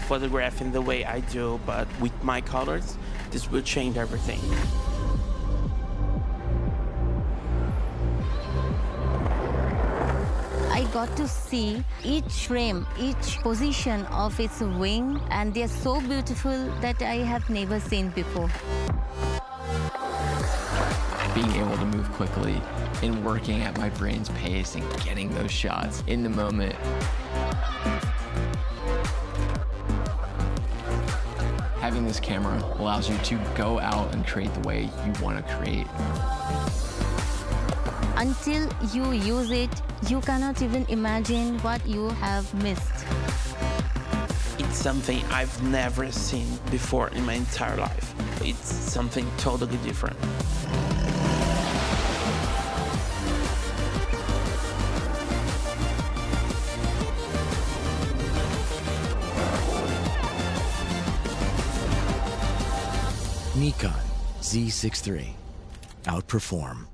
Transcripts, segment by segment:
photographing the way I do, but with my colors, this will change everything. I got to see each frame, each position of its wing, and they're so beautiful that I have never seen before. Being able to move quickly and working at my brain's pace and getting those shots in the moment. Having this camera allows you to go out and create the way you want to create. Until you use it, you cannot even imagine what you have missed. It's something I've never seen before in my entire life. It's something totally different. Nikon Z6 III. Outperform.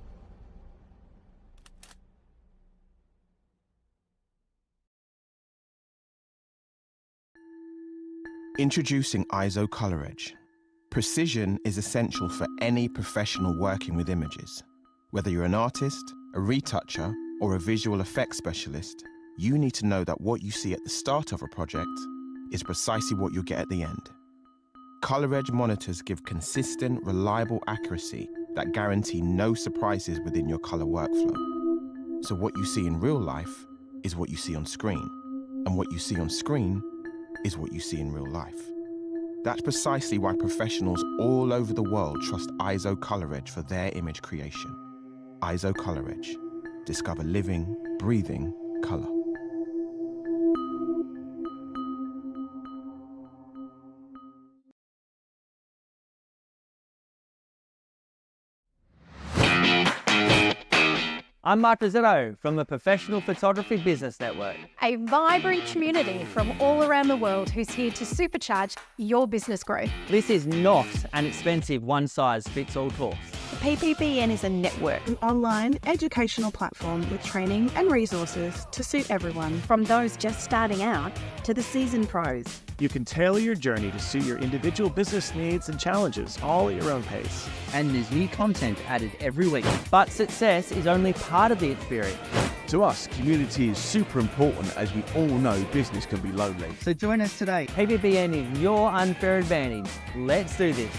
Introducing ISO Color Edge. Precision is essential for any professional working with images. Whether you're an artist, a retoucher, or a visual effects specialist, you need to know that what you see at the start of a project is precisely what you'll get at the end. Color Edge monitors give consistent, reliable accuracy that guarantee no surprises within your color workflow. So what you see in real life is what you see on screen, and what you see on screen is what you see in real life. That's precisely why professionals all over the world trust ISO Color Edge for their image creation. ISO Color Edge. Discover living, breathing color. I'm Mark Rosetto from the Professional Photography Business Network. A vibrant community from all around the world who's here to supercharge your business growth. This is not an expensive one-size-fits-all course. PPBN is a network, an online educational platform with training and resources to suit everyone, From those just starting out to the seasoned pros. You can tailor your journey to suit your individual business needs and challenges, all at your own pace. And there's new content added every week. But success is only part of the experience. To us, community is super important, as we all know business can be lonely. So join us today. PPBN is your unfair advantage. Let's do this.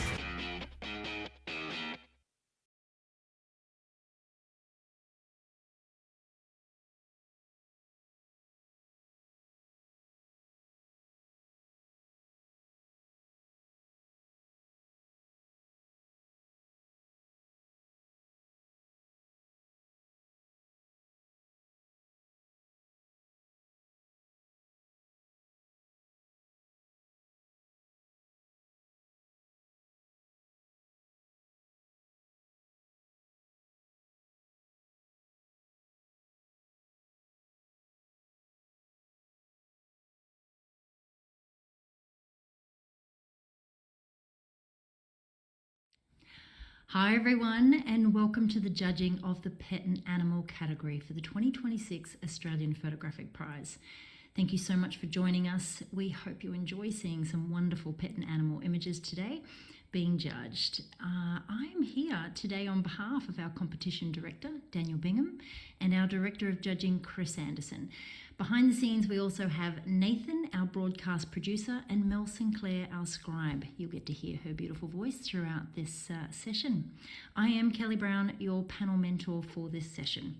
Hi everyone, and welcome to the judging of the Pet and Animal category for the 2026 Australian Photographic Prize. Thank you so much for joining us. We hope you enjoy seeing some wonderful pet and animal images today being judged. I'm here today on behalf of our competition director, Daniel Bingham, and our director of judging, Chris Anderson. Behind the scenes, we also have Nathan, our broadcast producer, and Mel Sinclair, our scribe. You'll get to hear her beautiful voice throughout this session. I am Kelly Brown, your panel mentor for this session.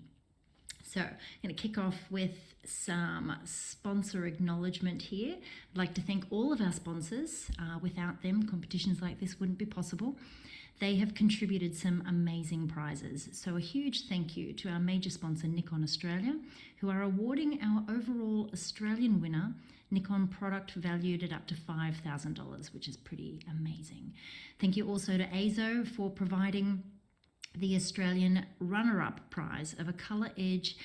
So I'm going to kick off with some sponsor acknowledgement here. I'd like to thank all of our sponsors. Without them, competitions like this wouldn't be possible. They have contributed some amazing prizes. So a huge thank you to our major sponsor, Nikon Australia, who are awarding our overall Australian winner, Nikon product valued at up to $5,000, which is pretty amazing. Thank you also to AZO for providing the Australian runner-up prize of a Color Edge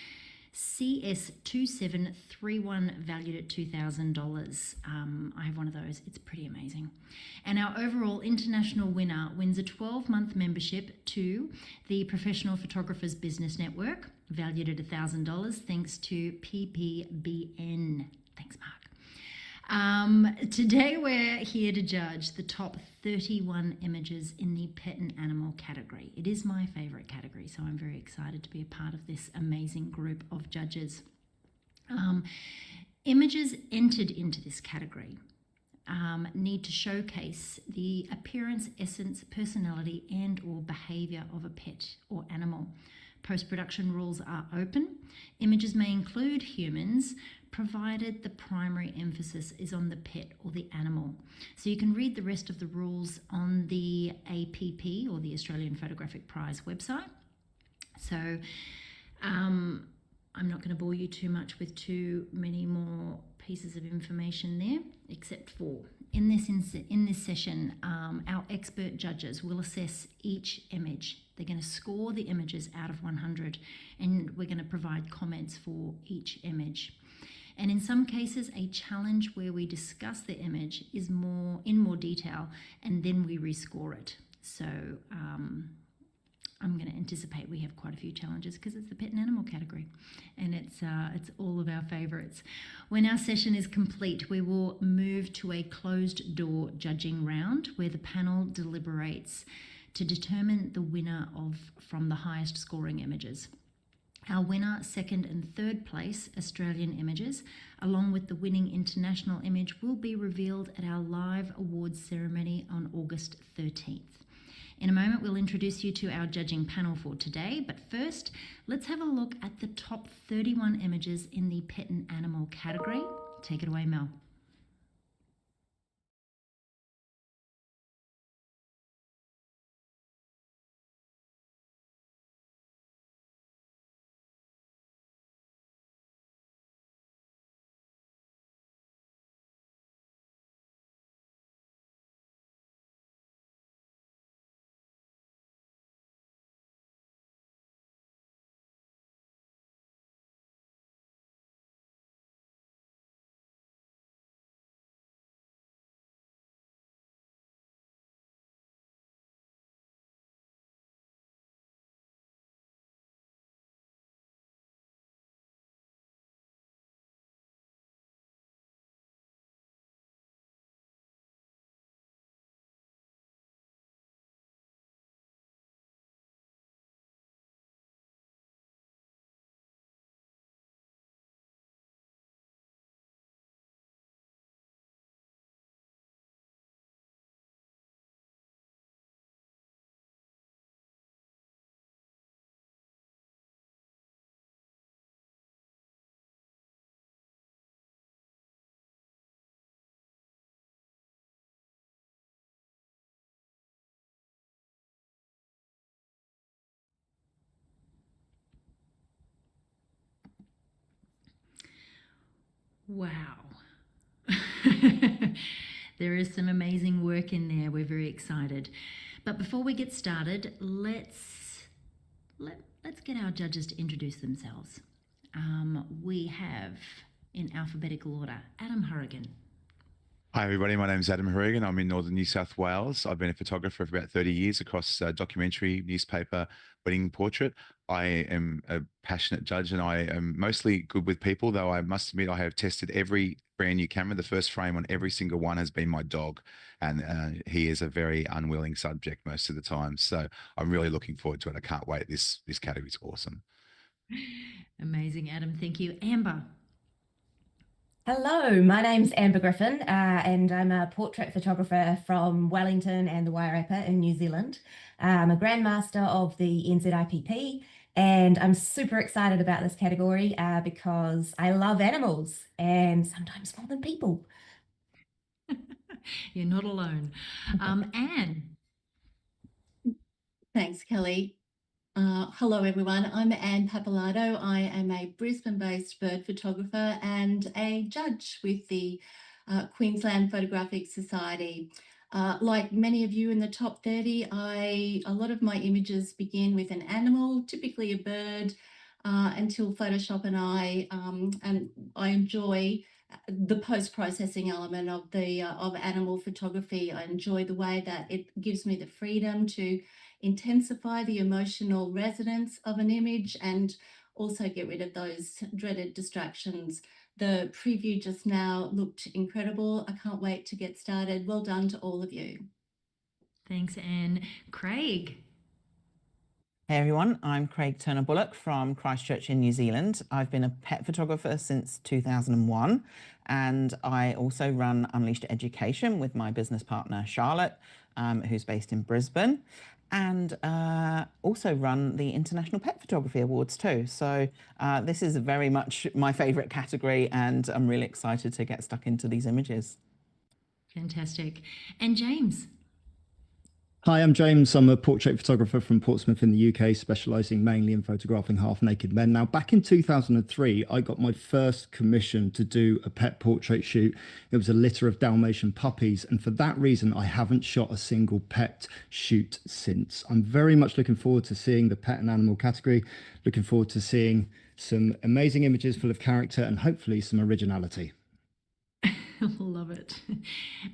CS2731 valued at $2,000. I have one of those. It's pretty amazing. And our overall international winner wins a 12-month membership to the Professional Photographers Business Network, valued at $1,000, thanks to PPBN. Thanks, Mark. Today we're here to judge the top 31 images in the pet and animal category. It is my favourite category, so I'm very excited to be a part of this amazing group of judges. Images entered into this category need to showcase the appearance, essence, personality and or behaviour of a pet or animal. Post-production rules are open. Images may include humans, provided the primary emphasis is on the pet or the animal. So you can read the rest of the rules on the APP or the Australian Photographic Prize website. So I'm not going to bore you too much with too many more pieces of information there, except for in this session, our expert judges will assess each image. They're going to score the images out of 100, and we're going to provide comments for each image. And in some cases, a challenge where we discuss the image is in more detail, and then we rescore it. So I'm going to anticipate we have quite a few challenges because it's the pet and animal category, and it's all of our favourites. When our session is complete, we will move to a closed door judging round where the panel deliberates to determine the winner from the highest scoring images. Our winner, second and third place Australian images, along with the winning international image, will be revealed at our live awards ceremony on August 13th. In a moment, we'll introduce you to our judging panel for today, but first, let's have a look at the top 31 images in the pet and animal category. Take it away, Mel. Wow. There is some amazing work in there. We're very excited. But before we get started, let's get our judges to introduce themselves. We have, in alphabetical order, Adam Horrigan. Hi everybody, my name is Adam Horrigan. I'm in northern New South Wales. I've been a photographer for about 30 years across documentary, newspaper, wedding portrait. I am a passionate judge and I am mostly good with people, though I must admit I have tested every brand new camera. The first frame on every single one has been my dog, and he is a very unwilling subject most of the time. So I'm really looking forward to it. I can't wait. This category is awesome. Amazing, Adam. Thank you. Amber. Hello, my name's Amber Griffin, and I'm a portrait photographer from Wellington and the Wairarapa in New Zealand. I'm a Grandmaster of the NZIPP, and I'm super excited about this category because I love animals, and sometimes more than people. You're not alone. Anne. Thanks, Kelly. Hello, everyone. I'm Anne Pappalardo. I am a Brisbane-based bird photographer and a judge with the Queensland Photographic Society. Like many of you in the top 30, a lot of my images begin with an animal, typically a bird, until Photoshop and I enjoy the post-processing element of animal photography. I enjoy the way that it gives me the freedom to intensify the emotional resonance of an image and also get rid of those dreaded distractions. The preview just now looked incredible. I can't wait to get started. Well done to all of you. Thanks, Anne. Craig. Hey everyone, I'm Craig Turner-Bullock from Christchurch in New Zealand. I've been a pet photographer since 2001, and I also run Unleashed Education with my business partner Charlotte, who's based in Brisbane, and also run the International Pet Photography Awards too. So this is very much my favourite category, and I'm really excited to get stuck into these images. Fantastic. And James. Hi, I'm James. I'm a portrait photographer from Portsmouth in the UK, specialising mainly in photographing half-naked men. Now, back in 2003, I got my first commission to do a pet portrait shoot. It was a litter of Dalmatian puppies, and for that reason, I haven't shot a single pet shoot since. I'm very much looking forward to seeing the pet and animal category, looking forward to seeing some amazing images full of character and hopefully some originality. Love it. I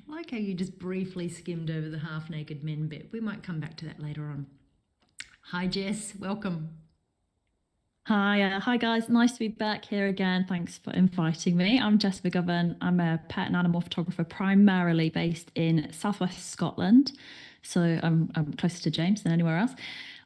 like how you just briefly skimmed over the half-naked men bit. We might come back to that later on. Hi, Jess. Welcome. Hi guys. Nice to be back here again. Thanks for inviting me. I'm Jess McGovern. I'm a pet and animal photographer primarily based in southwest Scotland. So I'm closer to James than anywhere else.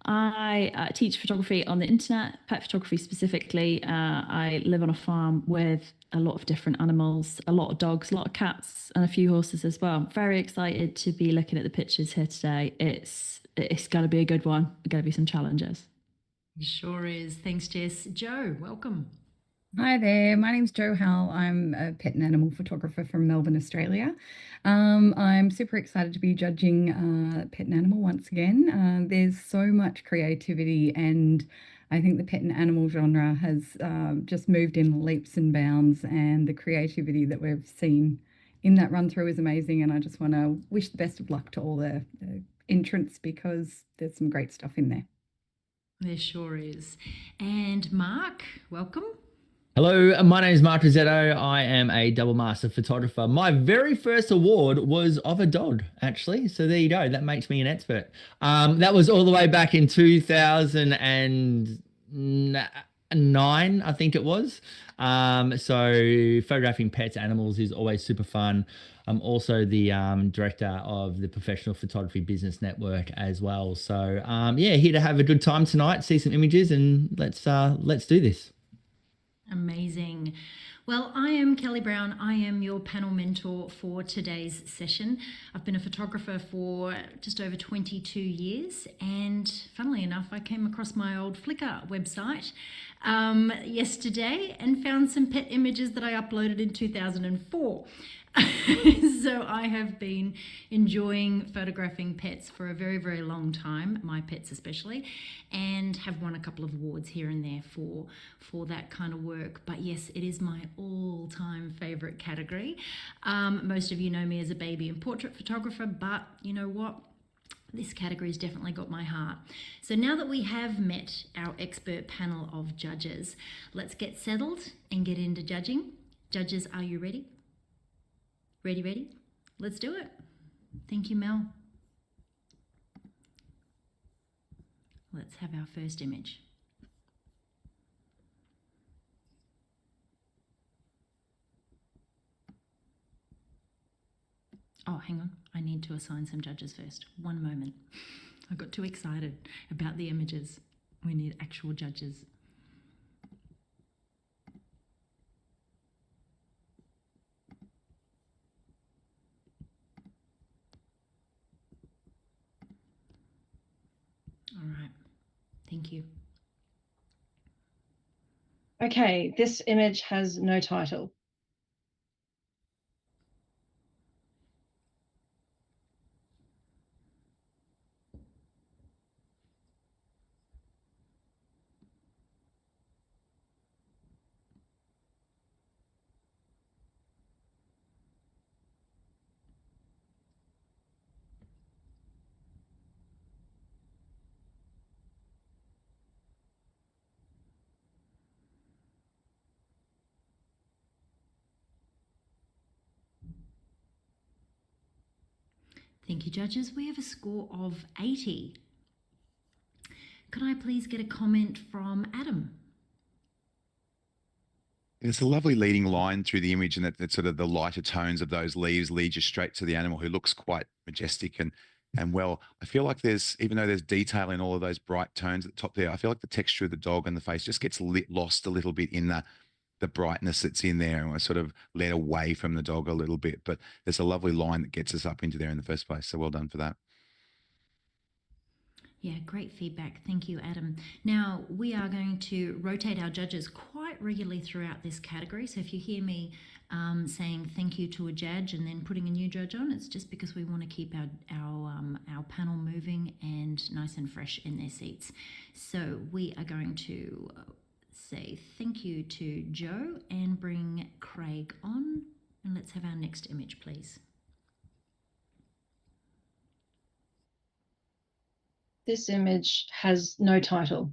I teach photography on the internet, pet photography specifically. I live on a farm with a lot of different animals, a lot of dogs, a lot of cats, and a few horses as well. Very excited to be looking at the pictures here today. It's going to be a good one. Going to be some challenges. It sure is. Thanks, Jess. Joe, welcome. Hi there, my name's Jo Howell. I'm a pet and animal photographer from Melbourne, Australia. I'm super excited to be judging pet and animal once again. There's so much creativity, and I think the pet and animal genre has just moved in leaps and bounds, and the creativity that we've seen in that run through is amazing, and I just want to wish the best of luck to all the entrants because there's some great stuff in there. There sure is. And Mark, welcome. Hello, my name is Mark Rosetto. I am a double master photographer. My very first award was of a dog, actually. So there you go. That makes me an expert. That was all the way back in 2009, I think it was. So photographing pets, animals is always super fun. I'm also the director of the Professional Photography Business Network as well. So yeah, here to have a good time tonight, see some images, and let's do this. Amazing. Well, I am Kelly Brown. I am your panel mentor for today's session. I've been a photographer for just over 22 years, and funnily enough, I came across my old Flickr website yesterday and found some pet images that I uploaded in 2004. So I have been enjoying photographing pets for a very, very long time, my pets especially, and have won a couple of awards here and there for that kind of work. But yes, it is my all-time favorite category. Most of you know me as a baby and portrait photographer, but you know what? This category's definitely got my heart. So now that we have met our expert panel of judges, let's get settled and get into judging. Judges, are you ready? Ready? Let's do it. Thank you, Mel. Let's have our first image. Oh, hang on. I need to assign some judges first. One moment. I got too excited about the images. We need actual judges. All right, thank you. Okay, this image has no title. Thank you, judges. We have a score of 80. Could I please get a comment from Adam? There's a lovely leading line through the image, and that sort of the lighter tones of those leaves lead you straight to the animal, who looks quite majestic and well. I feel like even though there's detail in all of those bright tones at the top there, I feel like the texture of the dog and the face just gets lost a little bit in the brightness that's in there, and we're sort of led away from the dog a little bit. But there's a lovely line that gets us up into there in the first place. So well done for that. Yeah, great feedback. Thank you, Adam. Now, we are going to rotate our judges quite regularly throughout this category. So if you hear me saying thank you to a judge and then putting a new judge on, it's just because we want to keep our panel moving and nice and fresh in their seats. So we are going to say thank you to Joe and bring Craig on. And let's have our next image, please. This image has no title.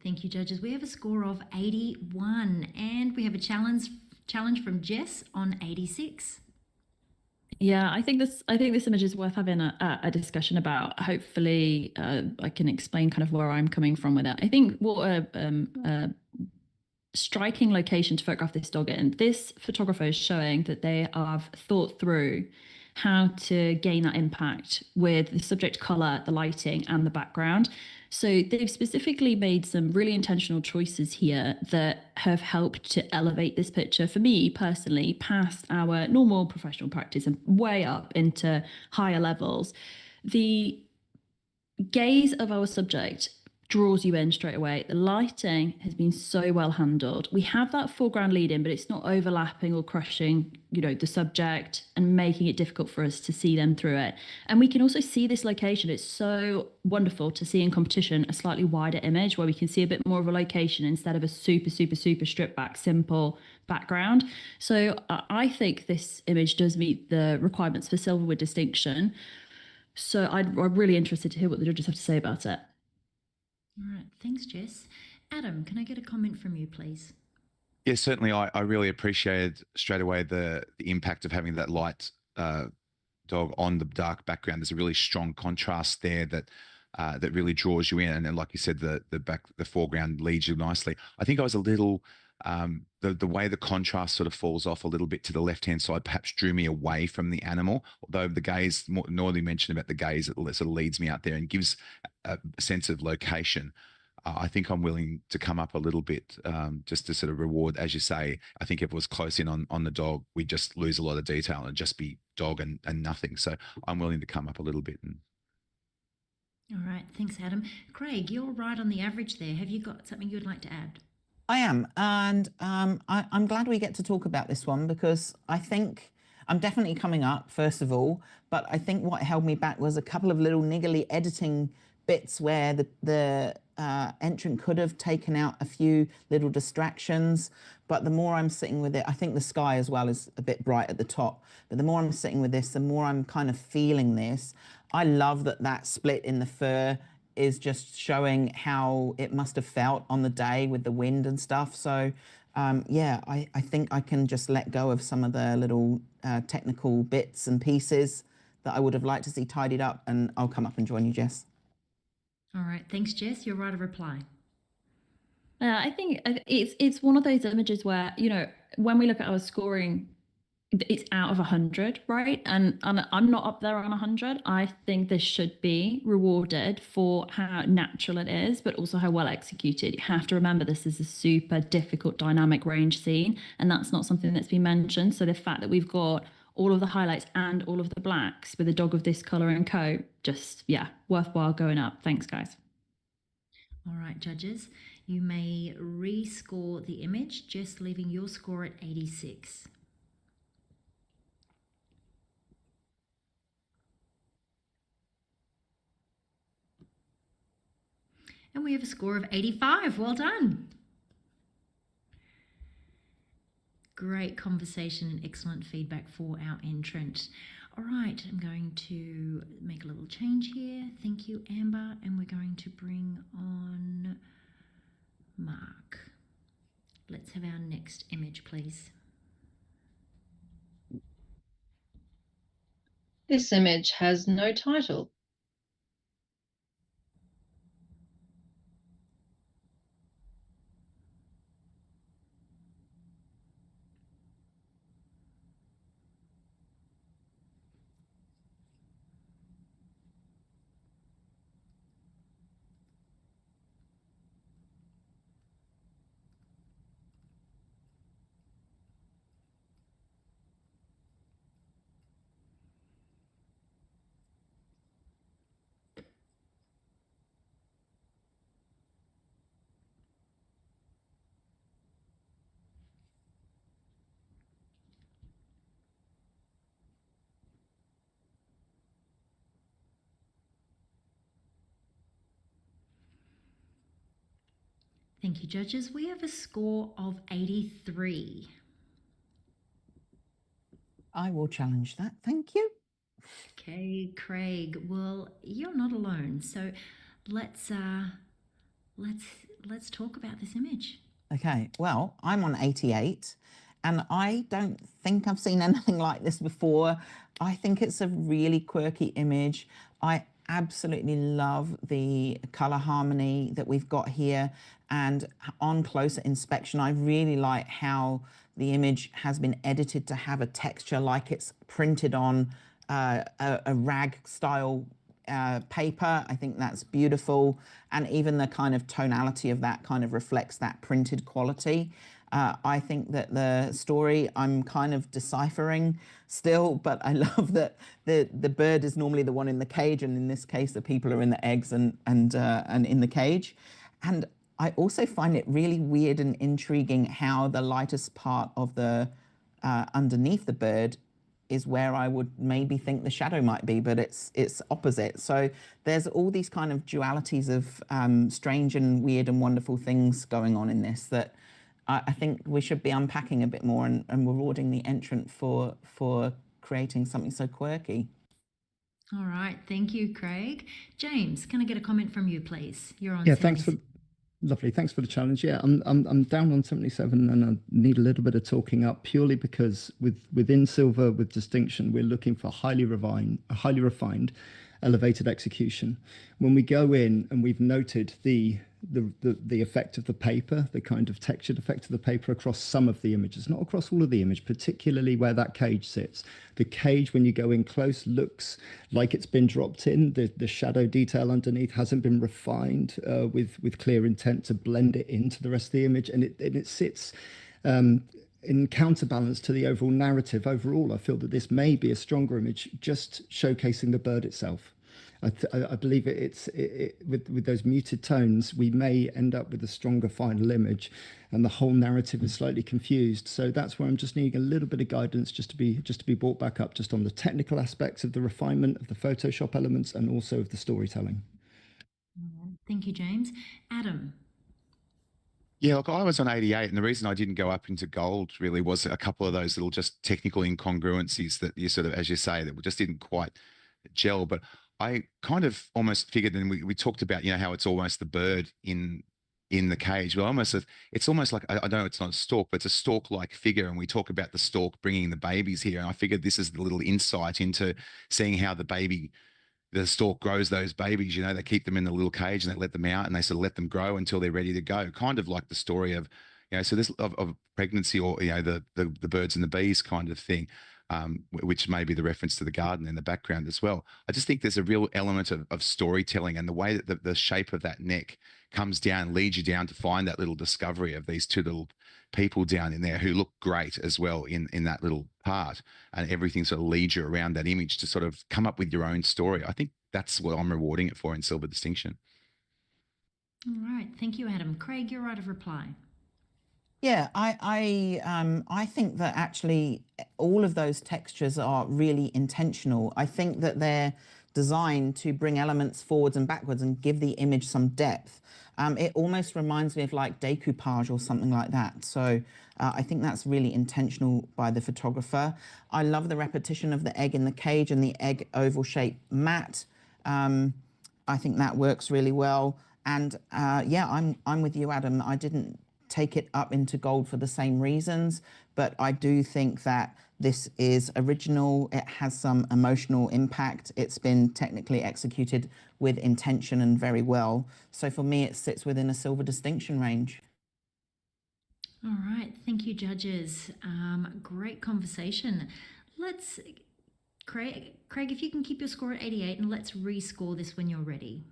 Thank you, judges. We have a score of 81, and we have a challenge from Jess on 86. Yeah, I think this image is worth having a discussion about. Hopefully, I can explain kind of where I'm coming from with it. I think what a striking location to photograph this dog in. This photographer is showing that they have thought through how to gain that impact with the subject color, the lighting, and the background. So they've specifically made some really intentional choices here that have helped to elevate this picture, for me personally, past our normal professional practice and way up into higher levels. The gaze of our subject draws you in straight away. The lighting has been so well handled. We have that foreground lead in, but it's not overlapping or crushing, the subject and making it difficult for us to see them through it. And we can also see this location. It's so wonderful to see in competition a slightly wider image where we can see a bit more of a location instead of a super, super, super stripped back, simple background. So I think this image does meet the requirements for silver with distinction. So I'm really interested to hear what the judges have to say about it. All right, thanks, Jess. Adam, can I get a comment from you, please? Yeah, certainly. I really appreciated straight away the impact of having that light dog on the dark background. There's a really strong contrast there that really draws you in, and then, like you said, the foreground leads you nicely. I think I was a little the way the contrast sort of falls off a little bit to the left-hand side perhaps drew me away from the animal, although the gaze, Norley mentioned about the gaze, it sort of leads me out there and gives a sense of location. I think I'm willing to come up a little bit just to sort of reward, as you say. I think if it was close in on the dog, we'd just lose a lot of detail and just be dog and nothing. So I'm willing to come up a little bit. All right, thanks, Adam. Craig, you're right on the average there. Have you got something you'd like to add? I am, and I'm glad we get to talk about this one because I think I'm definitely coming up, first of all, but I think what held me back was a couple of little niggly editing bits where the entrant could have taken out a few little distractions, but the more I'm sitting with it, I think the sky as well is a bit bright at the top, but the more I'm sitting with this, the more I'm kind of feeling this. I love that split in the fur is just showing how it must have felt on the day with the wind and stuff. So yeah, I think I can just let go of some of the little technical bits and pieces that I would have liked to see tidied up, and I'll come up and join you, Jess. All right, thanks, Jess. Your right of reply. I think it's one of those images where, when we look at our scoring, it's out of 100, right? And I'm not up there on 100. I think this should be rewarded for how natural it is, but also how well executed. You have to remember this is a super difficult dynamic range scene, and that's not something that's been mentioned. So the fact that we've got all of the highlights and all of the blacks with a dog of this color and coat, just, yeah, worthwhile going up. Thanks, guys. All right, judges, you may rescore the image, just leaving your score at 86. And we have a score of 85. Well done. Great conversation and excellent feedback for our entrant. All right, I'm going to make a little change here. Thank you, Amber. And we're going to bring on Mark. Let's have our next image, please. This image has no title. Thank you, judges. We have a score of 83. I will challenge that. Thank you. Okay, Craig. Well, you're not alone. So let's talk about this image. Okay, well, I'm on 88 and I don't think I've seen anything like this before. I think it's a really quirky image. I absolutely love the color harmony that we've got here, and on closer inspection, I really like how the image has been edited to have a texture like it's printed on a rag style paper. I think that's beautiful, and even the kind of tonality of that kind of reflects that printed quality. I think that the story I'm kind of deciphering still, but I love that the bird is normally the one in the cage, and in this case the people are in the eggs and in the cage. And I also find it really weird and intriguing how the lightest part of the underneath the bird is where I would maybe think the shadow might be, but it's opposite. So there's all these kind of dualities of strange and weird and wonderful things going on in this that I think we should be unpacking a bit more and rewarding the entrant for creating something so quirky. All right, thank you, Craig. James, can I get a comment from you, please? You're on. Yeah, lovely. Thanks for the challenge. Yeah, I'm down on 77 and I need a little bit of talking up purely because within Silver with Distinction, we're looking for highly refined, elevated execution. When we go in and we've noted the effect of the paper, the kind of textured effect of the paper across some of the images, not across all of the image, particularly where that cage sits. The cage, when you go in close, looks like it's been dropped in. The shadow detail underneath hasn't been refined with clear intent to blend it into the rest of the image, and it sits in counterbalance to the overall narrative. Overall, I feel that this may be a stronger image just showcasing the bird itself. I believe with those muted tones, we may end up with a stronger final image, and the whole narrative is slightly confused. So that's where I'm just needing a little bit of guidance, just to be brought back up, just on the technical aspects of the refinement of the Photoshop elements and also of the storytelling. Thank you, James. Adam. Yeah, look, I was on 88, and the reason I didn't go up into gold really was a couple of those little just technical incongruencies that you sort of, as you say, that just didn't quite gel. But I kind of almost figured, and we talked about, how it's almost the bird in the cage. Well, it's almost like, I know it's not a stork, but it's a stork-like figure, and we talk about the stork bringing the babies here, and I figured this is the little insight into seeing how the stork grows those babies. They keep them in the little cage and they let them out, and they sort of let them grow until they're ready to go. Kind of like the story of, so this of pregnancy, or the birds and the bees kind of thing. Which may be the reference to the garden in the background as well. I just think there's a real element of storytelling, and the way that the shape of that neck comes down leads you down to find that little discovery of these two little people down in there who look great as well in that little part, and everything sort of leads you around that image to sort of come up with your own story. I think that's what I'm rewarding it for in Silver Distinction. All right, thank you, Adam. Craig, you're right of reply. Yeah, I think that actually all of those textures are really intentional. I think that they're designed to bring elements forwards and backwards and give the image some depth. It almost reminds me of like decoupage or something like that. So I think that's really intentional by the photographer. I love the repetition of the egg in the cage and the egg oval shape mat. I think that works really well. And yeah, I'm with you, Adam. I didn't take it up into gold for the same reasons, but I do think that this is original. It has some emotional impact. It's been technically executed with intention and very well. So for me, it sits within a silver distinction range. All right, thank you, judges. Great conversation. Craig, if you can keep your score at 88, and let's rescore this when you're ready.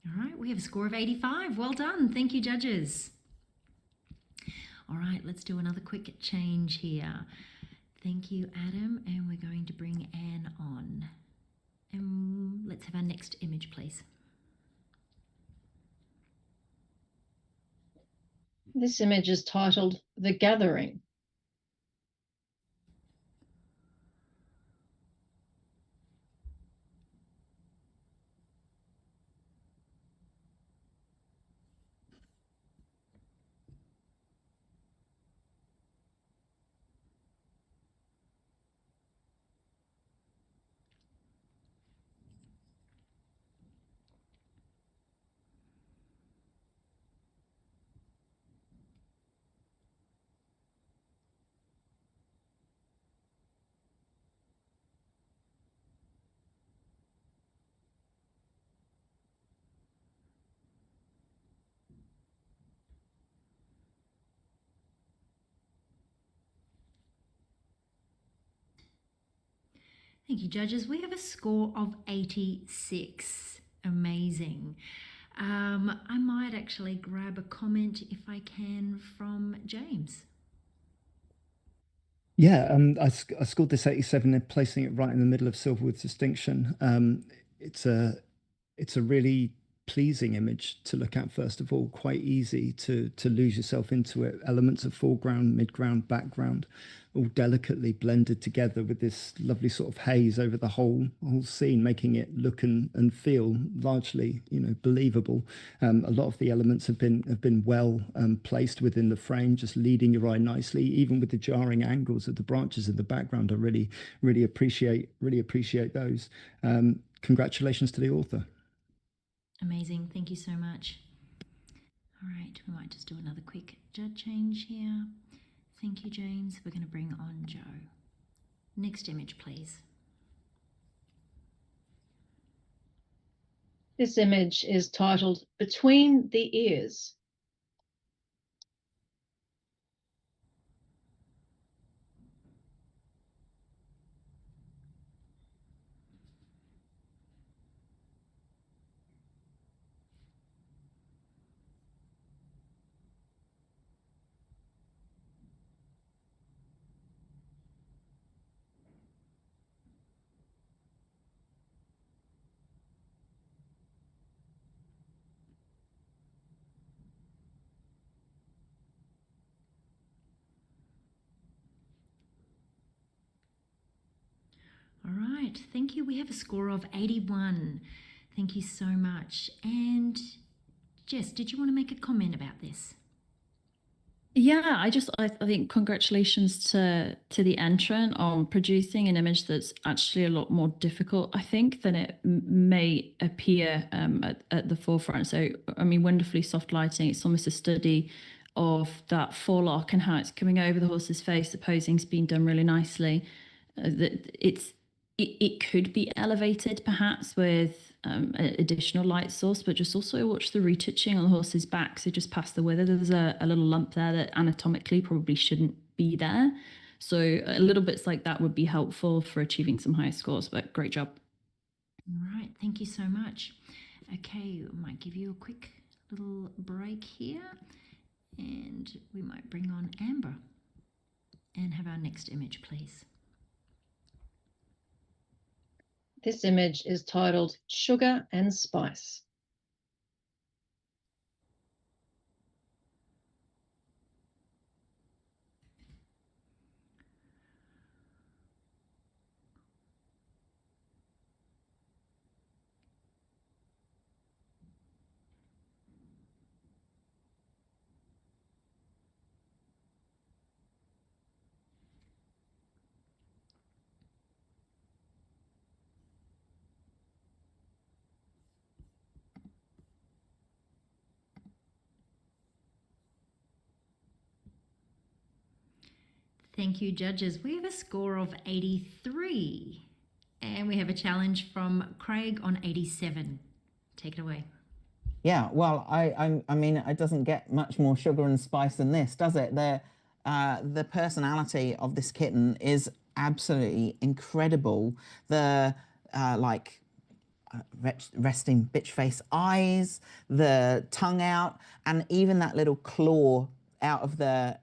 All right, we have a score of 85. Well done. Thank you, judges. All right, let's do another quick change here. Thank you, Adam, and we're going to bring Anne on. And let's have our next image, please. This image is titled The Gathering. Thank you, judges. We have a score of 86. Amazing. I might actually grab a comment, if I can, from James. Yeah, I scored this 87 and placing it right in the middle of silver with distinction. It's a really pleasing image to look at, first of all, quite easy to lose yourself into it. Elements of foreground, midground, background, all delicately blended together with this lovely sort of haze over the whole scene, making it look and feel largely, believable. A lot of the elements have been well placed within the frame, just leading your eye nicely, even with the jarring angles of the branches in the background. I really appreciate those. Congratulations to the author. Amazing. Thank you so much. All right, we might just do another quick judge change here. Thank you, James. We're going to bring on Joe. Next image, please. This image is titled Between the Ears. All right, thank you. We have a score of 81. Thank you so much. And Jess, did you want to make a comment about this? Yeah, I think congratulations to the entrant on producing an image that's actually a lot more difficult, I think, than it may appear at the forefront. So, I mean, wonderfully soft lighting. It's almost a study of that forelock and how it's coming over the horse's face. The posing's been done really nicely. It could be elevated perhaps with additional light source, but just also watch the retouching on the horse's back. So just past the wither, there's a little lump there that anatomically probably shouldn't be there. So little bits like that would be helpful for achieving some higher scores, but great job. All right, thank you so much. Okay, I might give you a quick little break here, and we might bring on Amber and have our next image, please. This image is titled Sugar and Spice. Thank you, judges. We have a score of 83. And we have a challenge from Craig on 87. Take it away. Yeah, well, I mean, it doesn't get much more sugar and spice than this, does it? The personality of this kitten is absolutely incredible. The resting bitch face eyes, the tongue out, and even that little claw out of the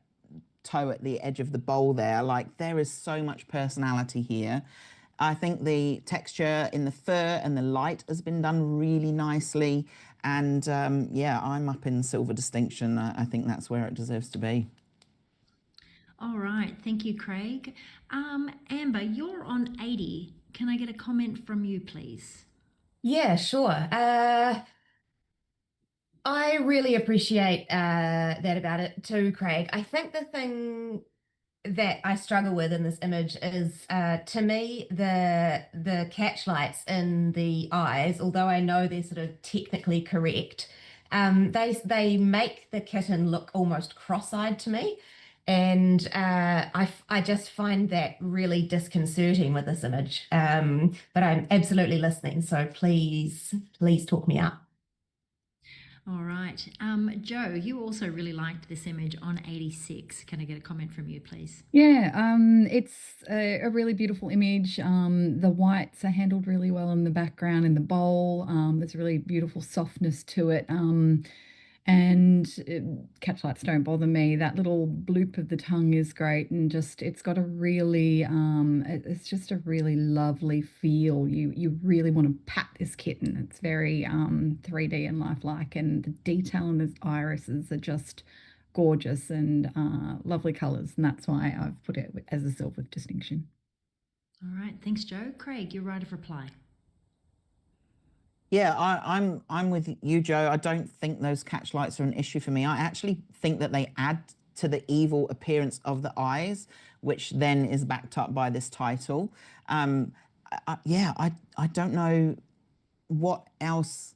toe at the edge of the bowl there. Like, there is so much personality here. I think the texture in the fur and the light has been done really nicely. And yeah, I'm up in silver distinction. I think that's where it deserves to be. All right. Thank you, Craig. Amber, you're on 80. Can I get a comment from you, please? Yeah, sure. I really appreciate that about it too, Craig. I think the thing that I struggle with in this image is, to me, the catch lights in the eyes, although I know they're sort of technically correct, they make the kitten look almost cross-eyed to me. And I just find that really disconcerting with this image. But I'm absolutely listening, so please talk me up. All right. Joe, you also really liked this image on 86. Can I get a comment from you, please? Yeah, it's a really beautiful image. The whites are handled really well in the background in the bowl. There's a really beautiful softness to it. Catch lights don't bother me. That little bloop of the tongue is great, and just it's got a really it's just a really lovely feel. You really want to pat this kitten. It's very 3D and lifelike, and the detail in the irises are just gorgeous and lovely colours, and that's why I've put it as a silver distinction. All right. Thanks, Joe. Craig, your right of reply. Yeah, I'm with you, Joe. I don't think those catch lights are an issue for me. I actually think that they add to the evil appearance of the eyes, which then is backed up by this title. Yeah, I don't know what else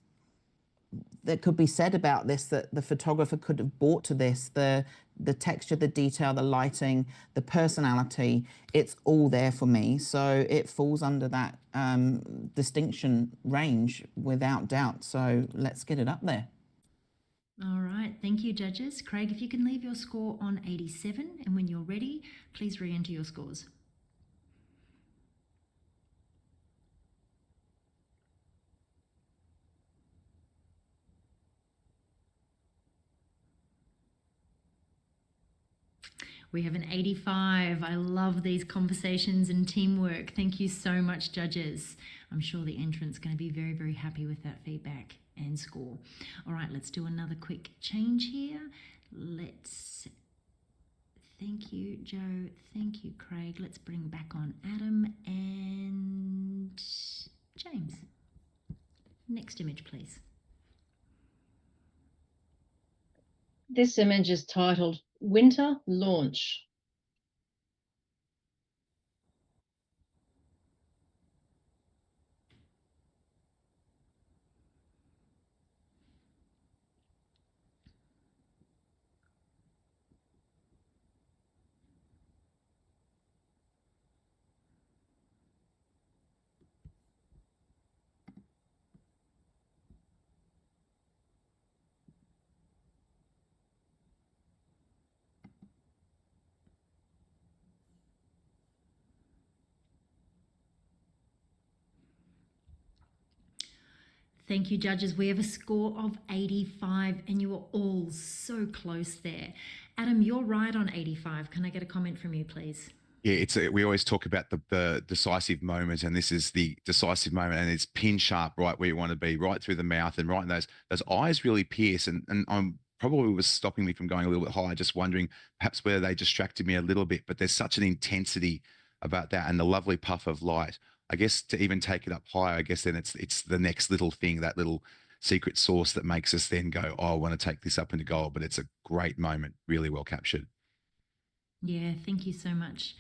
that could be said about this that the photographer could have brought to this. The texture, the detail, the lighting, the personality, it's all there for me. So it falls under that distinction range without doubt. So let's get it up there. All right. Thank you, judges. Craig, if you can leave your score on 87, and when you're ready, please re-enter your scores. We have an 85. I love these conversations and teamwork. Thank you so much, judges. I'm sure the entrant's going to be very, very happy with that feedback and score. All right, let's do another quick change here. Thank you, Joe. Thank you, Craig. Let's bring back on Adam and James. Next image, please. This image is titled Winter Launch. Thank you, judges. We have a score of 85, and you are all so close there. Adam, you're right on 85. Can I get a comment from you, please? Yeah, we always talk about the decisive moment, and this is the decisive moment, and it's pin sharp right where you want to be, right through the mouth, and right in those eyes really pierce, and I'm probably was stopping me from going a little bit higher, just wondering perhaps whether they distracted me a little bit, but there's such an intensity about that, and the lovely puff of light. I guess to even take it up higher, I guess then it's the next little thing, that little secret sauce that makes us then go, oh, I want to take this up into gold. But it's a great moment, really well captured. Yeah, thank you so much.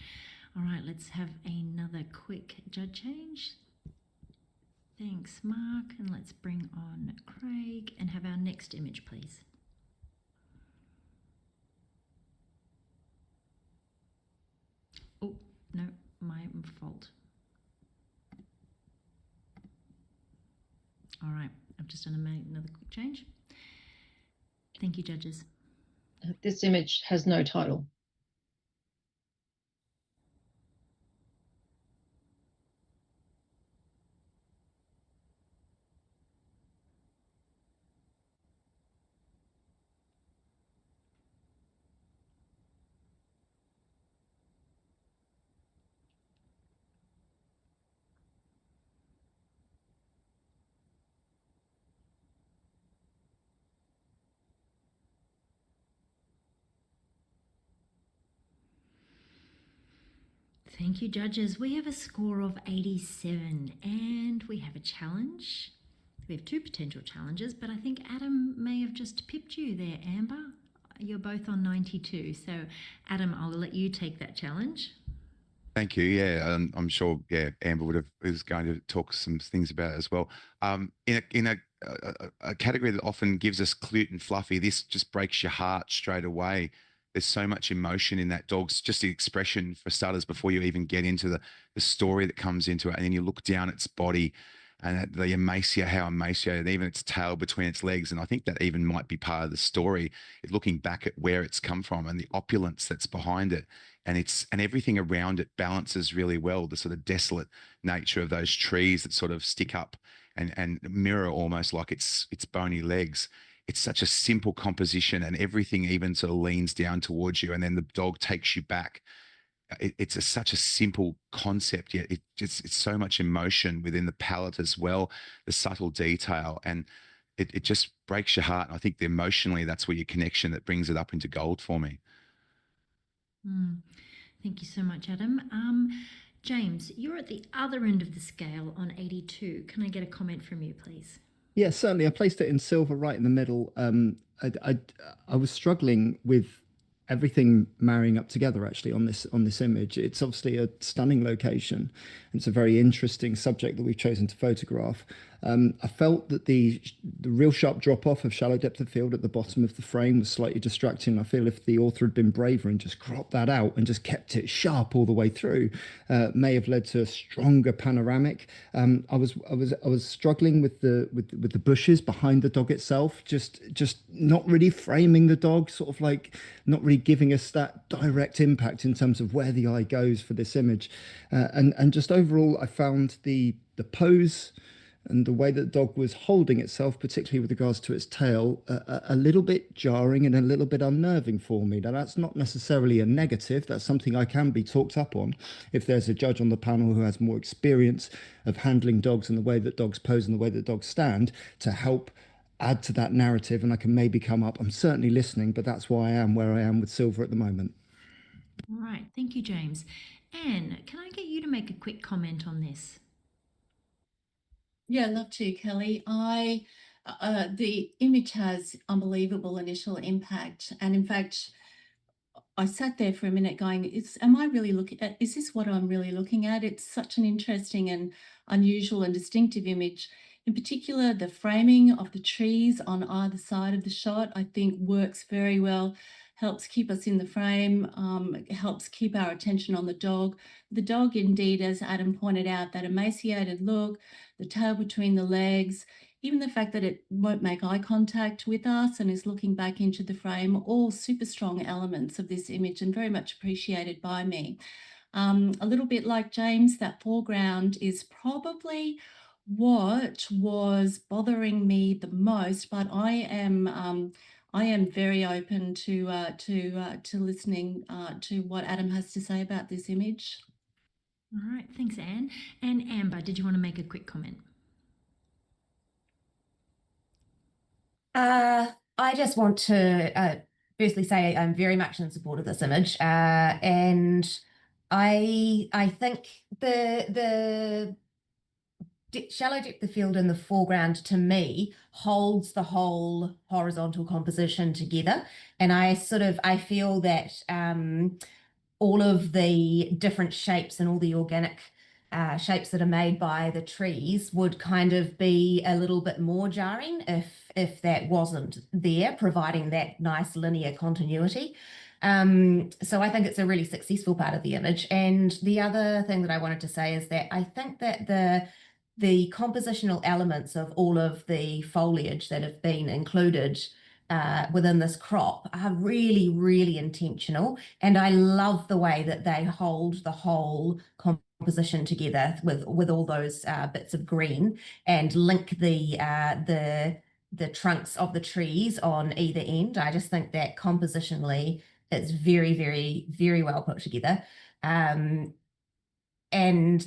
All right, let's have another quick judge change. Thanks, Mark. And let's bring on Craig and have our next image, please. Oh, no, my fault. All right, I've just done another quick change. Thank you, judges. This image has no title. Thank you, judges. We have a score of 87 and we have a challenge. We have two potential challenges, but I think Adam may have just pipped you there, Amber. You're both on 92. So, Adam, I'll let you take that challenge. Thank you. Yeah, I'm sure. Yeah, Amber is going to talk some things about it as well. In a category that often gives us cute and fluffy, this just breaks your heart straight away. There's so much emotion in that dog's just the expression for starters before you even get into the story that comes into it, and then you look down its body and the how emaciated, even its tail between its legs. And I think that even might be part of the story, looking back at where it's come from and the opulence that's behind it. And everything around it balances really well. The sort of desolate nature of those trees that sort of stick up and mirror almost like its bony legs. It's such a simple composition, and everything even sort of leans down towards you, and then the dog takes you back. It's such a simple concept, yet it's so much emotion within the palette as well, the subtle detail, and it just breaks your heart. And I think emotionally, that's where your connection that brings it up into gold for me. Thank you so much, Adam. James, you're at the other end of the scale on 82. Can I get a comment from you, please? Yeah, certainly. I placed it in silver right in the middle. I was struggling with everything marrying up together actually on this image. It's obviously a stunning location. It's a very interesting subject that we've chosen to photograph. I felt that the real sharp drop off of shallow depth of field at the bottom of the frame was slightly distracting. I feel if the author had been braver and just cropped that out and just kept it sharp all the way through, may have led to a stronger panoramic. I was struggling with the bushes behind the dog itself, just not really framing the dog, sort of like not really giving us that direct impact in terms of where the eye goes for this image. And just overall, I found the pose and the way that the dog was holding itself, particularly with regards to its tail, a little bit jarring and a little bit unnerving for me. Now, that's not necessarily a negative. That's something I can be talked up on if there's a judge on the panel who has more experience of handling dogs and the way that dogs pose and the way that dogs stand to help add to that narrative, and I can maybe come up. I'm certainly listening, but that's why I am where I am with silver at the moment. All right. Thank you, James. Anne, can I get you to make a quick comment on this? Yeah, I'd love to, Kelly. The image has unbelievable initial impact, and in fact, I sat there for a minute going, am I really looking at, is this what I'm really looking at? It's such an interesting and unusual and distinctive image. In particular, the framing of the trees on either side of the shot, I think works very well, helps keep us in the frame, helps keep our attention on the dog. The dog, indeed, as Adam pointed out, that emaciated look, the tail between the legs, even the fact that it won't make eye contact with us and is looking back into the frame, all super strong elements of this image and very much appreciated by me. A little bit like James, that foreground is probably what was bothering me the most, but I I am very open to listening to what Adam has to say about this image. All right, thanks, Anne. And Amber, did you want to make a quick comment? I just want to firstly say I'm very much in support of this image, and I think the shallow depth of field in the foreground to me holds the whole horizontal composition together, and I feel that all of the different shapes and all the organic shapes that are made by the trees would kind of be a little bit more jarring if that wasn't there, providing that nice linear continuity. So I think it's a really successful part of the image. And the other thing that I wanted to say is that I think that the compositional elements of all of the foliage that have been included within this crop are really, really intentional. And I love the way that they hold the whole composition together with all those bits of green and link the trunks of the trees on either end. I just think that compositionally it's very, very, very well put together. And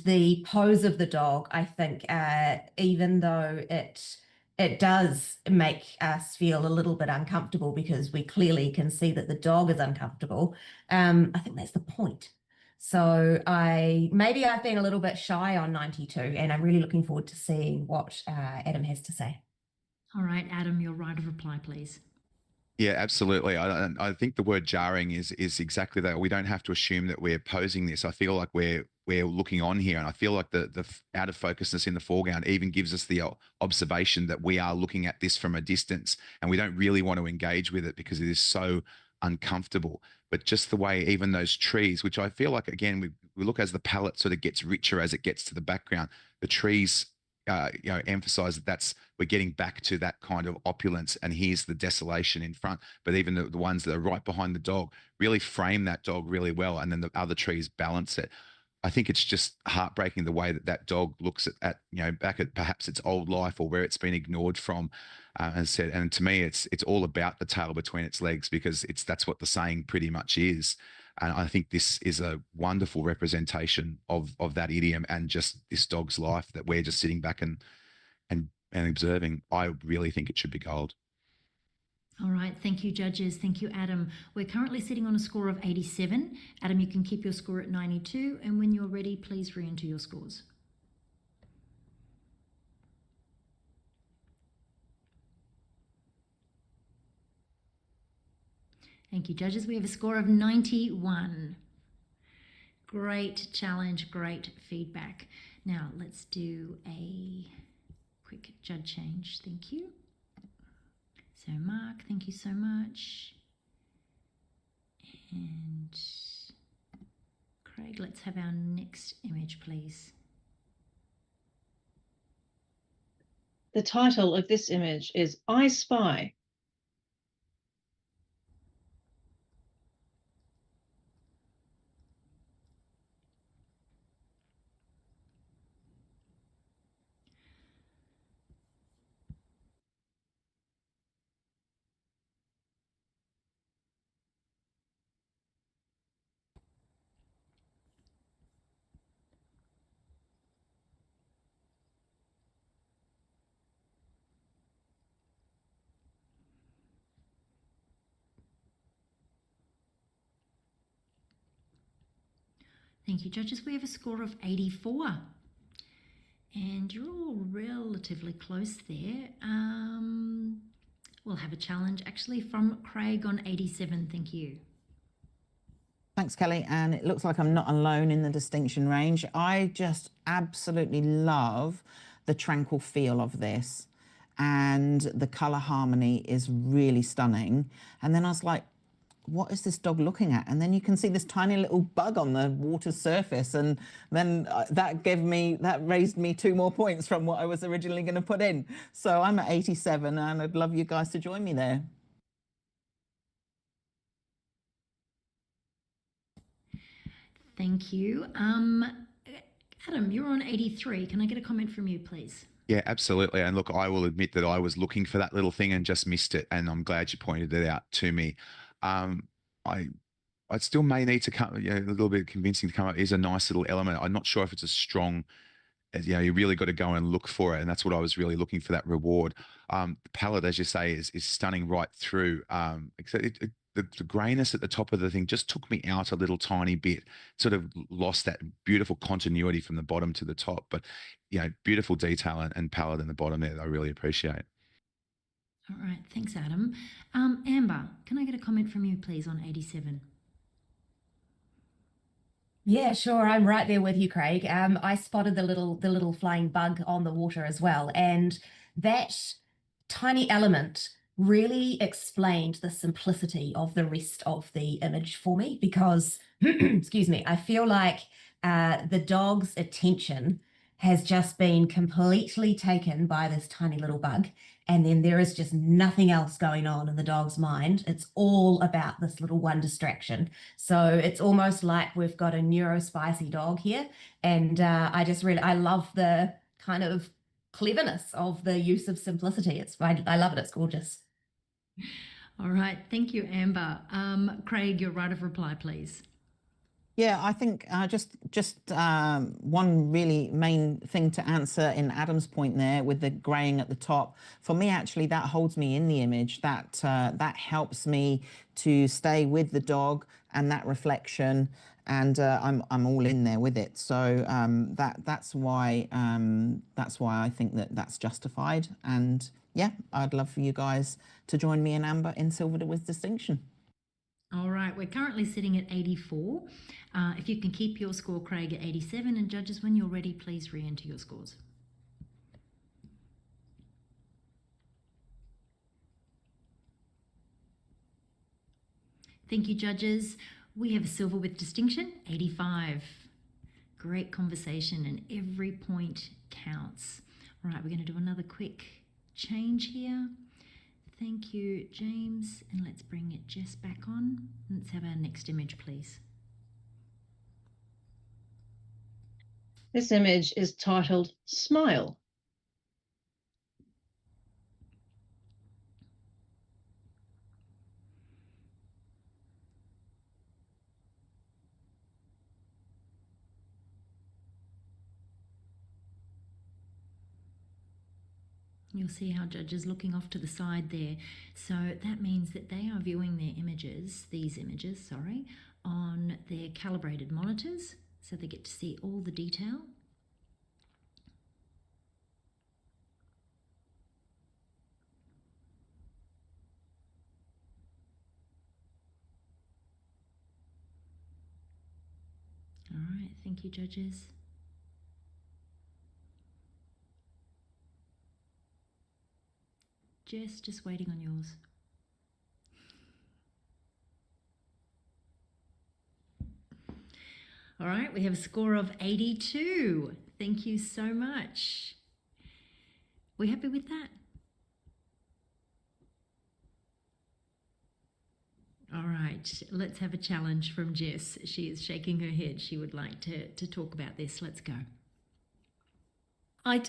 the pose of the dog, I think, even though it does make us feel a little bit uncomfortable because we clearly can see that the dog is uncomfortable, I think that's the point. So maybe I've been a little bit shy on 92, and I'm really looking forward to seeing what Adam has to say. All right, Adam, your right of reply, please. Yeah, absolutely. I think the word jarring is exactly that. We don't have to assume that we're posing this. I feel like we're looking on here, and I feel like the out of focusness in the foreground even gives us the observation that we are looking at this from a distance, and we don't really want to engage with it because it is so uncomfortable. But just the way even those trees, which I feel like again we look as the palette sort of gets richer as it gets to the background, the trees emphasize that we're getting back to that kind of opulence, and here's the desolation in front. But even the ones that are right behind the dog really frame that dog really well, and then the other trees balance it. I think it's just heartbreaking the way that dog looks at back at perhaps its old life or where it's been ignored from, and said. And to me, it's all about the tail between its legs, because that's what the saying pretty much is. And I think this is a wonderful representation of that idiom and just this dog's life that we're just sitting back and observing. I really think it should be gold. All right, thank you, judges. Thank you, Adam. We're currently sitting on a score of 87. Adam, you can keep your score at 92, and when you're ready, please re-enter your scores. Thank you, judges. We have a score of 91. Great challenge, great feedback. Now let's do a quick judge change. Thank you. So Mark, thank you so much. And Craig, let's have our next image, please. The title of this image is I Spy. Thank you, judges. We have a score of 84. And you're all relatively close there. We'll have a challenge actually from Craig on 87. Thank you. Thanks, Kelly. And it looks like I'm not alone in the distinction range. I just absolutely love the tranquil feel of this. And the colour harmony is really stunning. And then I was like, what is this dog looking at? And then you can see this tiny little bug on the water surface. And then that raised me 2 more points from what I was originally going to put in. So I'm at 87, and I'd love you guys to join me there. Thank you. Adam, you're on 83. Can I get a comment from you, please? Yeah, absolutely. And look, I will admit that I was looking for that little thing and just missed it. And I'm glad you pointed it out to me. Um, I I still may need to come, a little bit convincing to come up. Is a nice little element. I'm not sure if it's as strong as, you really got to go and look for it. And that's what I was really looking for, that reward. The palette, as you say, is stunning right through. Except the grayness at the top of the thing just took me out a little tiny bit, sort of lost that beautiful continuity from the bottom to the top. But, beautiful detail and palette in the bottom there that I really appreciate. All right, thanks, Adam. Amber, can I get a comment from you, please, on 87? Yeah, sure. I'm right there with you, Craig. I spotted the little flying bug on the water as well, and that tiny element really explained the simplicity of the rest of the image for me because, excuse me, I feel like the dog's attention has just been completely taken by this tiny little bug. And then there is just nothing else going on in the dog's mind. It's all about this little one distraction. So it's almost like we've got a neurospicy dog here. And I love the kind of cleverness of the use of simplicity. I love it. It's gorgeous. All right, thank you, Amber. Craig, your right of reply, please. Yeah, I think just one really main thing to answer in Adam's point there with the graying at the top. For me, actually, that holds me in the image. That helps me to stay with the dog and that reflection, and I'm all in there with it. So that's why I think that's justified. And yeah, I'd love for you guys to join me and Amber in Silver with Distinction. All right, we're currently sitting at 84. If you can keep your score, Craig, at 87, and judges, when you're ready, please re-enter your scores. Thank you, judges. We have a silver with distinction, 85. Great conversation, and every point counts. All right, we're going to do another quick change here. Thank you, James. And let's bring Jess back on. Let's have our next image, please. This image is titled Smile. You'll see how judges looking off to the side there. So that means that they are viewing their images, on their calibrated monitors. So they get to see all the detail. All right, thank you, judges. Jess, just waiting on yours. All right, we have a score of 82. Thank you so much. We happy with that? All right, let's have a challenge from Jess. She is shaking her head. She would like to talk about this. Let's go.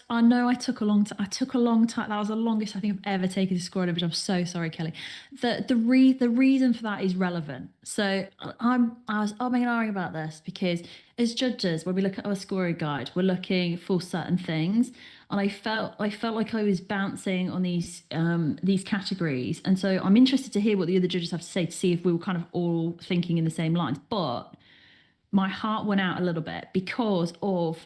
I know I took a long time. That was the longest I think I've ever taken to score an image. I'm so sorry, Kelly. The reason for that is relevant. So I was umming and ahhing about this because as judges, when we look at our scoring guide, we're looking for certain things, and I felt like I was bouncing on these categories, and so I'm interested to hear what the other judges have to say to see if we were kind of all thinking in the same lines. But my heart went out a little bit because of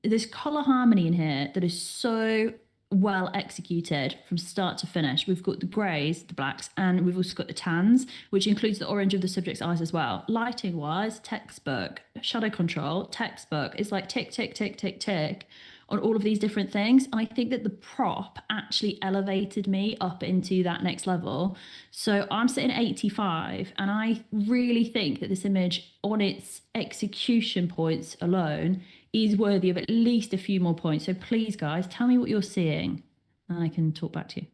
this color harmony in here that is so well executed from start to finish. We've got the grays, the blacks, and we've also got the tans, which includes the orange of the subject's eyes as well. Lighting wise, textbook. Shadow control, textbook. It's like tick, tick, tick, tick, tick on all of these different things. And I think that the prop actually elevated me up into that next level. So I'm sitting at 85, and I really think that this image on its execution points alone is worthy of at least a few more points. So please, guys, tell me what you're seeing, and I can talk back to you.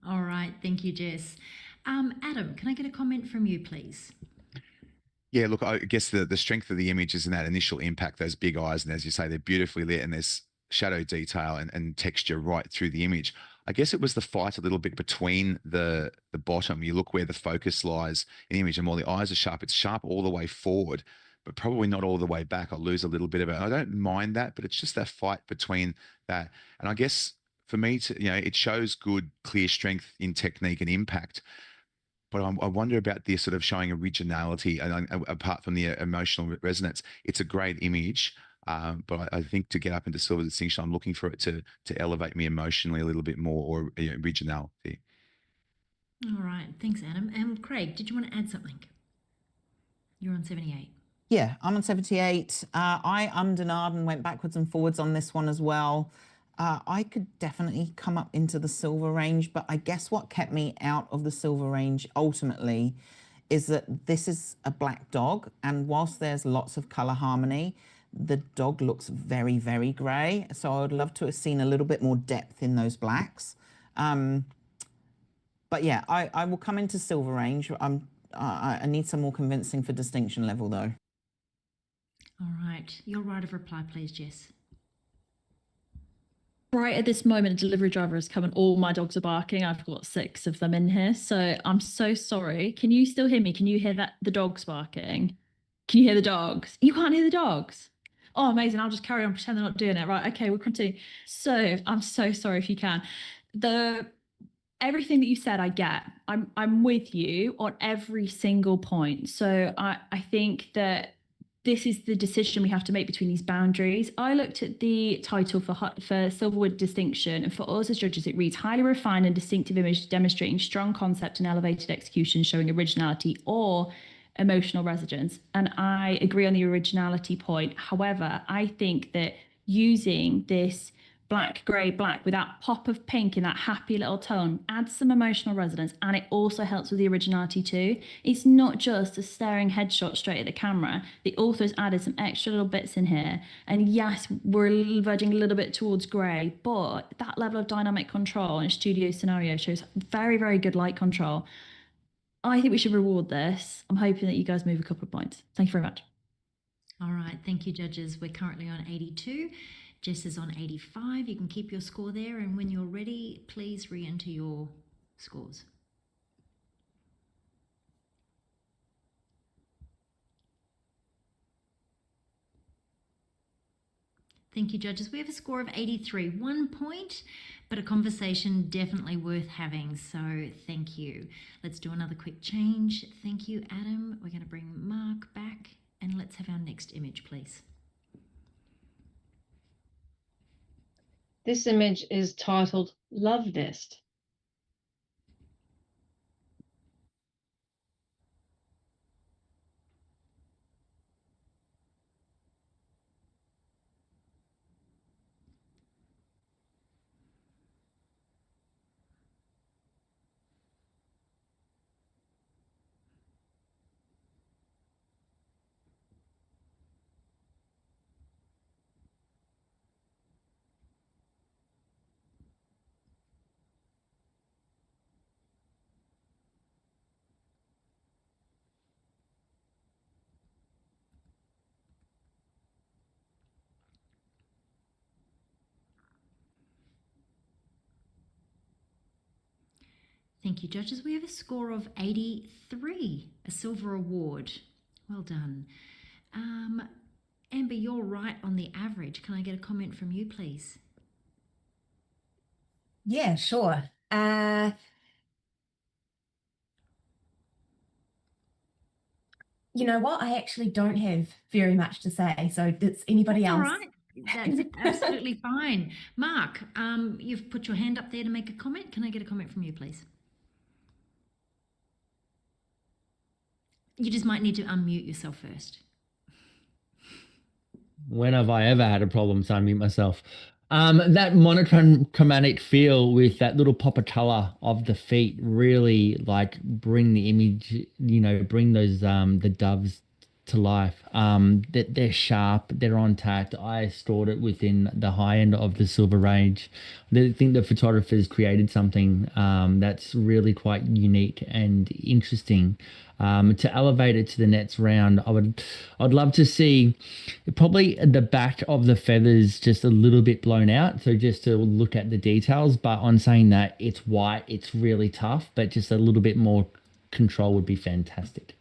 All right, thank you, Jess. Adam, can I get a comment from you, please? Yeah, look, I guess the strength of the image is in that initial impact, those big eyes, and as you say, they're beautifully lit, and there's shadow detail and texture right through the image. I guess it was the fight a little bit between the bottom. You look where the focus lies in the image, and while the eyes are sharp, it's sharp all the way forward, but probably not all the way back. I'll lose a little bit of it. I don't mind that, but it's just that fight between that. And I guess for me, it shows good, clear strength in technique and impact, but I wonder about this sort of showing originality, and apart from the emotional resonance, it's a great image. But I think to get up into silver distinction, I'm looking for it to elevate me emotionally a little bit more, or originality. All right, thanks, Adam. Craig, did you want to add something? You're on 78. Yeah, I'm on 78. I ummed and ahed and went backwards and forwards on this one as well. I could definitely come up into the silver range, but I guess what kept me out of the silver range ultimately is that this is a black dog, and whilst there's lots of colour harmony, the dog looks very, very grey. So I would love to have seen a little bit more depth in those blacks. But yeah, I will come into silver range. I need some more convincing for distinction level though. All right, your right of reply, please, Jess. Right at this moment, a delivery driver has come and all my dogs are barking. I've got 6 of them in here. So I'm so sorry. Can you still hear me? Can you hear the dogs barking? Can you hear the dogs? You can't hear the dogs. Oh, amazing. I'll just carry on, pretend they're not doing it. Right. Okay, we'll continue. So I'm so sorry if you can. Everything that you said, I get. I'm with you on every single point. So I think that this is the decision we have to make between these boundaries. I looked at the title for Silverwood Distinction, and for us as judges, it reads highly refined and distinctive image demonstrating strong concept and elevated execution showing originality or emotional resonance. And I agree on the originality point. However, I think that using this black, grey, black with that pop of pink in that happy little tone adds some emotional resonance, and it also helps with the originality too. It's not just a staring headshot straight at the camera. The author's added some extra little bits in here, and yes, we're verging a little bit towards grey, but that level of dynamic control in a studio scenario shows very, very good light control. I think we should reward this. I'm hoping that you guys move a couple of points. Thank you very much. All right, thank you, judges. We're currently on 82. Jess is on 85. You can keep your score there, and when you're ready, please re-enter your scores. Thank you, judges. We have a score of 83, 1 point, but a conversation definitely worth having, so thank you. Let's do another quick change. Thank you, Adam. We're going to bring Mark back, and let's have our next image, please. This image is titled Love Nest. Thank you, judges. We have a score of 83, a silver award. Well done. Amber, you're right on the average. Can I get a comment from you, please? Yeah, sure. You know what? I actually don't have very much to say. So does anybody else? All right. That's absolutely fine. Mark, you've put your hand up there to make a comment. Can I get a comment from you, please? You just might need to unmute yourself first. When have I ever had a problem to unmute myself? That monochromatic feel with that little pop of color of the feet really like bring the image, bring those the doves to life. That they're sharp, they're on tact. I stored it within the high end of the silver range. I think the photographers created something that's really quite unique and interesting. To elevate it to the next round, I'd love to see probably the back of the feathers just a little bit blown out. So just to look at the details, but on saying that it's white, it's really tough, but just a little bit more control would be fantastic.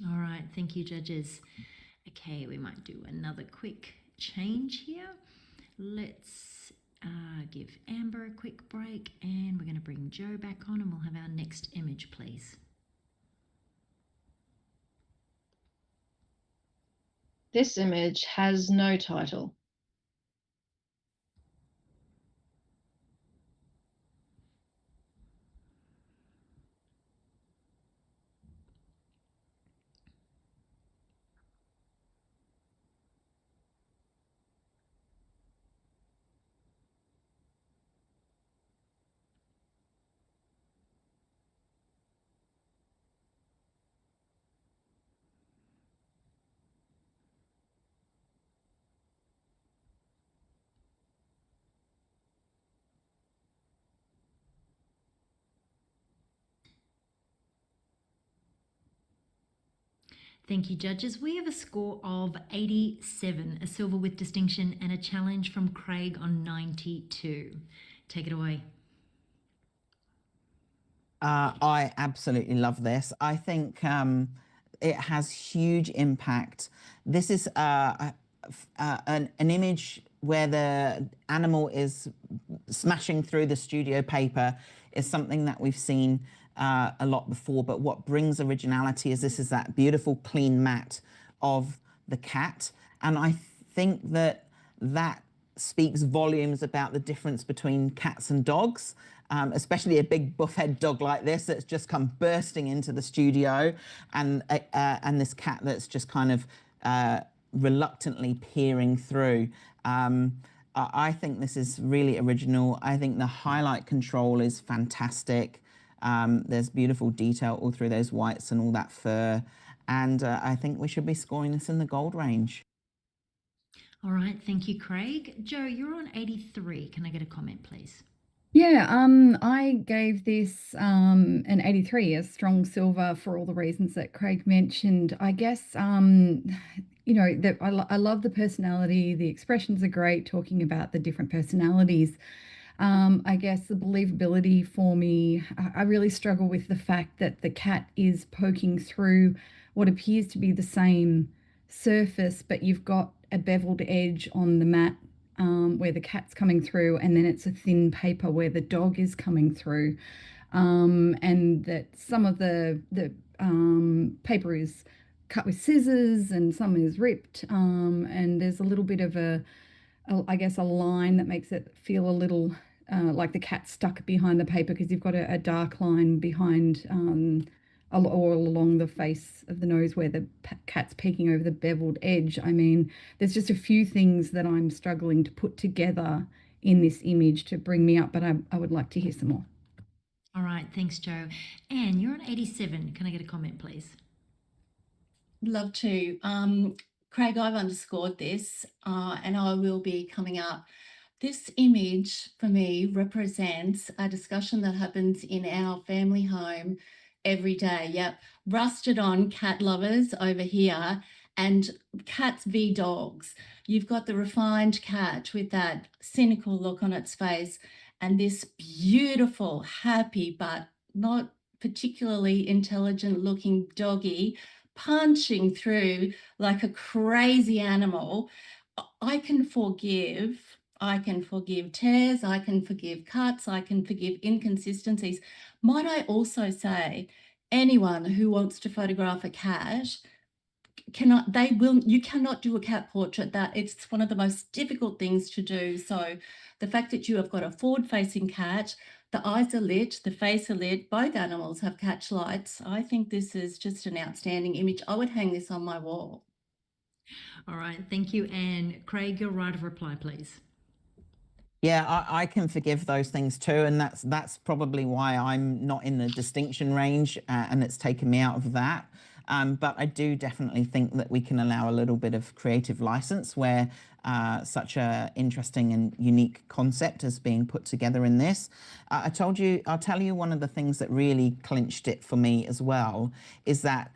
All right, thank you, judges. Okay, we might do another quick change here. Let's give Amber a quick break, and we're going to bring Joe back on, and we'll have our next image, please. This image has no title. Thank you, judges. We have a score of 87, a silver with distinction, and a challenge from Craig on 92. Take it away. I absolutely love this. I think it has huge impact. This is an image where the animal is smashing through the studio paper is something that we've seen a lot before, but what brings originality is this is that beautiful clean mat of the cat. And I think that speaks volumes about the difference between cats and dogs. Especially a big buff-head dog like this that's just come bursting into the studio, and this cat that's just kind of reluctantly peering through. I think this is really original. I think the highlight control is fantastic. There's beautiful detail all through those whites and all that fur. And I think we should be scoring this in the gold range. All right, thank you, Craig. Joe, you're on 83. Can I get a comment, please? Yeah, I gave this an 83, a strong silver, for all the reasons that Craig mentioned. I guess, you know, that I love the personality. The expressions are great, talking about the different personalities. I guess the believability for me, I really struggle with the fact that the cat is poking through what appears to be the same surface, but you've got a beveled edge on the mat where the cat's coming through, and then it's a thin paper where the dog is coming through, and that some of the paper is cut with scissors and some is ripped, and there's a little bit of I guess a line that makes it feel a little like the cat's stuck behind the paper, because you've got a dark line behind or along the face of the nose where the cat's peeking over the beveled edge. I mean, there's just a few things that I'm struggling to put together in this image to bring me up, but I would like to hear some more. All right, thanks, Joe. Anne, you're on 87. Can I get a comment, please? Love to. Craig, I've underscored this, and I will be coming up. This image for me represents a discussion that happens in our family home every day. Yep, rusted on cat lovers over here, and cats v dogs. You've got the refined cat with that cynical look on its face, and this beautiful, happy, but not particularly intelligent looking doggy punching through like a crazy animal. I can forgive tears, I can forgive cuts, I can forgive inconsistencies. Might I also say, anyone who wants to photograph a cat you cannot do a cat portrait. That it's one of the most difficult things to do. So the fact that you have got a forward-facing cat, the eyes are lit, the face are lit, both animals have catch lights. I think this is just an outstanding image. I would hang this on my wall. All right, thank you, Anne. Craig, your right of reply, please. Yeah, I can forgive those things too, and that's probably why I'm not in the distinction range, and it's taken me out of that. But I do definitely think that we can allow a little bit of creative license where such a interesting and unique concept is being put together in this. I'll tell you one of the things that really clinched it for me as well is that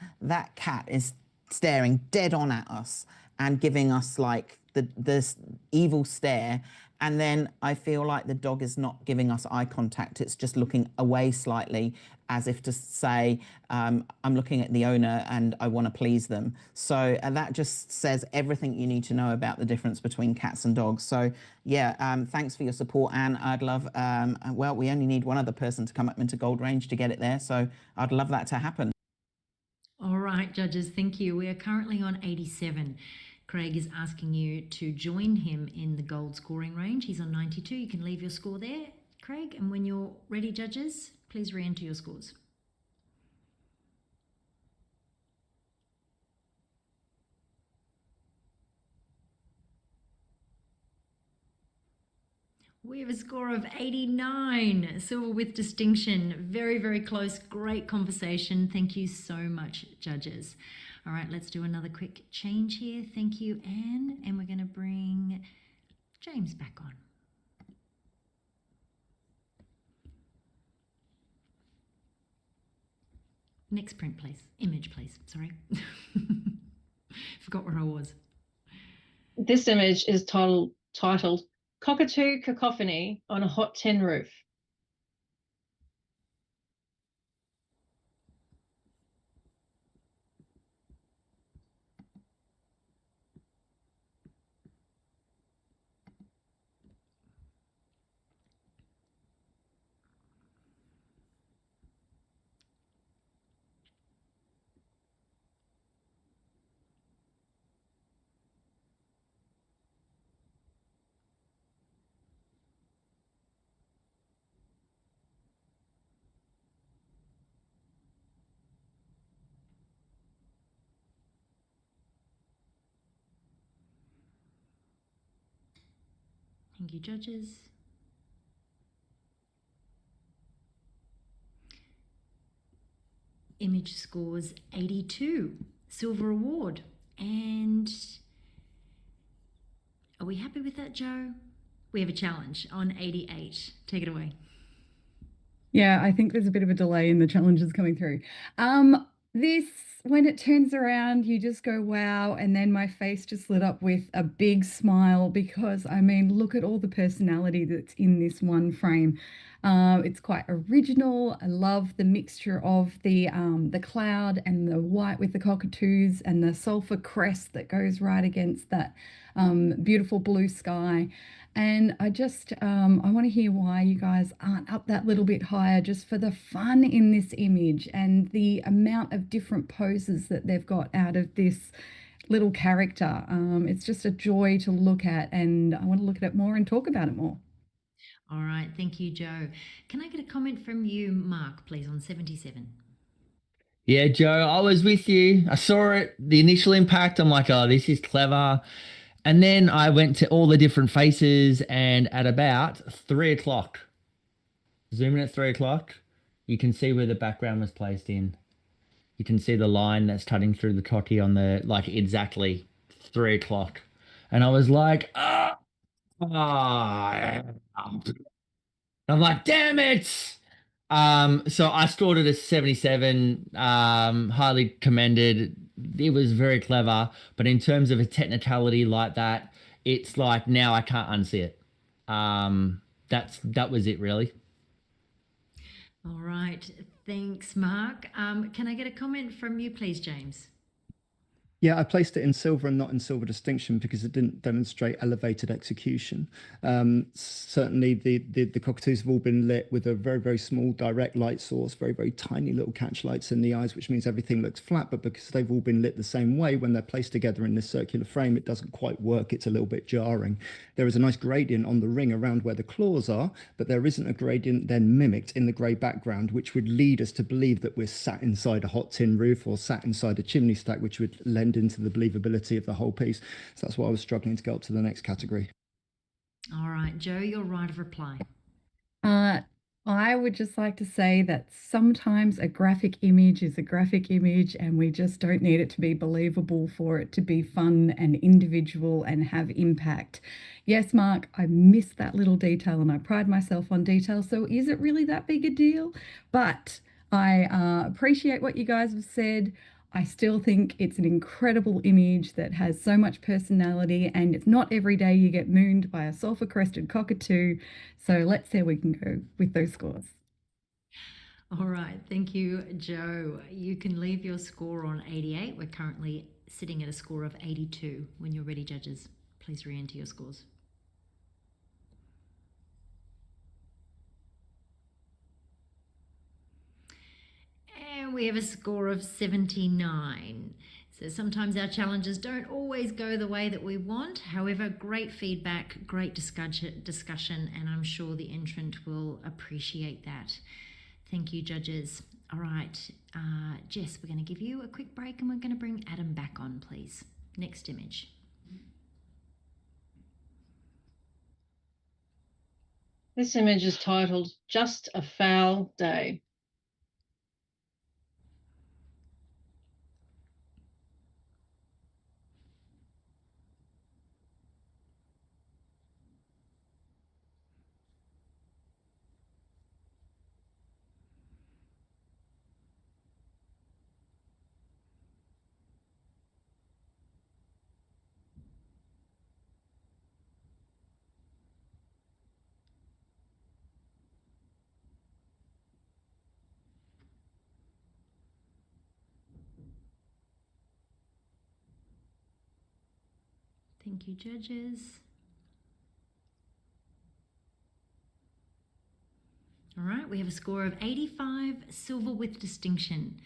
cat is staring dead on at us and giving us like this evil stare. And then I feel like the dog is not giving us eye contact. It's just looking away slightly as if to say, I'm looking at the owner and I want to please them. So that just says everything you need to know about the difference between cats and dogs. So yeah, thanks for your support, Anne. I'd love, well, we only need one other person to come up into Gold Range to get it there. So I'd love that to happen. All right, judges, thank you. We are currently on 87. Craig is asking you to join him in the gold scoring range. He's on 92. You can leave your score there, Craig. And when you're ready, judges, please re-enter your scores. We have a score of 89, silver with distinction. Very, very close, great conversation. Thank you so much, judges. All right, let's do another quick change here. Thank you, Anne. And we're going to bring James back on. Next print, please. Image, please. Sorry. Forgot where I was. This image is titled Cockatoo Cacophony on a Hot Tin Roof. Thank you, judges. Image scores 82, silver award. And are we happy with that, Joe? We have a challenge on 88. Take it away. Yeah, I think there's a bit of a delay in the challenges coming through. This, when it turns around, you just go, wow. And then my face just lit up with a big smile because, I mean, look at all the personality that's in this one frame. It's quite original. I love the mixture of the cloud and the white with the cockatoos and the sulfur crest that goes right against that beautiful blue sky. And I just, I want to hear why you guys aren't up that little bit higher just for the fun in this image and the amount of different poses that they've got out of this little character. It's just a joy to look at, and I want to look at it more and talk about it more. All right, thank you, Joe. Can I get a comment from you, Mark, please, on 77? Yeah, Joe, I was with you. I saw it, the initial impact. I'm like, oh, this is clever. And then I went to all the different faces, and at about 3 o'clock, zoom in at 3 o'clock, you can see where the background was placed in. You can see the line that's cutting through the cocky on the, like, exactly 3 o'clock. And I was like, ah. I'm like, damn it. So I scored it a 77, highly commended. It was very clever, but in terms of a technicality like that, it's like now I can't unsee it. That was it really. All right, thanks, Mark. Can I get a comment from you, please, James? Yeah, I placed it in silver and not in silver distinction because it didn't demonstrate elevated execution. Certainly, the cockatoos have all been lit with a very, very small direct light source, very, very tiny little catch lights in the eyes, which means everything looks flat. But because they've all been lit the same way, when they're placed together in this circular frame, it doesn't quite work. It's a little bit jarring. There is a nice gradient on the ring around where the claws are, but there isn't a gradient then mimicked in the grey background, which would lead us to believe that we're sat inside a hot tin roof or sat inside a chimney stack, which would lend into the believability of the whole piece. So that's why I was struggling to go up to the next category. All right, Joe, your right of reply. I would just like to say that sometimes a graphic image is a graphic image, and we just don't need it to be believable for it to be fun and individual and have impact. Yes, Mark, I missed that little detail and I pride myself on detail. So is it really that big a deal? But I appreciate what you guys have said. I still think it's an incredible image that has so much personality, and it's not every day you get mooned by a sulfur-crested cockatoo. So let's see how we can go with those scores. All right, thank you, Joe. You can leave your score on 88. We're currently sitting at a score of 82. When you're ready, judges, please re-enter your scores. And we have a score of 79. So sometimes our challenges don't always go the way that we want. However, great feedback, great discussion, and I'm sure the entrant will appreciate that. Thank you, judges. All right, Jess, we're going to give you a quick break and we're going to bring Adam back on, please. Next image. This image is titled Just a Foul Day. Thank you, judges. All right, we have a score of 85, silver with distinction.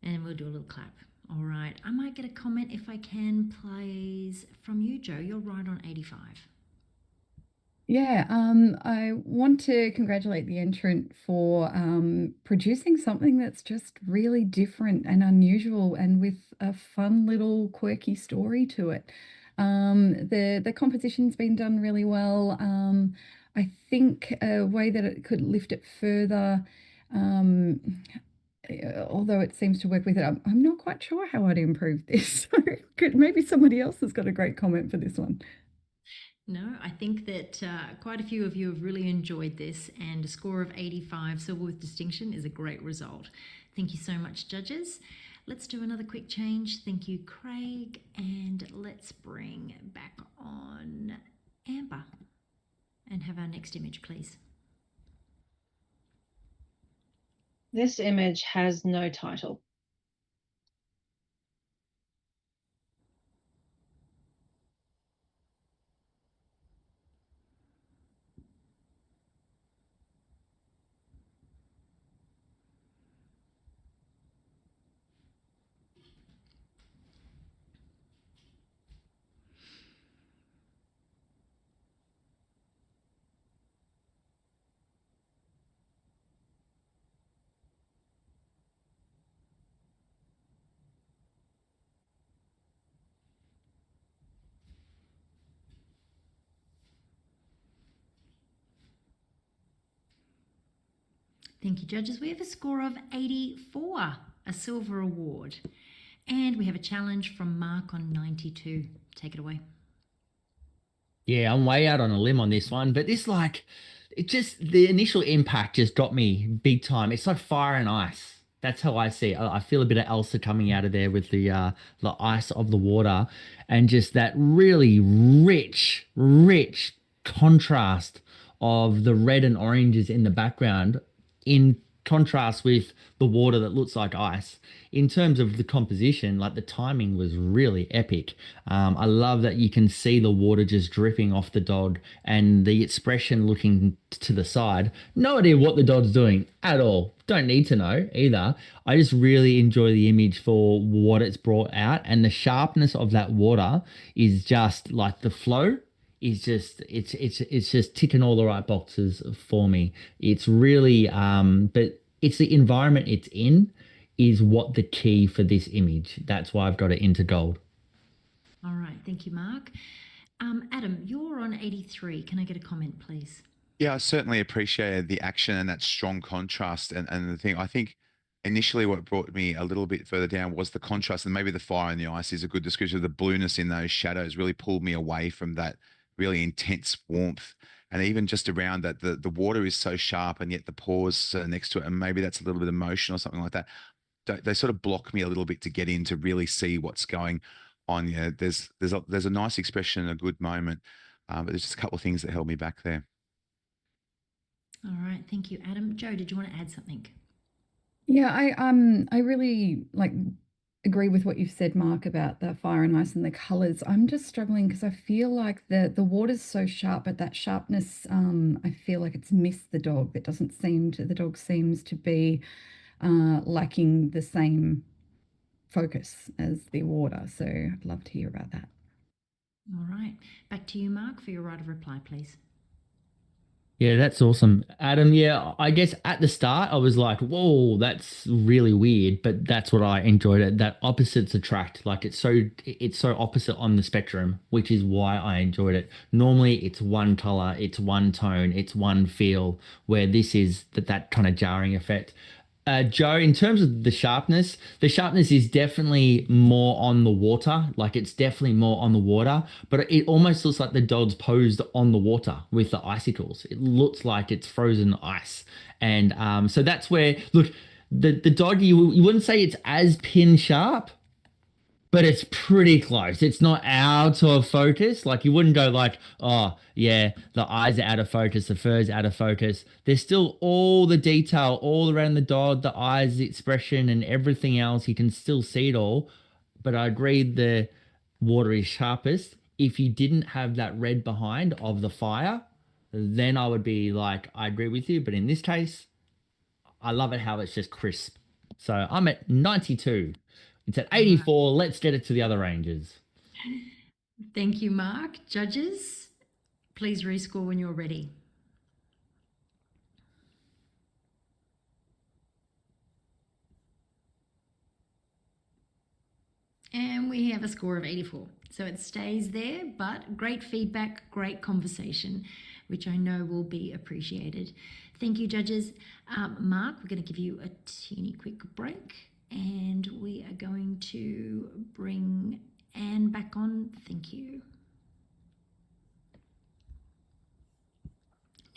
And we'll do a little clap. All right, I might get a comment if I can, please, from you, Joe. You're right on 85. Yeah, I want to congratulate the entrant for producing something that's just really different and unusual and with a fun little quirky story to it. The composition's been done really well. I think a way that it could lift it further, although it seems to work with it, I'm not quite sure how I'd improve this. So maybe somebody else has got a great comment for this one. No, I think that quite a few of you have really enjoyed this, and a score of 85, silver with distinction, is a great result. Thank you so much, judges. Let's do another quick change. Thank you, Craig, and let's bring back on Amber and have our next image, please. This image has no title. Thank you, judges. We have a score of 84, a silver award. And we have a challenge from Mark on 92. Take it away. Yeah, I'm way out on a limb on this one, but the initial impact just got me big time. It's like fire and ice. That's how I see it. I feel a bit of Elsa coming out of there with the ice of the water, and just that really rich contrast of the red and oranges in the background, in contrast with the water that looks like ice. In terms of the composition, like, the timing was really epic. I love that you can see the water just dripping off the dog and the expression looking to the side. No idea what the dog's doing at all. Don't need to know either. I just really enjoy the image for what it's brought out, and the sharpness of that water is just like, the flow is just, it's just ticking all the right boxes for me. It's really but it's the environment it's in is what the key for this image. That's why I've got it into gold. All right, thank you, Mark. Adam, you're on 83. Can I get a comment, please? Yeah, I certainly appreciated the action and that strong contrast. And the thing, I think initially what brought me a little bit further down was the contrast, and maybe the fire and the ice is a good description of the blueness in those shadows really pulled me away from that really intense warmth. And even just around that, the water is so sharp and yet the pores next to it, and maybe that's a little bit emotional or something like that. They sort of block me a little bit to get in to really see what's going on. Yeah, there's a nice expression and a good moment, but there's just a couple of things that held me back there. All right, thank you, Adam. Joe, did you want to add something? Yeah, I really agree with what you've said, Mark, about the fire and ice and the colors. I'm just struggling because I feel like the water's so sharp, but that sharpness, I feel like it's missed the dog. The dog seems to be lacking the same focus as the water. So I'd love to hear about that. All right, back to you, Mark, for your right of reply, please. Yeah, that's awesome. Adam, yeah, I guess at the start I was like, whoa, that's really weird, but that's what I enjoyed it. That opposites attract. Like it's so opposite on the spectrum, which is why I enjoyed it. Normally it's one color, it's one tone, it's one feel, where this is that kind of jarring effect. Joe, in terms of the sharpness is definitely more on the water. Like it's definitely more on the water, but it almost looks like the dog's posed on the water with the icicles. It looks like it's frozen ice. And so that's where, look, the dog, you wouldn't say it's as pin sharp, but it's pretty close. It's not out of focus. Like you wouldn't go like, oh yeah, the eyes are out of focus, the fur's out of focus. There's still all the detail all around the dog, the eyes, the expression and everything else. You can still see it all. But I agree the water is sharpest. If you didn't have that red behind of the fire, then I would be like, I agree with you. But in this case, I love it how it's just crisp. So I'm at 92. It's at 84. Let's get it to the other ranges. Thank you, Mark. Judges, please rescore when you're ready. And we have a score of 84. So it stays there, but great feedback, great conversation, which I know will be appreciated. Thank you, judges. Mark, we're going to give you a teeny quick break. And we are going to bring Anne back on. Thank you.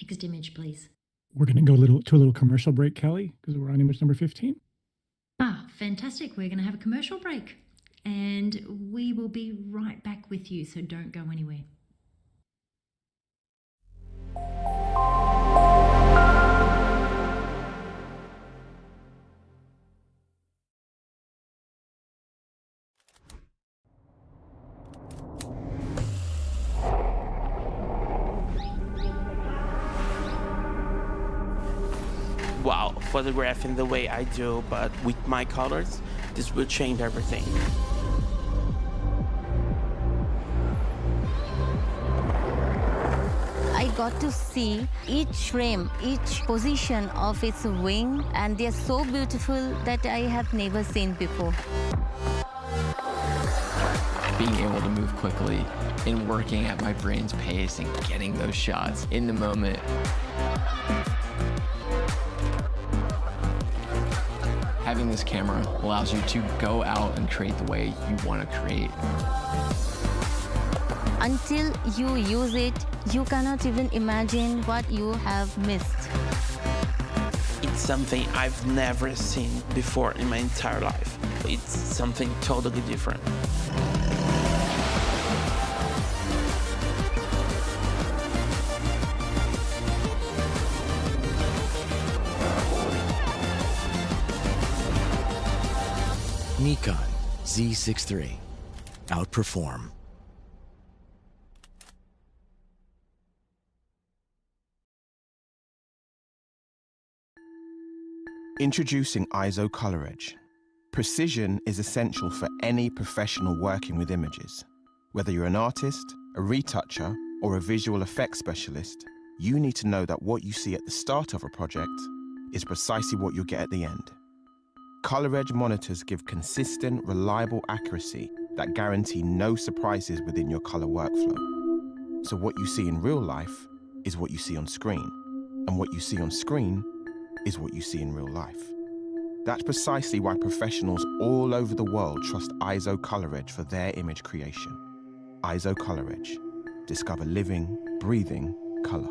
Next image, please. We're going to go to a little commercial break, Kelly, because we're on image number 15. Fantastic. We're going to have a commercial break. And we will be right back with you, so don't go anywhere. Wow, photographing the way I do, but with my colors, this will change everything. I got to see each frame, each position of its wing, and they're so beautiful that I have never seen before. Being able to move quickly and working at my brain's pace and getting those shots in the moment. Having this camera allows you to go out and create the way you want to create. Until you use it, you cannot even imagine what you have missed. It's something I've never seen before in my entire life. It's something totally different. Nikon Z6 III. Outperform. Introducing ISO Color Edge. Precision is essential for any professional working with images. Whether you're an artist, a retoucher, or a visual effects specialist, you need to know that what you see at the start of a project is precisely what you'll get at the end. Color Edge monitors give consistent, reliable accuracy that guarantee no surprises within your color workflow. So what you see in real life is what you see on screen, and what you see on screen is what you see in real life. That's precisely why professionals all over the world trust ISO ColorEdge for their image creation. ISO ColorEdge. Discover living, breathing color.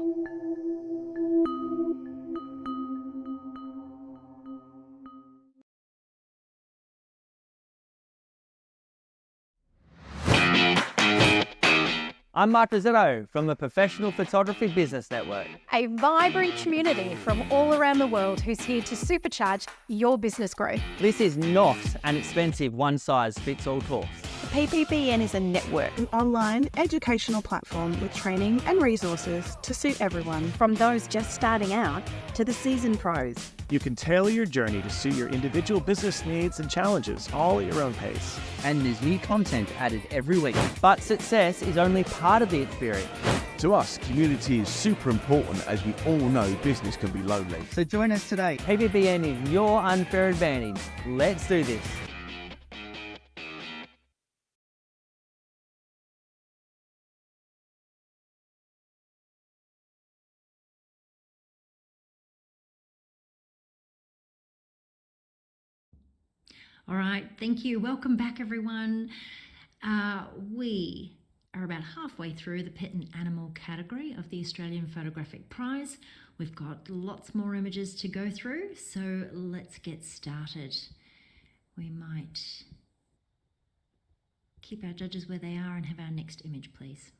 I'm Mark Rizzetto from the Professional Photography Business Network. A vibrant community from all around the world who's here to supercharge your business growth. This is not an expensive one-size-fits-all course. PPBN is a network, an online educational platform with training and resources to suit everyone. From those just starting out to the seasoned pros. You can tailor your journey to suit your individual business needs and challenges, all at your own pace. And there's new content added every week. But success is only part of the experience. To us, community is super important, as we all know business can be lonely. So join us today. PPBN is your unfair advantage. Let's do this. All right, thank you. Welcome back, everyone. We are about halfway through the pet and animal category of the Australian Photographic Prize. We've got lots more images to go through, so let's get started. We might keep our judges where they are and have our next image, please.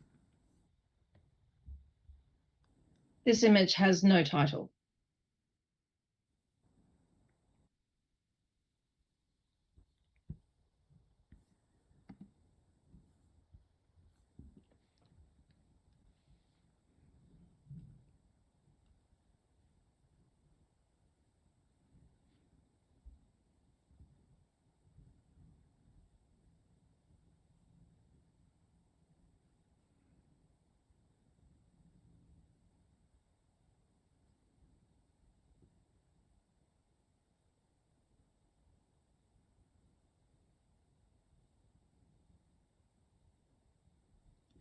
This image has no title.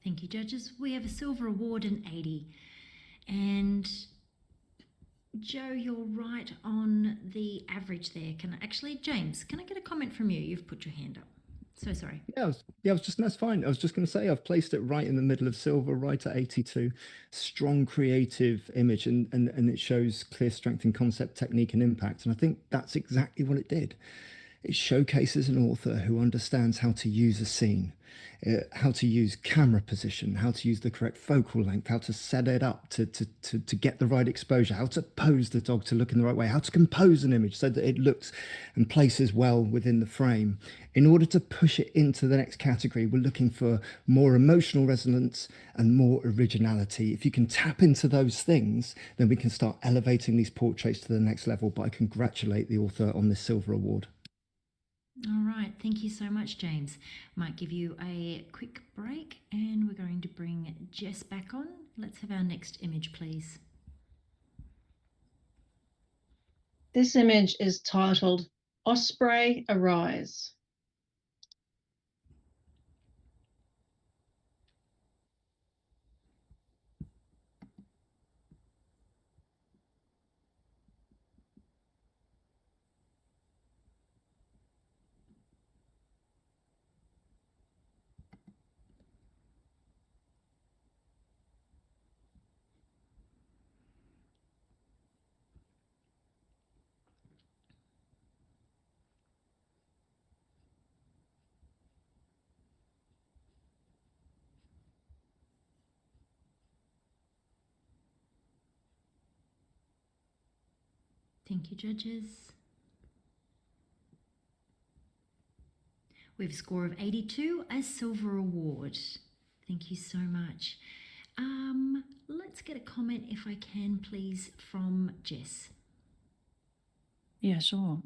Thank you, judges. We have a silver award in 80. And Joe, you're right on the average there. James, can I get a comment from you? You've put your hand up. So sorry. That's fine. I was just going to say, I've placed it right in the middle of silver, right at 82. Strong creative image, and it shows clear strength in concept, technique, and impact. And I think that's exactly what it did. It showcases an author who understands how to use a scene, how to use camera position, how to use the correct focal length, how to set it up to get the right exposure, how to pose the dog to look in the right way, how to compose an image so that it looks and places well within the frame. In order to push it into the next category, we're looking for more emotional resonance and more originality. If you can tap into those things, then we can start elevating these portraits to the next level. But I congratulate the author on this silver award. All right, thank you so much, James. Might give you a quick break and we're going to bring Jess back on. Let's have our next image, please. This image is titled Osprey Arise. Thank you, judges. We have a score of 82, a silver award. Thank you so much. Let's get a comment, if I can, please, from Jess. Yeah, sure.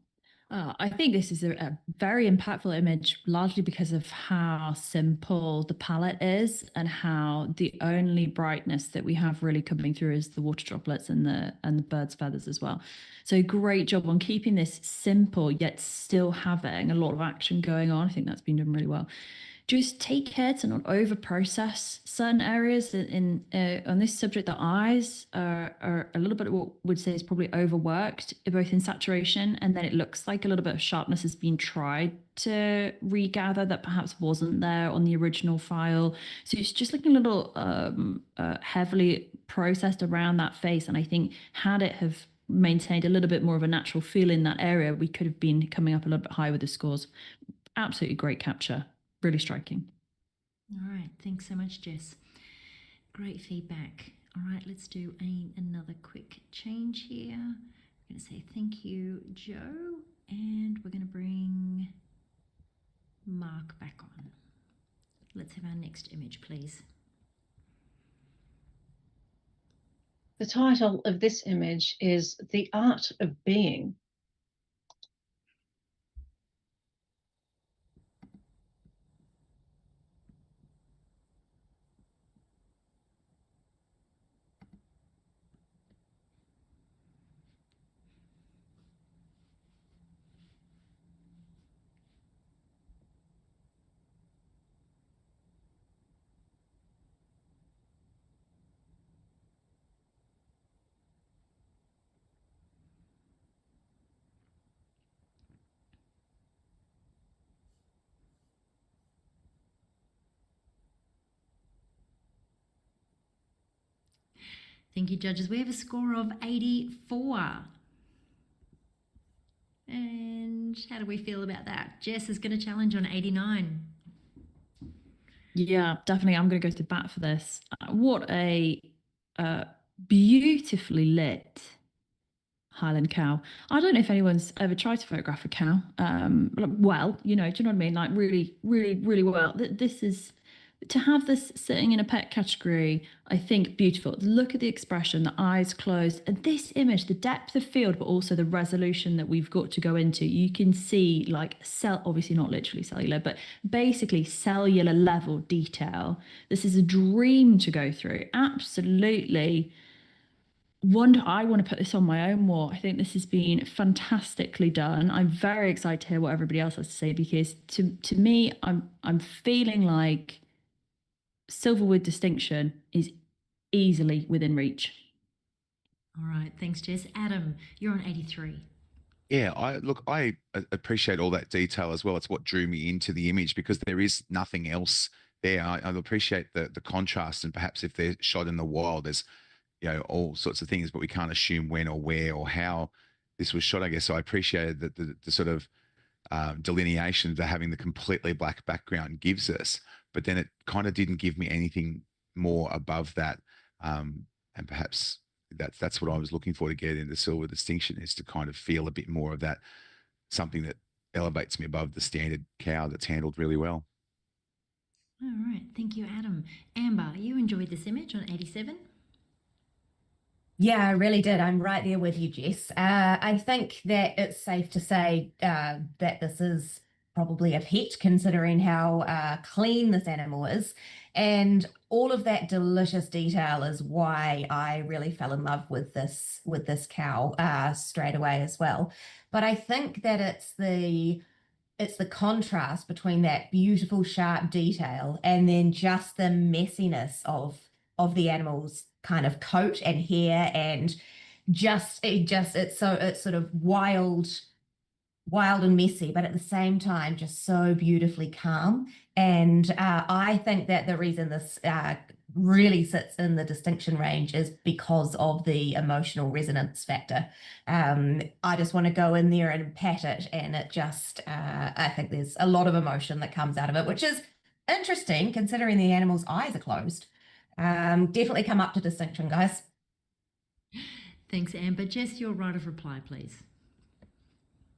I think this is a very impactful image, largely because of how simple the palette is and how the only brightness that we have really coming through is the water droplets and the bird's feathers as well. So great job on keeping this simple, yet still having a lot of action going on. I think that's been done really well. just take care to not over process certain areas on this subject. The eyes are a little bit what would say is probably overworked, both in saturation, and then it looks like a little bit of sharpness has been tried to regather that perhaps wasn't there on the original file. So it's just looking a little heavily processed around that face, and I think had it have maintained a little bit more of a natural feel in that area, we could have been coming up a little bit higher with the scores. Absolutely great capture. Really striking. All right, thanks so much, Jess. Great feedback. All right, let's do another quick change here. We're going to say thank you, Joe, and we're going to bring Mark back on. Let's have our next image, please. The title of this image is The Art of Being. Thank you, judges. We have a score of 84. And how do we feel about that? Jess is going to challenge on 89. Yeah, definitely. I'm going to go to bat for this. What a beautifully lit Highland cow. I don't know if anyone's ever tried to photograph a cow. Well, do you know what I mean? Like really, really, really well. This is, to have this sitting in a pet category, I think beautiful. Look at the expression, the eyes closed, and this image, the depth of field, but also the resolution that we've got to go into. You can see like obviously not literally cellular, but basically cellular level detail. This is a dream to go through. Absolutely. I want to put this on my own wall. I think this has been fantastically done. I'm very excited to hear what everybody else has to say, because to me, I'm feeling like silver with distinction is easily within reach. All right, thanks, Jess. Adam, you're on 83. Yeah, I appreciate all that detail as well. It's what drew me into the image, because there is nothing else there. I appreciate the contrast, and perhaps if they're shot in the wild, there's all sorts of things, but we can't assume when or where or how this was shot, I guess. So I appreciated that the sort of delineation that having the completely black background gives us, but then it kind of didn't give me anything more above that. And perhaps that's what I was looking for to get into silver distinction, is to kind of feel a bit more of that, something that elevates me above the standard cow that's handled really well. All right, thank you, Adam. Amber, you enjoyed this image on 87? Yeah, I really did. I'm right there with you, Jess. I think that it's safe to say that this is probably a pet, considering how clean this animal is. And all of that delicious detail is why I really fell in love with this cow straight away as well. But I think that it's the contrast between that beautiful sharp detail and then just the messiness of the animal's kind of coat and hair, and it's sort of wild and messy, but at the same time just so beautifully calm. And I think that the reason this really sits in the distinction range is because of the emotional resonance factor. I just want to go in there and pat it, and it just I think there's a lot of emotion that comes out of it, which is interesting considering the animal's eyes are closed. Definitely come up to distinction, guys. Thanks, Amber. Jess, your right of reply, please.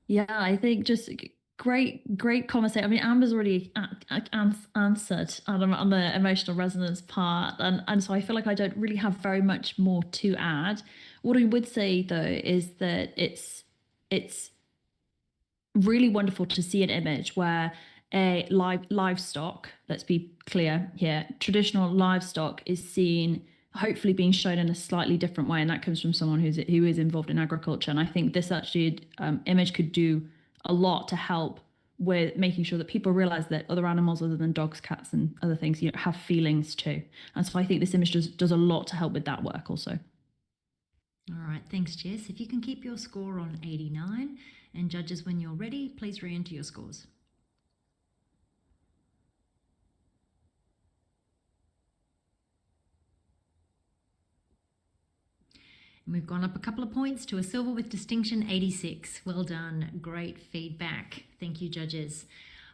Yeah, I think just great conversation. I mean, Amber's already answered on the emotional resonance part, and so I feel like I don't really have very much more to add. What I would say though is that it's really wonderful to see an image where a livestock, let's be clear here, traditional livestock is seen, hopefully being shown in a slightly different way, and that comes from someone who is involved in agriculture. And I think this actually image could do a lot to help we're making sure that people realize that other animals other than dogs, cats and other things, have feelings too. And so I think this image does a lot to help with that work also. All right, thanks, Jess. If you can keep your score on 89, and judges, when you're ready, please re-enter your scores. And we've gone up a couple of points to a silver with distinction, 86. Well done. Great feedback. Thank you, judges.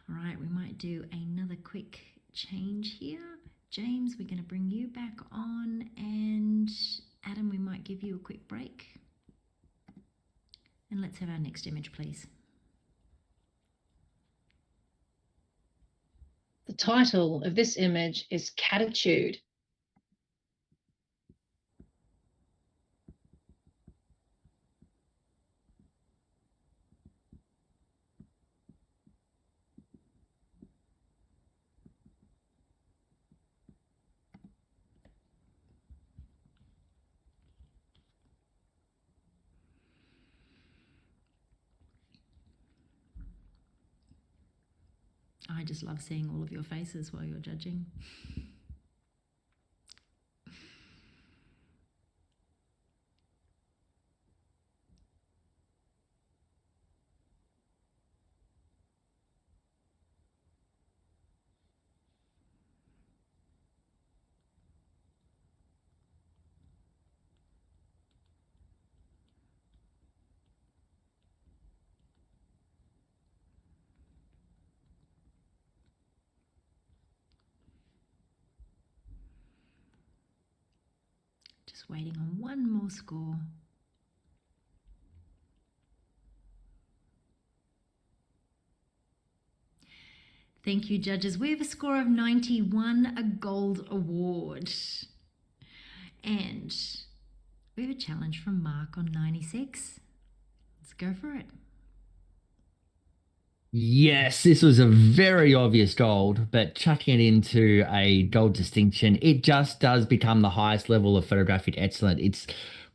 All right, we might do another quick change here. James, we're going to bring you back on, and Adam, we might give you a quick break. And let's have our next image, please. The title of this image is Catitude. I just love seeing all of your faces while you're judging. Just waiting on one more score. Thank you, judges. We have a score of 91, a gold award. And we have a challenge from Mark on 96. Let's go for it. Yes, this was a very obvious gold, but chucking it into a gold distinction, it just does become the highest level of photographic excellence. It's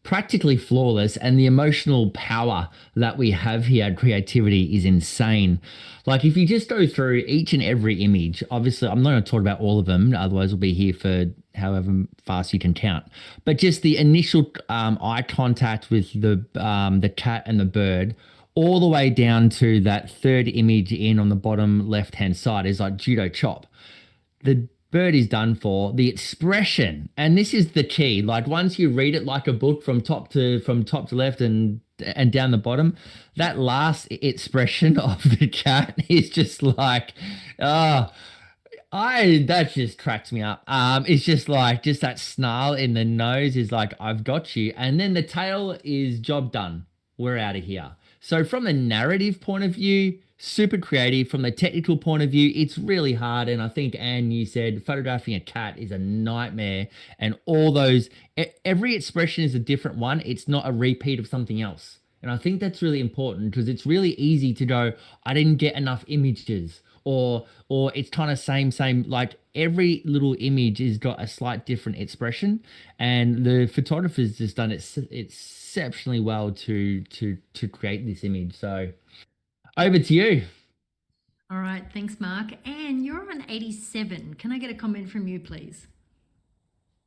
practically flawless, and the emotional power that we have here, creativity, is insane. Like, if you just go through each and every image, obviously I'm not going to talk about all of them, otherwise we'll be here for however fast you can count. But just the initial eye contact with the cat and the bird, all the way down to that third image in on the bottom left-hand side is like judo chop. The bird is done for. The expression, and this is the key. Like, once you read it like a book from top to left and down the bottom, that last expression of the cat is just like, that just cracks me up. It's just like, just that snarl in the nose is like, I've got you. And then the tail is job done. We're out of here. So from the narrative point of view, super creative. From the technical point of view, it's really hard. And I think, Anne, you said photographing a cat is a nightmare. And all those, every expression is a different one. It's not a repeat of something else. And I think that's really important, because it's really easy to go, I didn't get enough images, or it's kind of same, like every little image has got a slight different expression, and the photographer's just done it exceptionally well to create this image. So over to you. All right, thanks, Mark. Anne, you're on 87. Can I get a comment from you, please?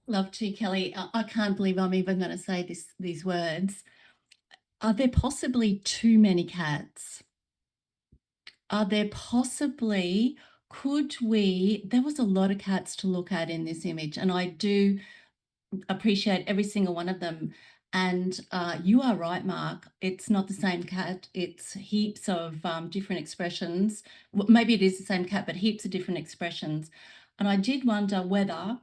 Love to, Kelly. I can't believe I'm even going to say these words. Are there possibly too many cats? Are there possibly, there was a lot of cats to look at in this image, and I do appreciate every single one of them. And you are right, Mark. It's not the same cat. It's heaps of different expressions. Well, maybe it is the same cat, but heaps of different expressions. And I did wonder whether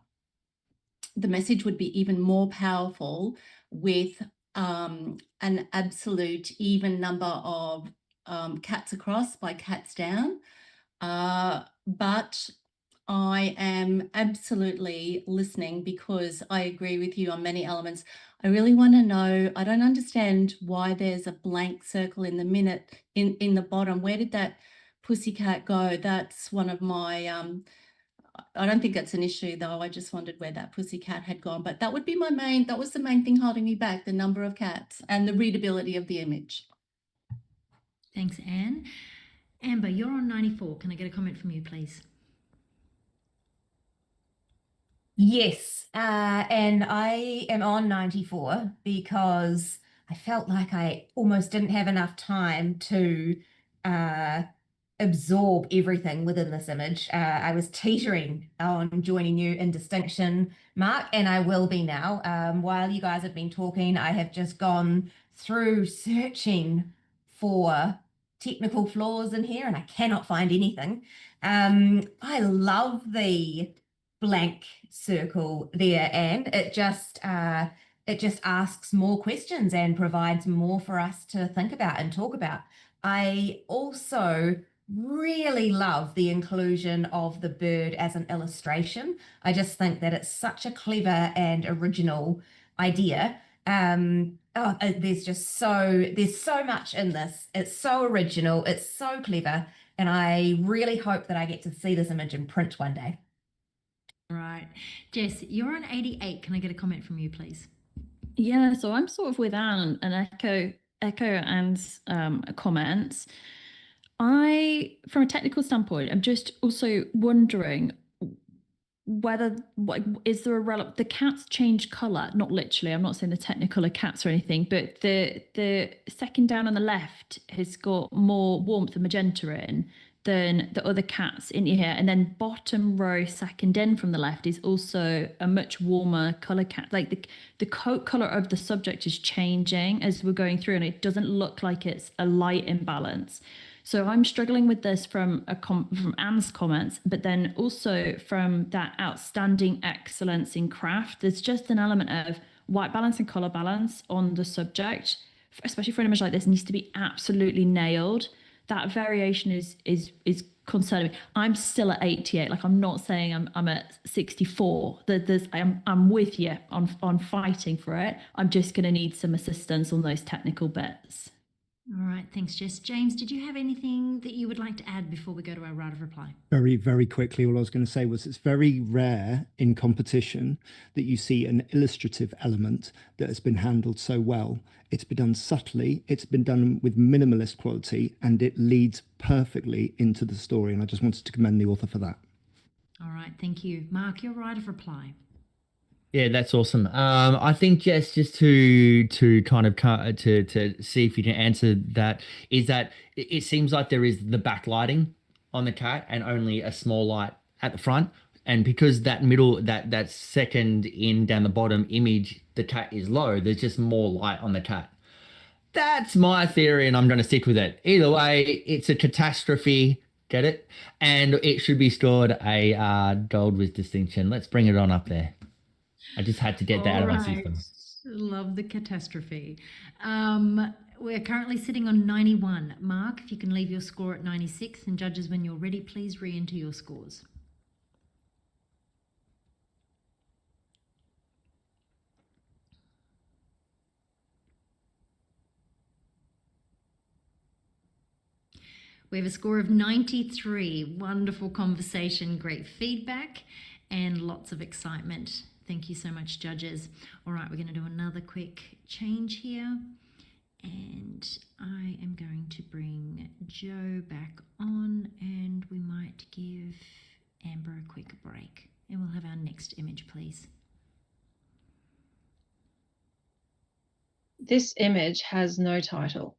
the message would be even more powerful with an absolute even number of cats across by cats down. But I am absolutely listening, because I agree with you on many elements. I really want to know, I don't understand why there's a blank circle in the bottom. Where did that pussycat go? That's one of my, I don't think that's an issue though. I just wondered where that pussycat had gone. But that would be that was the main thing holding me back, the number of cats and the readability of the image. Thanks, Anne. Amber, you're on 94. Can I get a comment from you, please? Yes, and I am on 94 because I felt like I almost didn't have enough time to uh, absorb everything within this image. I was teetering on joining you in distinction, Mark, and I will be now. While you guys have been talking, I have just gone through searching for technical flaws in here, and I cannot find anything. I love the blank circle there, and it just asks more questions and provides more for us to think about and talk about. I also really love the inclusion of the bird as an illustration. I just think that it's such a clever and original idea. There's so much in this. It's so original, it's so clever, and I really hope that I get to see this image in print one day. All right. Jess, you're on 88. Can I get a comment from you, please? Yeah, so I'm sort of with Anne and echo Anne's comments. From a technical standpoint, I'm just also wondering whether is there the cats change color, not literally, I'm not saying the technicolor cats or anything, but the second down on the left has got more warmth and magenta in than the other cats in here, and then bottom row second in from the left is also a much warmer color cat. Like the coat color of the subject is changing as we're going through, and it doesn't look like it's a light imbalance. So I'm struggling with this from Anne's comments, but then also from that outstanding excellence in craft. There's just an element of white balance and color balance on the subject, especially for an image like this, needs to be absolutely nailed. That variation is concerning me. I'm still at 88. Like, I'm not saying I'm at 64. I'm with you on fighting for it. I'm just going to need some assistance on those technical bits. All right, thanks, Jess. James, did you have anything that you would like to add before we go to our right of reply? Very, very quickly, all I was going to say was it's very rare in competition that you see an illustrative element that has been handled so well. It's been done subtly, it's been done with minimalist quality, and it leads perfectly into the story. And I just wanted to commend the author for that. All right, thank you. Mark, your right of reply. Yeah, that's awesome. I think Jess, just to kind of to see if you can answer that, is that it seems like there is the backlighting on the cat and only a small light at the front, and because that middle that second in down the bottom image, the cat is low. There's just more light on the cat. That's my theory, and I'm going to stick with it. Either way, it's a catastrophe. Get it? And it should be scored a gold with distinction. Let's bring it on up there. I just had to get that out of my system. Love the catastrophe. We're currently sitting on 91. Mark, if you can leave your score at 96, and judges, when you're ready, please re-enter your scores. We have a score of 93. Wonderful conversation, great feedback, and lots of excitement. Thank you so much, judges. All right, we're going to do another quick change here. And I am going to bring Joe back on, and we might give Amber a quick break. And we'll have our next image, please. This image has no title.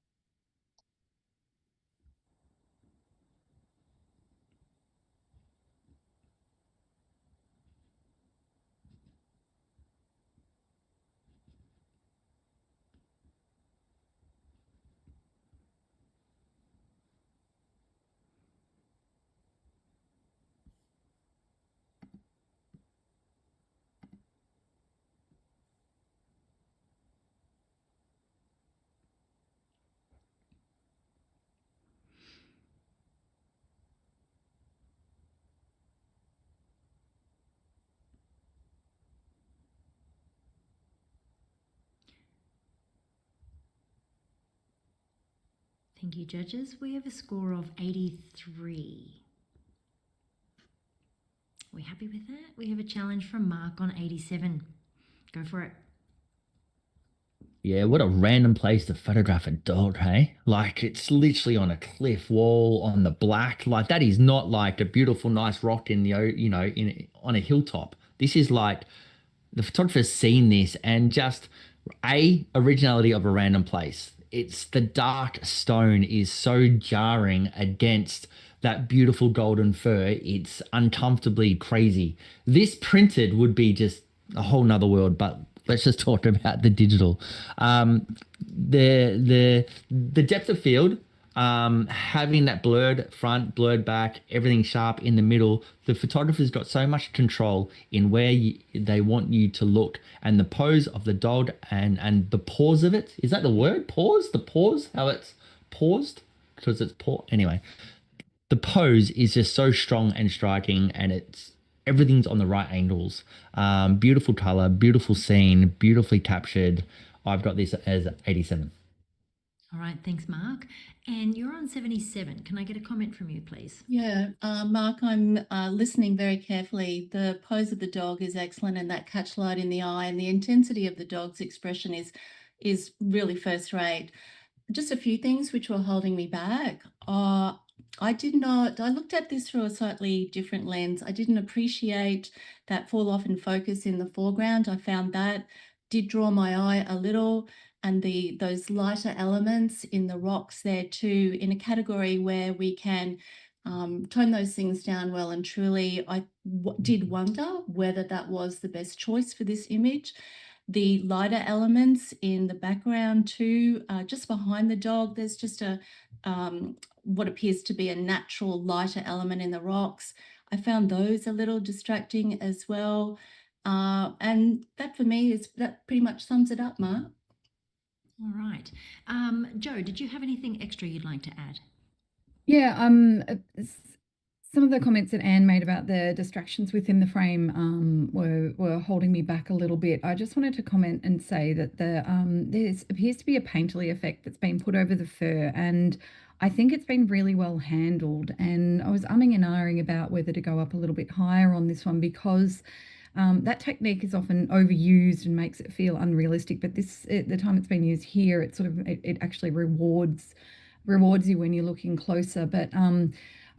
Thank you, judges. We have a score of 83. We happy with that? We have a challenge from Mark on 87. Go for it. Yeah, what a random place to photograph a dog, hey? Like it's literally on a cliff wall on the black. Like that is not like a beautiful, nice rock in the, in on a hilltop. This is like the photographer's seen this and just originality of a random place. It's the dark stone is so jarring against that beautiful golden fur. It's uncomfortably crazy. This printed would be just a whole nother world, but let's just talk about the digital. The depth of field, having that blurred front, blurred back, everything sharp in the middle. The photographer's got so much control in where they want you to look, and the pose of the dog and the pause of it. Is that the word? Pause? The pause? How it's paused? Because it's anyway. The pose is just so strong and striking, and everything's on the right angles. Beautiful color, beautiful scene, beautifully captured. I've got this as 87. All right, thanks, Mark. And you're on 77. Can I get a comment from you, please? Yeah, Mark, I'm listening very carefully. The pose of the dog is excellent, and that catch light in the eye and the intensity of the dog's expression is really first rate. Just a few things which were holding me back. I looked at this through a slightly different lens. I didn't appreciate that fall off in focus in the foreground. I found that did draw my eye a little, and those lighter elements in the rocks there too, in a category where we can tone those things down well and truly. I did wonder whether that was the best choice for this image. The lighter elements in the background too, just behind the dog, there's just what appears to be a natural lighter element in the rocks. I found those a little distracting as well. And that for me that pretty much sums it up, Mark. All right. Joe, did you have anything extra you'd like to add? Yeah, some of the comments that Anne made about the distractions within the frame were holding me back a little bit. I just wanted to comment and say that there appears to be a painterly effect that's been put over the fur, and I think it's been really well handled. And I was umming and ahhing about whether to go up a little bit higher on this one because that technique is often overused and makes it feel unrealistic. But the time it's been used here, it actually rewards you when you're looking closer. But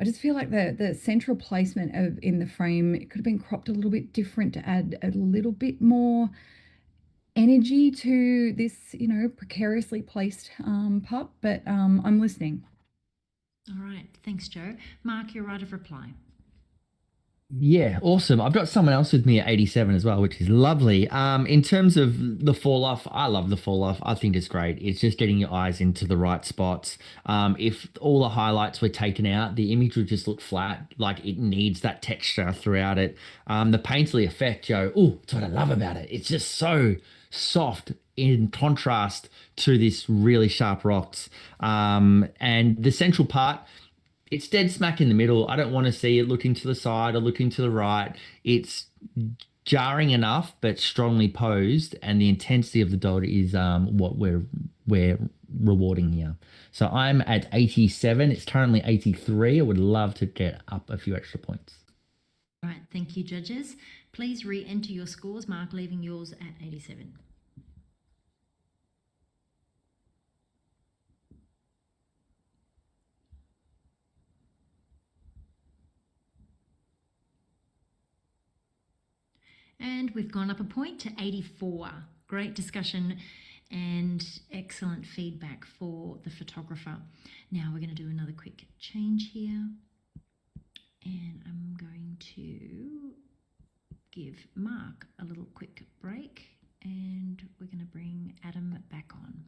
I just feel like the central placement in the frame, it could have been cropped a little bit different to add a little bit more energy to this, precariously placed pup. But I'm listening. All right. Thanks, Joe. Mark, your right of reply. Yeah, awesome. I've got someone else with me at 87 as well, which is lovely. In terms of the fall off, I love the fall off. I think it's great. It's just getting your eyes into the right spots. If all the highlights were taken out, the image would just look flat. Like it needs that texture throughout it. The painterly effect, Joe. Oh, that's what I love about it. It's just so soft in contrast to this really sharp rocks. And the central part, it's dead smack in the middle. I don't want to see it looking to the side or looking to the right. It's jarring enough, but strongly posed, and the intensity of the dot is what we're rewarding here. So I'm at 87. It's currently 83. I would love to get up a few extra points. All right, thank you, judges. Please re-enter your scores. Mark, leaving yours at 87. And we've gone up a point to 84. Great discussion and excellent feedback for the photographer. Now we're going to do another quick change here. And I'm going to give Mark a little quick break, and we're going to bring Adam back on.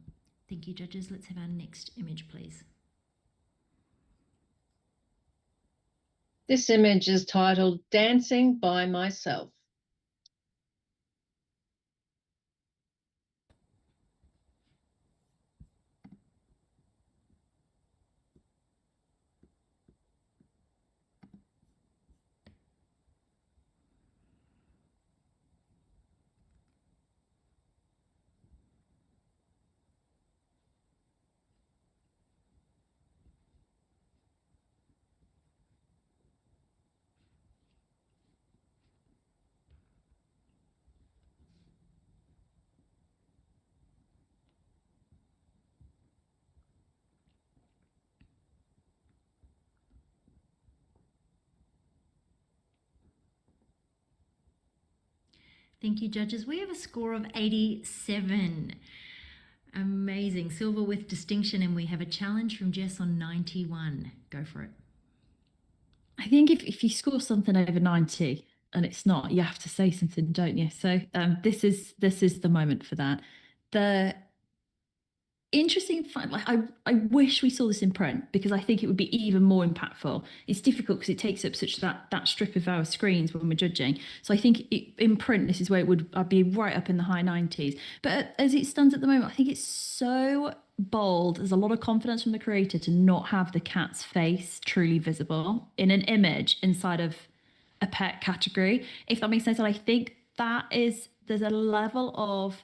Thank you, judges. Let's have our next image, please. This image is titled Dancing by Myself. Thank you, judges. We have a score of 87. Amazing. Silver with distinction, and we have a challenge from Jess on 91. Go for it. I think if you score something over 90 and it's not, you have to say something, don't you? So this is the moment for that. The interesting fact, like I wish we saw this in print, because I think it would be even more impactful. It's difficult because it takes up such that strip of our screens when we're judging. So I think in print, this is where I'd be right up in the high 90s. But as it stands at the moment, I think it's so bold. There's a lot of confidence from the creator to not have the cat's face truly visible in an image inside of a pet category, if that makes sense. And I think there's a level of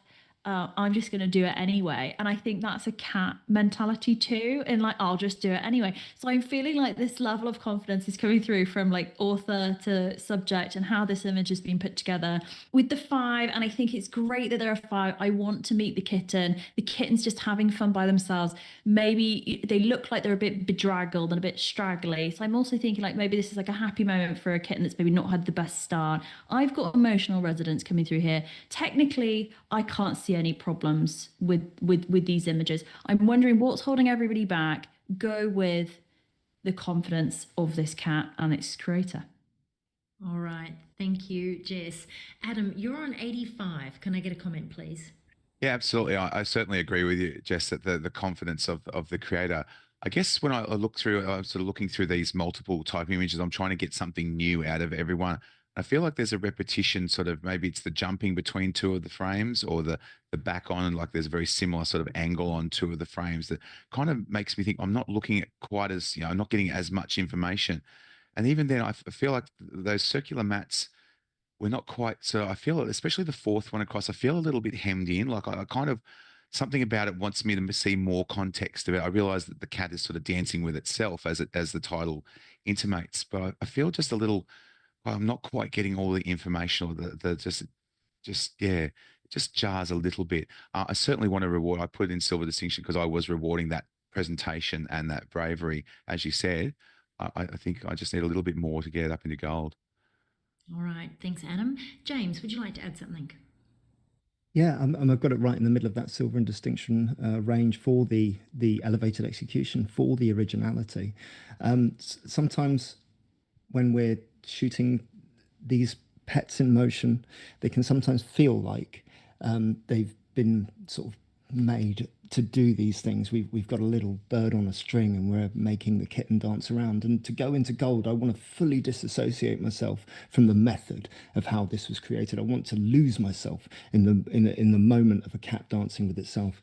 I'm just going to do it anyway. And I think that's a cat mentality too. And like, I'll just do it anyway. So I'm feeling like this level of confidence is coming through from like author to subject and how this image has been put together with the 5. And I think it's great that there are 5. I want to meet the kitten. The kitten's just having fun by themselves. Maybe they look like they're a bit bedraggled and a bit straggly. So I'm also thinking like maybe this is like a happy moment for a kitten that's maybe not had the best start. I've got emotional resonance coming through here. Technically, I can't see any problems with these images. I'm wondering what's holding everybody back. Go with the confidence of this cat and its creator. All right. Thank you, Jess. Adam, you're on 85. Can I get a comment, please? Yeah, absolutely. I certainly agree with you, Jess, that the confidence of the creator. I guess when I look through, I'm sort of looking through these multiple type images, I'm trying to get something new out of everyone. I feel like there's a repetition, sort of maybe it's the jumping between 2 of the frames, or the back on, like there's a very similar sort of angle on 2 of the frames that kind of makes me think I'm not looking at quite as, I'm not getting as much information. And even then, I feel like those circular mats, we're not quite, so I feel, especially the 4th one across, I feel a little bit hemmed in. Like I kind of, something about it wants me to see more context about. I realize that the cat is sort of dancing with itself, as the title intimates, but I feel just a little, I'm not quite getting all the information, or the yeah, it just jars a little bit. I certainly want to reward. I put it in silver distinction because I was rewarding that presentation and that bravery, as you said. I think I just need a little bit more to get it up into gold. All right. Thanks, Adam. James, would you like to add something? Yeah, I've got it right in the middle of that silver and distinction range for the elevated execution, for the originality. Sometimes when we're shooting these pets in motion, they can sometimes feel like they've been sort of made to do these things. We've got a little bird on a string and we're making the kitten dance around. And to go into gold, I want to fully disassociate myself from the method of how this was created. I want to lose myself in the moment of a cat dancing with itself.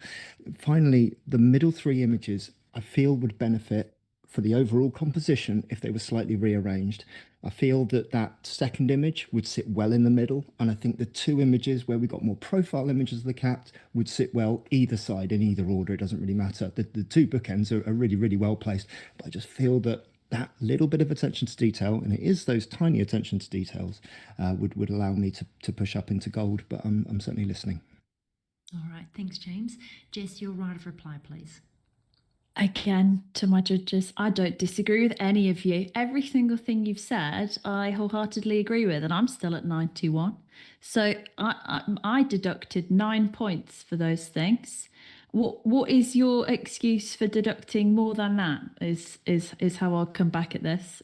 Finally, the middle 3 images I feel would benefit for the overall composition if they were slightly rearranged. I feel that second image would sit well in the middle, and I think the 2 images where we got more profile images of the cat would sit well either side, in either order. It doesn't really matter. The 2 bookends are really, really well placed, but I just feel that little bit of attention to detail, and it is those tiny attention to details, would allow me to push up into gold, but I'm certainly listening. All right. Thanks, James. Jess, your right of reply, please. Again, to my judges, I don't disagree with any of you. Every single thing you've said, I wholeheartedly agree with, and I'm still at 91. So I deducted 9 points for those things. What is your excuse for deducting more than that? Is how I'll come back at this.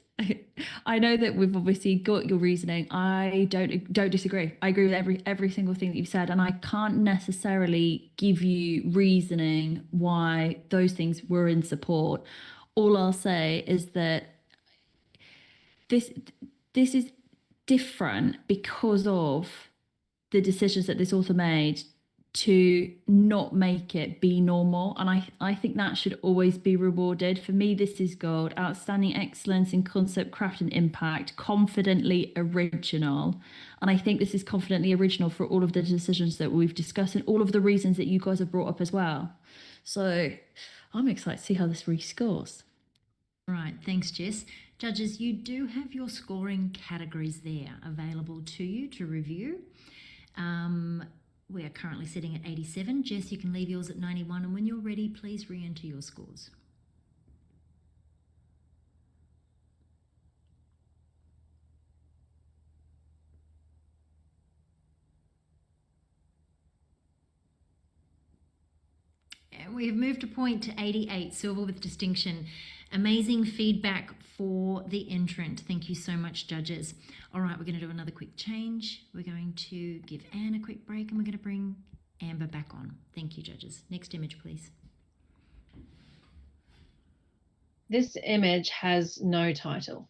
I know that we've obviously got your reasoning. I don't disagree. I agree with every single thing that you've said, and I can't necessarily give you reasoning why those things were in support. All I'll say is that this is different because of the decisions that this author made to not make it be normal, and I think that should always be rewarded. For me, this is gold. Outstanding excellence in concept, craft, and impact. Confidently original, and I think this is confidently original for all of the decisions that we've discussed and all of the reasons that you guys have brought up as well. So I'm excited to see how this rescores. All right, thanks, Jess. Judges, you do have your scoring categories there available to you to review. We are currently sitting at 87. Jess, you can leave yours at 91, and when you're ready, please re-enter your scores. we have moved a point to 88, silver with distinction. Amazing feedback for the entrant. Thank you so much, judges. All right, we're going to do another quick change. We're going to give Anne a quick break and we're going to bring Amber back on. Thank you, judges. Next image, please. This image has no title.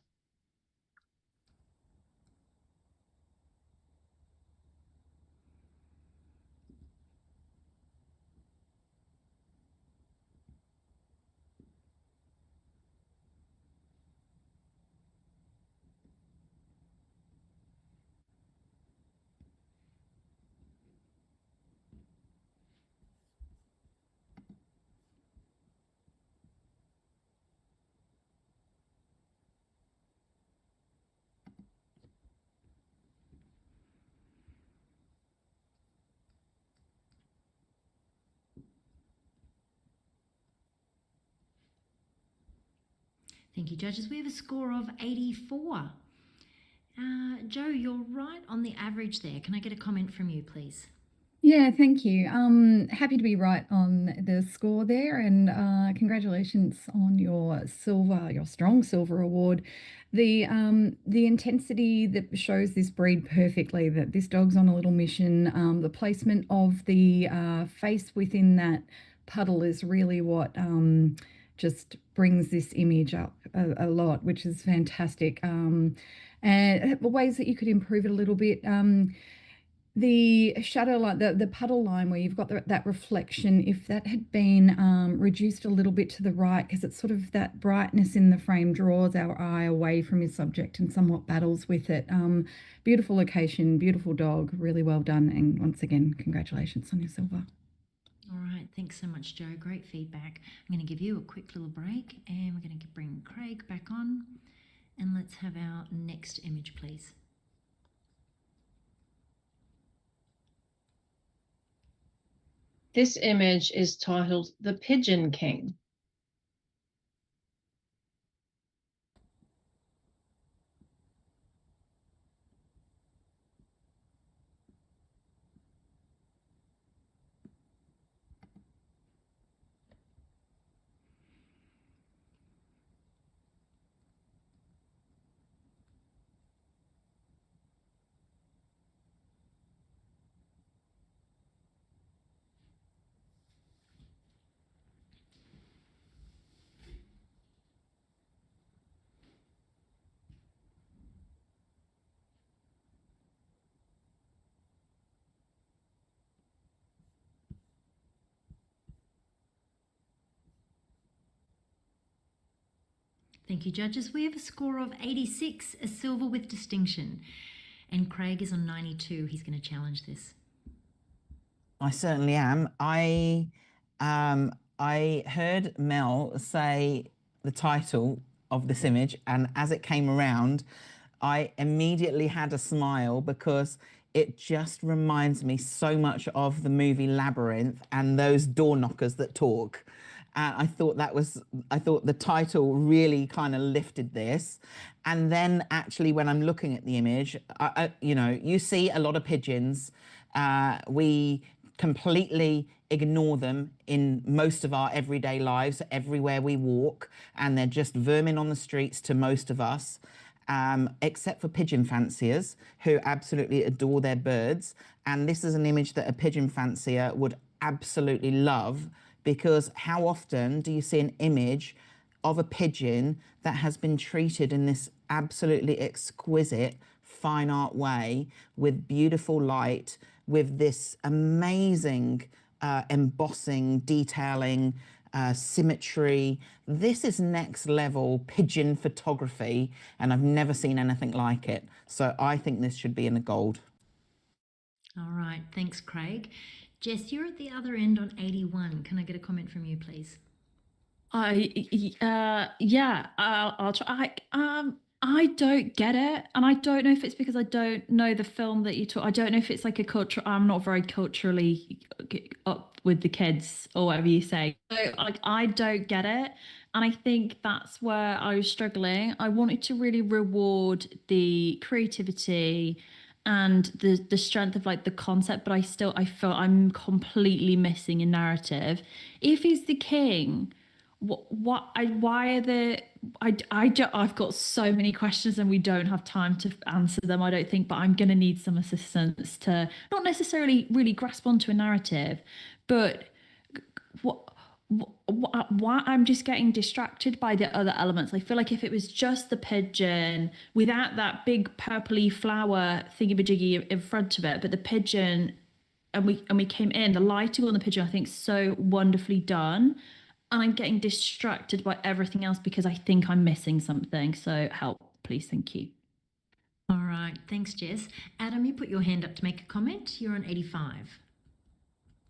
Thank you, judges. We have a score of 84. Joe, you're right on the average there. Can I get a comment from you, please? Yeah, thank you. Happy to be right on the score there, and congratulations on your silver, your strong silver award. The intensity that shows this breed perfectly, that this dog's on a little mission. The placement of the face within that puddle is really what just brings this image up a lot, which is fantastic. And ways that you could improve it a little bit. The shadow line, the puddle line where you've got that reflection, if that had been reduced a little bit to the right, because it's sort of that brightness in the frame draws our eye away from his subject and somewhat battles with it. Beautiful location, beautiful dog, really well done. And once again, congratulations on your silver. All right, thanks so much, Joe. Great feedback. I'm going to give you a quick little break and we're going to bring Craig back on. And let's have our next image, please. This image is titled The Pigeon King. Thank you, judges. We have a score of 86, a silver with distinction. And Craig is on 92. He's going to challenge this. I certainly am. I heard Mel say the title of this image, and as it came around, I immediately had a smile because it just reminds me so much of the movie Labyrinth and those door knockers that talk. And I thought the title really kind of lifted this. And then actually when I'm looking at the image, you know, you see a lot of pigeons. We completely ignore them in most of our everyday lives, everywhere we walk, and they're just vermin on the streets to most of us. Except for pigeon fanciers who absolutely adore their birds. And this is an image that a pigeon fancier would absolutely love, because how often do you see an image of a pigeon that has been treated in this absolutely exquisite fine art way with beautiful light, with this amazing embossing, detailing, symmetry. This is next level pigeon photography, and I've never seen anything like it. So I think this should be in the gold. All right, thanks, Craig. Jess, you're at the other end on 81. Can I get a comment from you, please? Yeah, I'll try. I don't get it, and I don't know if it's because I don't know the film that you talk. I don't know if it's like a culture. I'm not very culturally up with the kids or whatever you say. So like, I don't get it, and I think that's where I was struggling. I wanted to really reward the creativity and the strength of like the concept, but I feel I'm completely missing a narrative. If he's the king, why are the I've got so many questions and we don't have time to answer them, I don't think, but I'm going to need some assistance to not necessarily really grasp onto a narrative, but why I'm just getting distracted by the other elements. I feel like if it was just the pigeon without that big purpley flower thingy-majiggy in front of it, but the pigeon, and we came in, the lighting on the pigeon, I think, so wonderfully done. And I'm getting distracted by everything else because I think I'm missing something. So help, please. Thank you. All right. Thanks, Jess. Adam, you put your hand up to make a comment. You're on 85.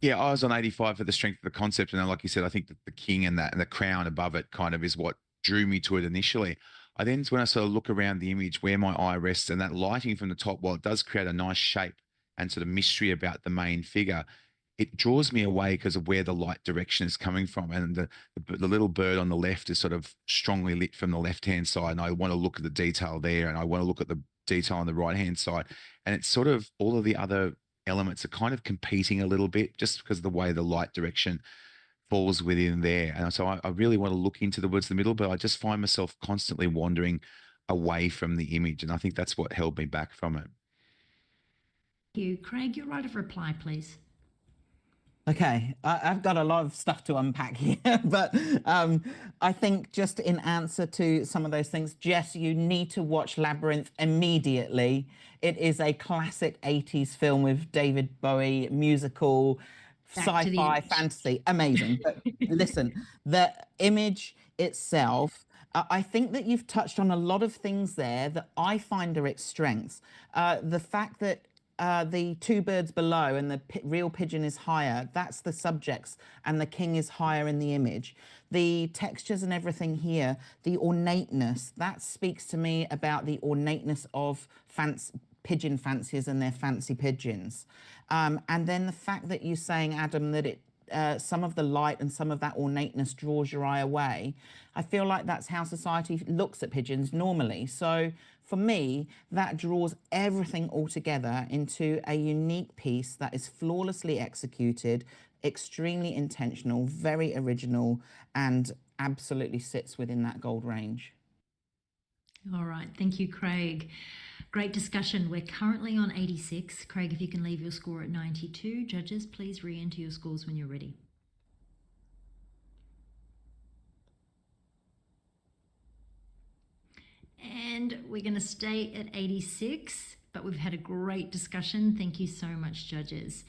Yeah, I was on 85 for the strength of the concept. And like you said, I think that the king and the crown above it kind of is what drew me to it initially. I then, when I sort of look around the image where my eye rests, and that lighting from the top, while it does create a nice shape and sort of mystery about the main figure, it draws me away because of where the light direction is coming from. And the little bird on the left is sort of strongly lit from the left-hand side. And I want to look at the detail there, and I want to look at the detail on the right-hand side. And it's sort of all of the other elements are kind of competing a little bit just because of the way the light direction falls within there. And so I really want to look into the words in the middle, but I just find myself constantly wandering away from the image. And I think that's what held me back from it. Thank you. Craig, your right of reply, please. Okay, I've got a lot of stuff to unpack here, but I think just in answer to some of those things, Jess, you need to watch Labyrinth immediately. It is a classic 80s film with David Bowie, musical, sci-fi, fantasy, amazing. But listen, the image itself, I think that you've touched on a lot of things there that I find are its strengths. The fact that the two birds below and the real pigeon is higher, that's the subjects, and the king is higher in the image. The textures and everything here, the ornateness, that speaks to me about the ornateness of pigeon fanciers and their fancy pigeons. And then the fact that you're saying, Adam, that some of the light and some of that ornateness draws your eye away, I feel like that's how society looks at pigeons normally. So for me, that draws everything all together into a unique piece that is flawlessly executed, extremely intentional, very original, and absolutely sits within that gold range. All right. Thank you, Craig. Great discussion. We're currently on 86. Craig, if you can leave your score at 92. Judges, please re-enter your scores when you're ready. And we're going to stay at 86, but we've had a great discussion. Thank you so much, judges.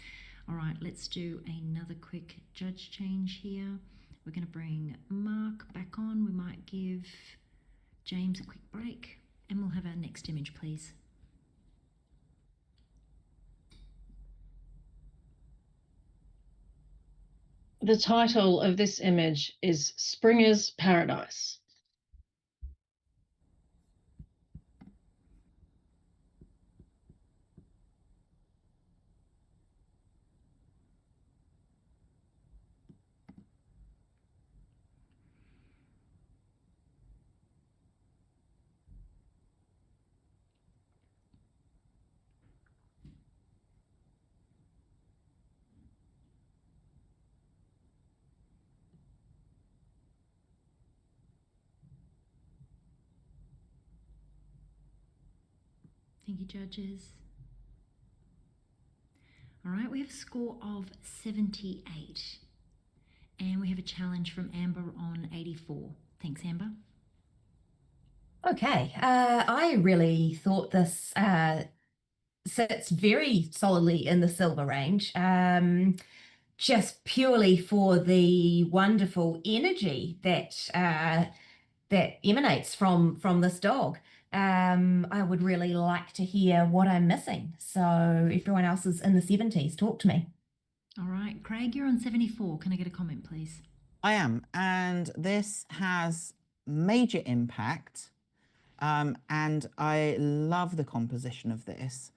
All right, let's do another quick judge change here. We're going to bring Mark back on. We might give James a quick break, and we'll have our next image, please. The title of this image is Springer's Paradise. Thank you, judges. All right, we have a score of 78. And we have a challenge from Amber on 84. Thanks, Amber. Okay, I really thought this sits very solidly in the silver range, just purely for the wonderful energy that that emanates from this dog. I would really like to hear what I'm missing. So everyone else is in the 70s. Talk to me. All right, Craig, you're on 74. Can I get a comment, please? I am, and this has major impact, and I love the composition of this,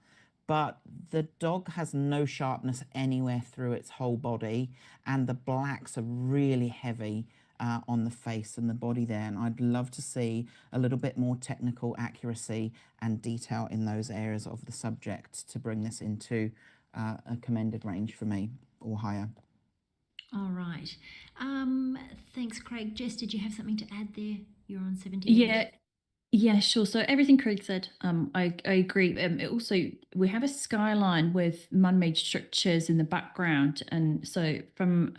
but the dog has no sharpness anywhere through its whole body, and the blacks are really heavy. on the face and the body there. And I'd love to see a little bit more technical accuracy and detail in those areas of the subject to bring this into a commended range for me or higher. All right. Thanks, Craig. Jess, did you have something to add there? You're on 78. Yeah, sure. So everything Craig said, I agree. It also, we have a skyline with man-made structures in the background, and so from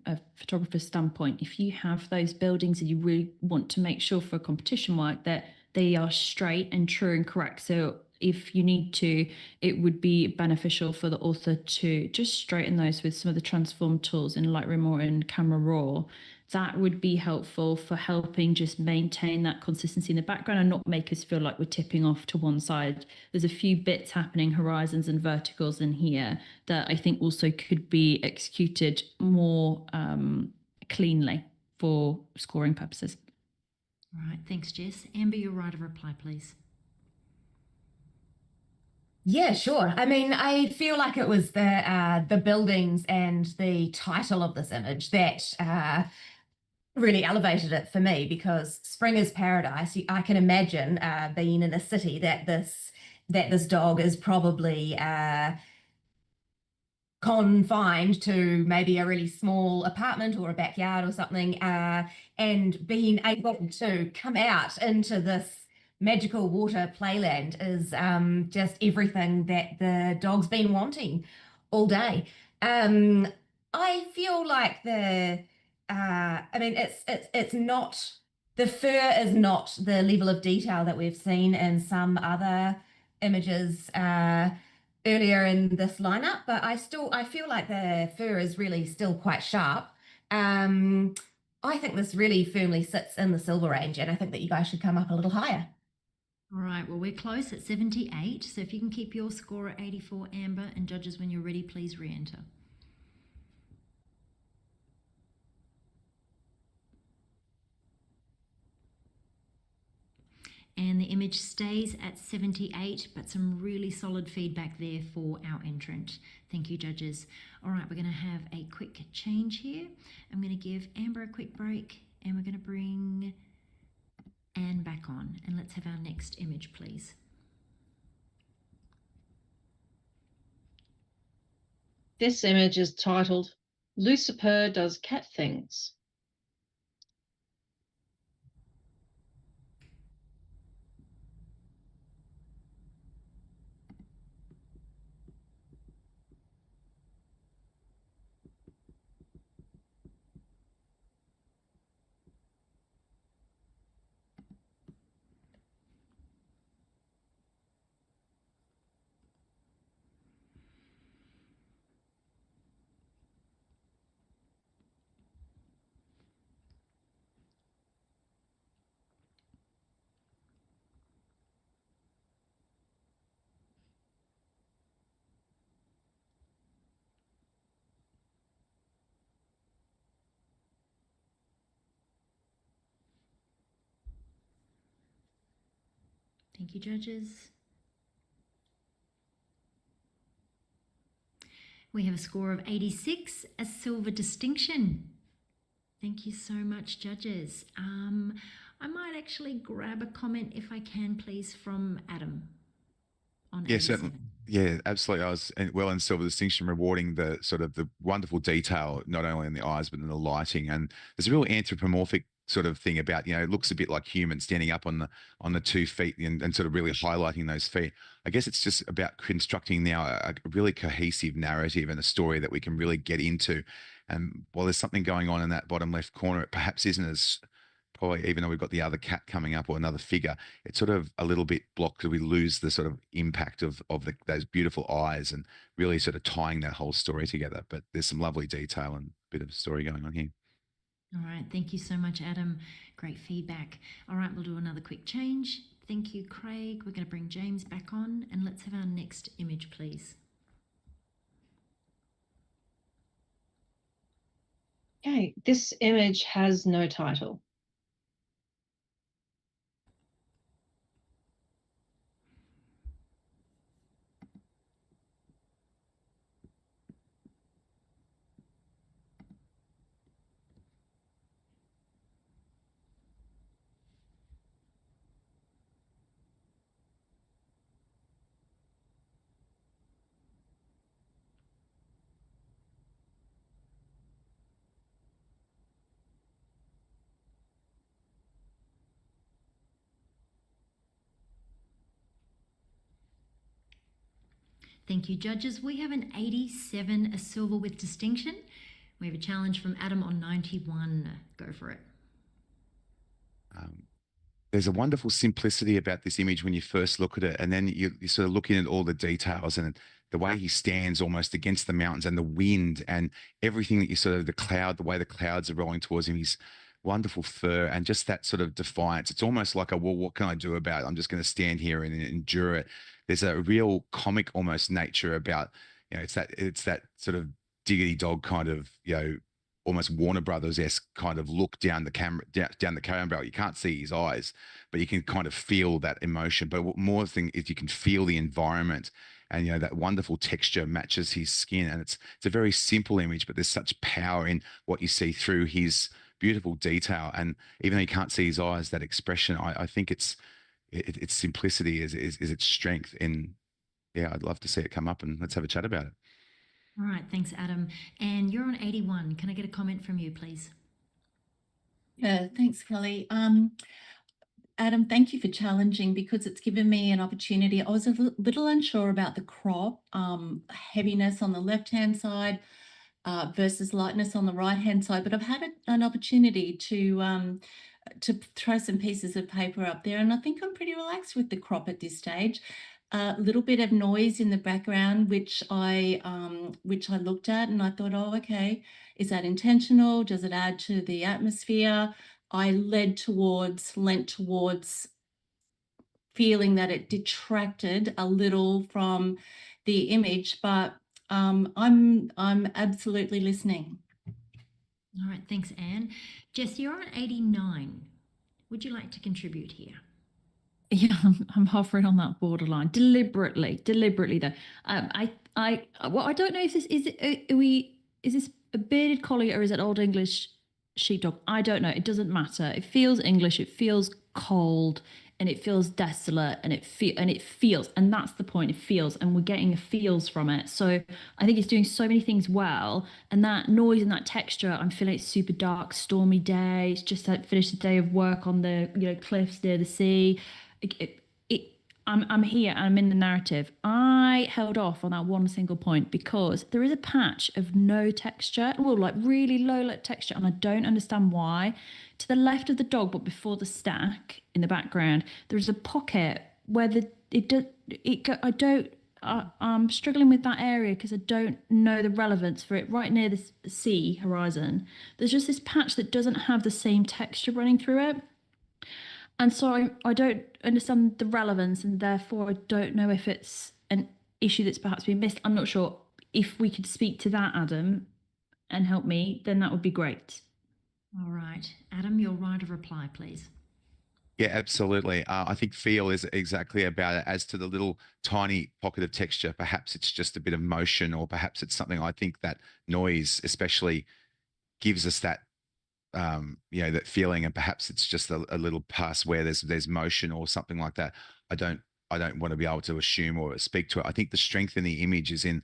a photographer's standpoint, if you have those buildings and you really want to make sure for competition work that they are straight and true and correct, so if you need to, it would be beneficial for the author to just straighten those with some of the transform tools in Lightroom or in Camera Raw. That would be helpful for helping just maintain that consistency in the background and not make us feel like we're tipping off to one side. There's a few bits happening, horizons and verticals in here, that I think also could be executed more cleanly for scoring purposes. All right, thanks, Jess. Amber, your right of reply, please. Yeah, sure. I mean, I feel like it was the buildings and the title of this image that really elevated it for me, because spring is paradise. I can imagine being in a city that this dog is probably confined to maybe a really small apartment or a backyard or something, and being able to come out into this magical water playland is just everything that the dog's been wanting all day. I feel like I mean, it's not, the fur is not the level of detail that we've seen in some other images earlier in this lineup, but I feel like the fur is really still quite sharp. I think this really firmly sits in the silver range, and I think that you guys should come up a little higher. All right, well, we're close at 78, so if you can keep your score at 84, Amber, and judges, when you're ready, please re-enter. And the image stays at 78, but some really solid feedback there for our entrant. Thank you, judges. All right, we're going to have a quick change here. I'm going to give Amber a quick break, and we're going to bring Anne back on. And let's have our next image, please. This image is titled, Lucifer Does Cat Things. Thank you, judges. We have a score of 86, a silver distinction. Thank you so much, judges. I might actually grab a comment, if I can, please, from Adam on 87. Certainly. Yeah, absolutely. I was well in silver distinction, rewarding the sort of the wonderful detail, not only in the eyes, but in the lighting. And there's a real anthropomorphic sort of thing about, it looks a bit like human standing up on the 2 feet and sort of really highlighting those feet. I guess it's just about constructing now a really cohesive narrative and a story that we can really get into. And while there's something going on in that bottom left corner, it perhaps isn't as, probably, even though we've got the other cat coming up or another figure, it's sort of a little bit blocked because we lose the sort of impact of those beautiful eyes and really sort of tying that whole story together. But there's some lovely detail and bit of story going on here. All right, thank you so much, Adam. Great feedback. All right, we'll do another quick change. Thank you, Craig. We're going to bring James back on, and let's have our next image, please. Okay, this image has no title. Thank you, judges. We have an 87, a silver with distinction. We have a challenge from Adam on 91. Go for it. There's a wonderful simplicity about this image when you first look at it, and then you're sort of looking at all the details and the way he stands almost against the mountains and the wind and everything that you sort of, the cloud, the way the clouds are rolling towards him, his wonderful fur and just that sort of defiance. It's almost like well, what can I do about it? I'm just going to stand here and endure it. There's a real comic almost nature about, it's that sort of diggity dog kind of, almost Warner Brothers-esque kind of look down the camera, down the camera barrel. You can't see his eyes, but you can kind of feel that emotion. But what more thing is you can feel the environment, and that wonderful texture matches his skin. And it's a very simple image, but there's such power in what you see through his beautiful detail. And even though you can't see his eyes, that expression, I think its simplicity is its strength. In I'd love to see it come up, and let's have a chat about it. All right, thanks, Adam. And you're on 81. Can I get a comment from you, please? Yeah, thanks, Kelly. Adam, thank you for challenging, because it's given me an opportunity. I was a little unsure about the crop, heaviness on the left-hand side versus lightness on the right-hand side, but I've had an opportunity to throw some pieces of paper up there, and I think I'm pretty relaxed with the crop at this stage. A little bit of noise in the background, which I looked at, and I thought, oh, okay, is that intentional? Does it add to the atmosphere? I lent towards feeling that it detracted a little from the image, but I'm absolutely listening. All right, thanks, Anne. Jess, you're on 89. Would you like to contribute here? Yeah, I'm hovering on that borderline deliberately though. I don't know if this is this a bearded collie or is it Old English sheepdog? I don't know. It doesn't matter. It feels English. It feels cold, and it feels desolate, and it feels, and that's the point. It feels, and we're getting feels from it. So I think it's doing so many things well, and that noise and that texture. I'm feeling it's super dark, stormy day. It's just like finished a day of work on the cliffs near the sea. I'm here and I'm in the narrative. I held off on that one single point because there is a patch of no texture, like really low texture, and I don't understand why. To the left of the dog, but before the stack in the background, there is a pocket where I'm struggling with that area because I don't know the relevance for it. Right near the sea horizon, there's just this patch that doesn't have the same texture running through it. And so I don't understand the relevance, and therefore I don't know if it's an issue that's perhaps been missed. I'm not sure. If we could speak to that, Adam, and help me, then that would be great. All right. Adam, your right of reply, please. Yeah, absolutely. I think feel is exactly about it. As to the little tiny pocket of texture, perhaps it's just a bit of motion, or perhaps it's something. I think that noise especially gives us that that feeling, and perhaps it's just a little pass where there's motion or something like that. I don't want to be able to assume or speak to it. I think the strength in the image is in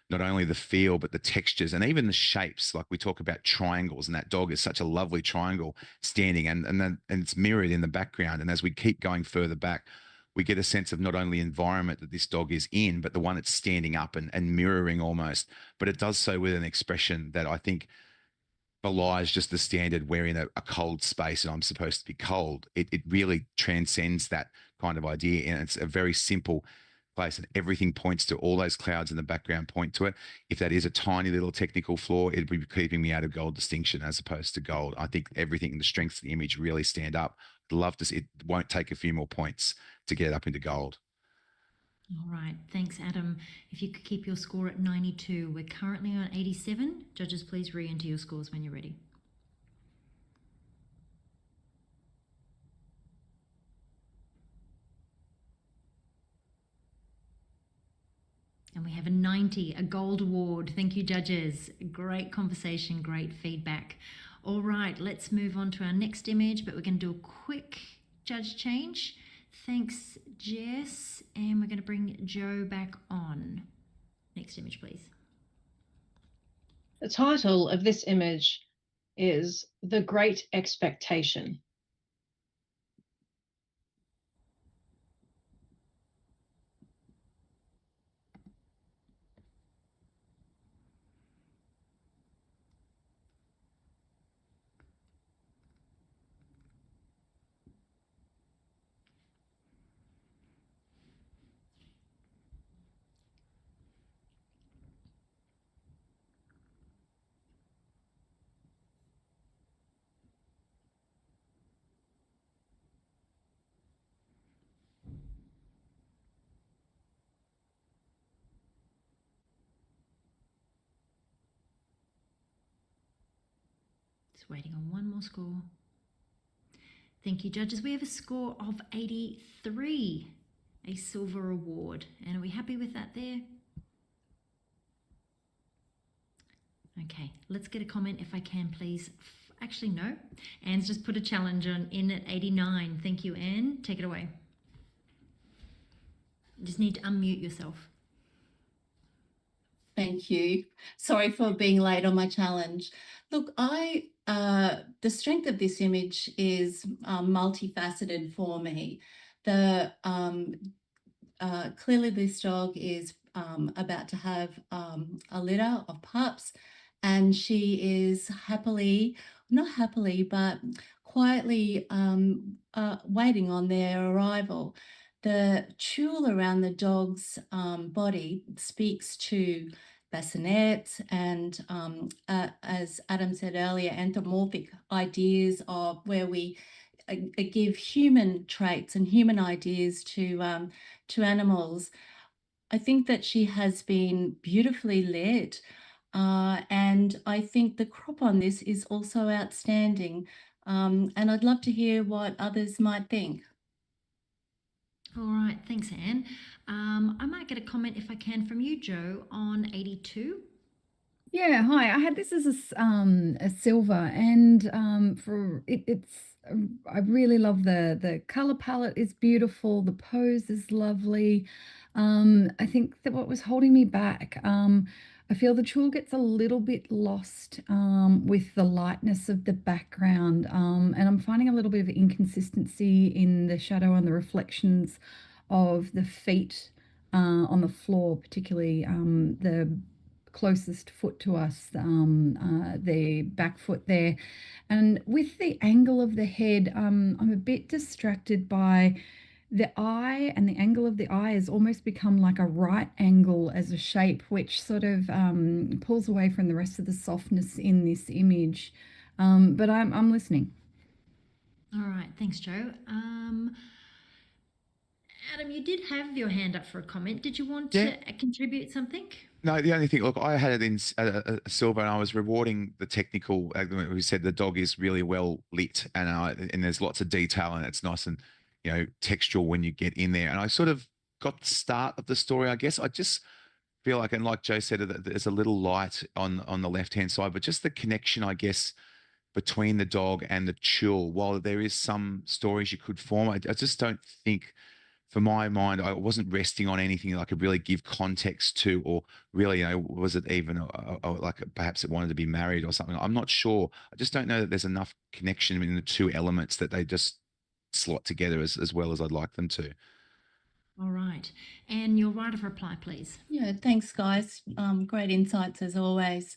not only the feel, but the textures and even the shapes. Like we talk about triangles, and that dog is such a lovely triangle standing, and it's mirrored in the background. And as we keep going further back, we get a sense of not only the environment that this dog is in, but the one it's standing up and mirroring almost. But it does so with an expression that I think belies just the standard we're in a cold space and I'm supposed to be cold. It really transcends that kind of idea, and it's a very simple place, and everything points to all those clouds in the background point to it. If that is a tiny little technical flaw, it'd be keeping me out of gold distinction as opposed to gold. I think everything and the strengths of the image really stand up. I'd love to see it. Won't take a few more points to get it up into gold. All right, thanks, Adam. If you could keep your score at 92. We're currently on 87. Judges, please re-enter your scores when you're ready. And we have a 90, a gold award. Thank you, judges. Great conversation, great feedback. All right, let's move on to our next image, but we're going to do a quick judge change. Thanks, Jess. And we're going to bring Joe back on. Next image, please. The title of this image is The Great Expectation. Just waiting on one more score. Thank you, judges. We have a score of 83, a silver award. And are we happy with that there? Okay, let's get a comment if I can, please. Actually, no. Anne's just put a challenge on in at 89. Thank you, Anne. Take it away. You just need to unmute yourself. Thank you. Sorry for being late on my challenge. Look, the strength of this image is multifaceted for me. Clearly this dog is about to have a litter of pups, and she is not happily, but quietly waiting on their arrival. The tulle around the dog's body speaks to bassinets and, as Adam said earlier, anthropomorphic ideas of where we give human traits and human ideas to animals. I think that she has been beautifully lit, and I think the crop on this is also outstanding. And I'd love to hear what others might think. All right, thanks, Anne. I might get a comment if I can from you, Joe, on 82. Yeah, hi. I had this as a silver, and I really love the color palette is beautiful. The pose is lovely. I think that what was holding me back, I feel the tulle gets a little bit lost with the lightness of the background, and I'm finding a little bit of inconsistency in the shadow and the reflections of the feet on the floor, particularly the closest foot to us, the back foot there. And with the angle of the head, I'm a bit distracted by the eye, and the angle of the eye has almost become like a right angle as a shape, which sort of pulls away from the rest of the softness in this image. But I'm listening. All right, thanks, Joe. Adam, you did have your hand up for a comment. Did you want to contribute something? No, the only thing, look, I had it in silver, and I was rewarding the technical. We said the dog is really well lit, and there's lots of detail, and it's nice and textual when you get in there. And I sort of got the start of the story, I guess. I just feel like, and like Joe said, that there's a little light on the left hand side, but just the connection, I guess, between the dog and the tulle. While there is some stories you could form, I just don't think, for my mind, I wasn't resting on anything that I could really give context to, or really, was it even like perhaps it wanted to be married or something? I'm not sure. I just don't know that there's enough connection in the two elements that they just slot together as well as I'd like them to. All right. And your right of reply, please. Yeah, thanks, guys. Great insights as always.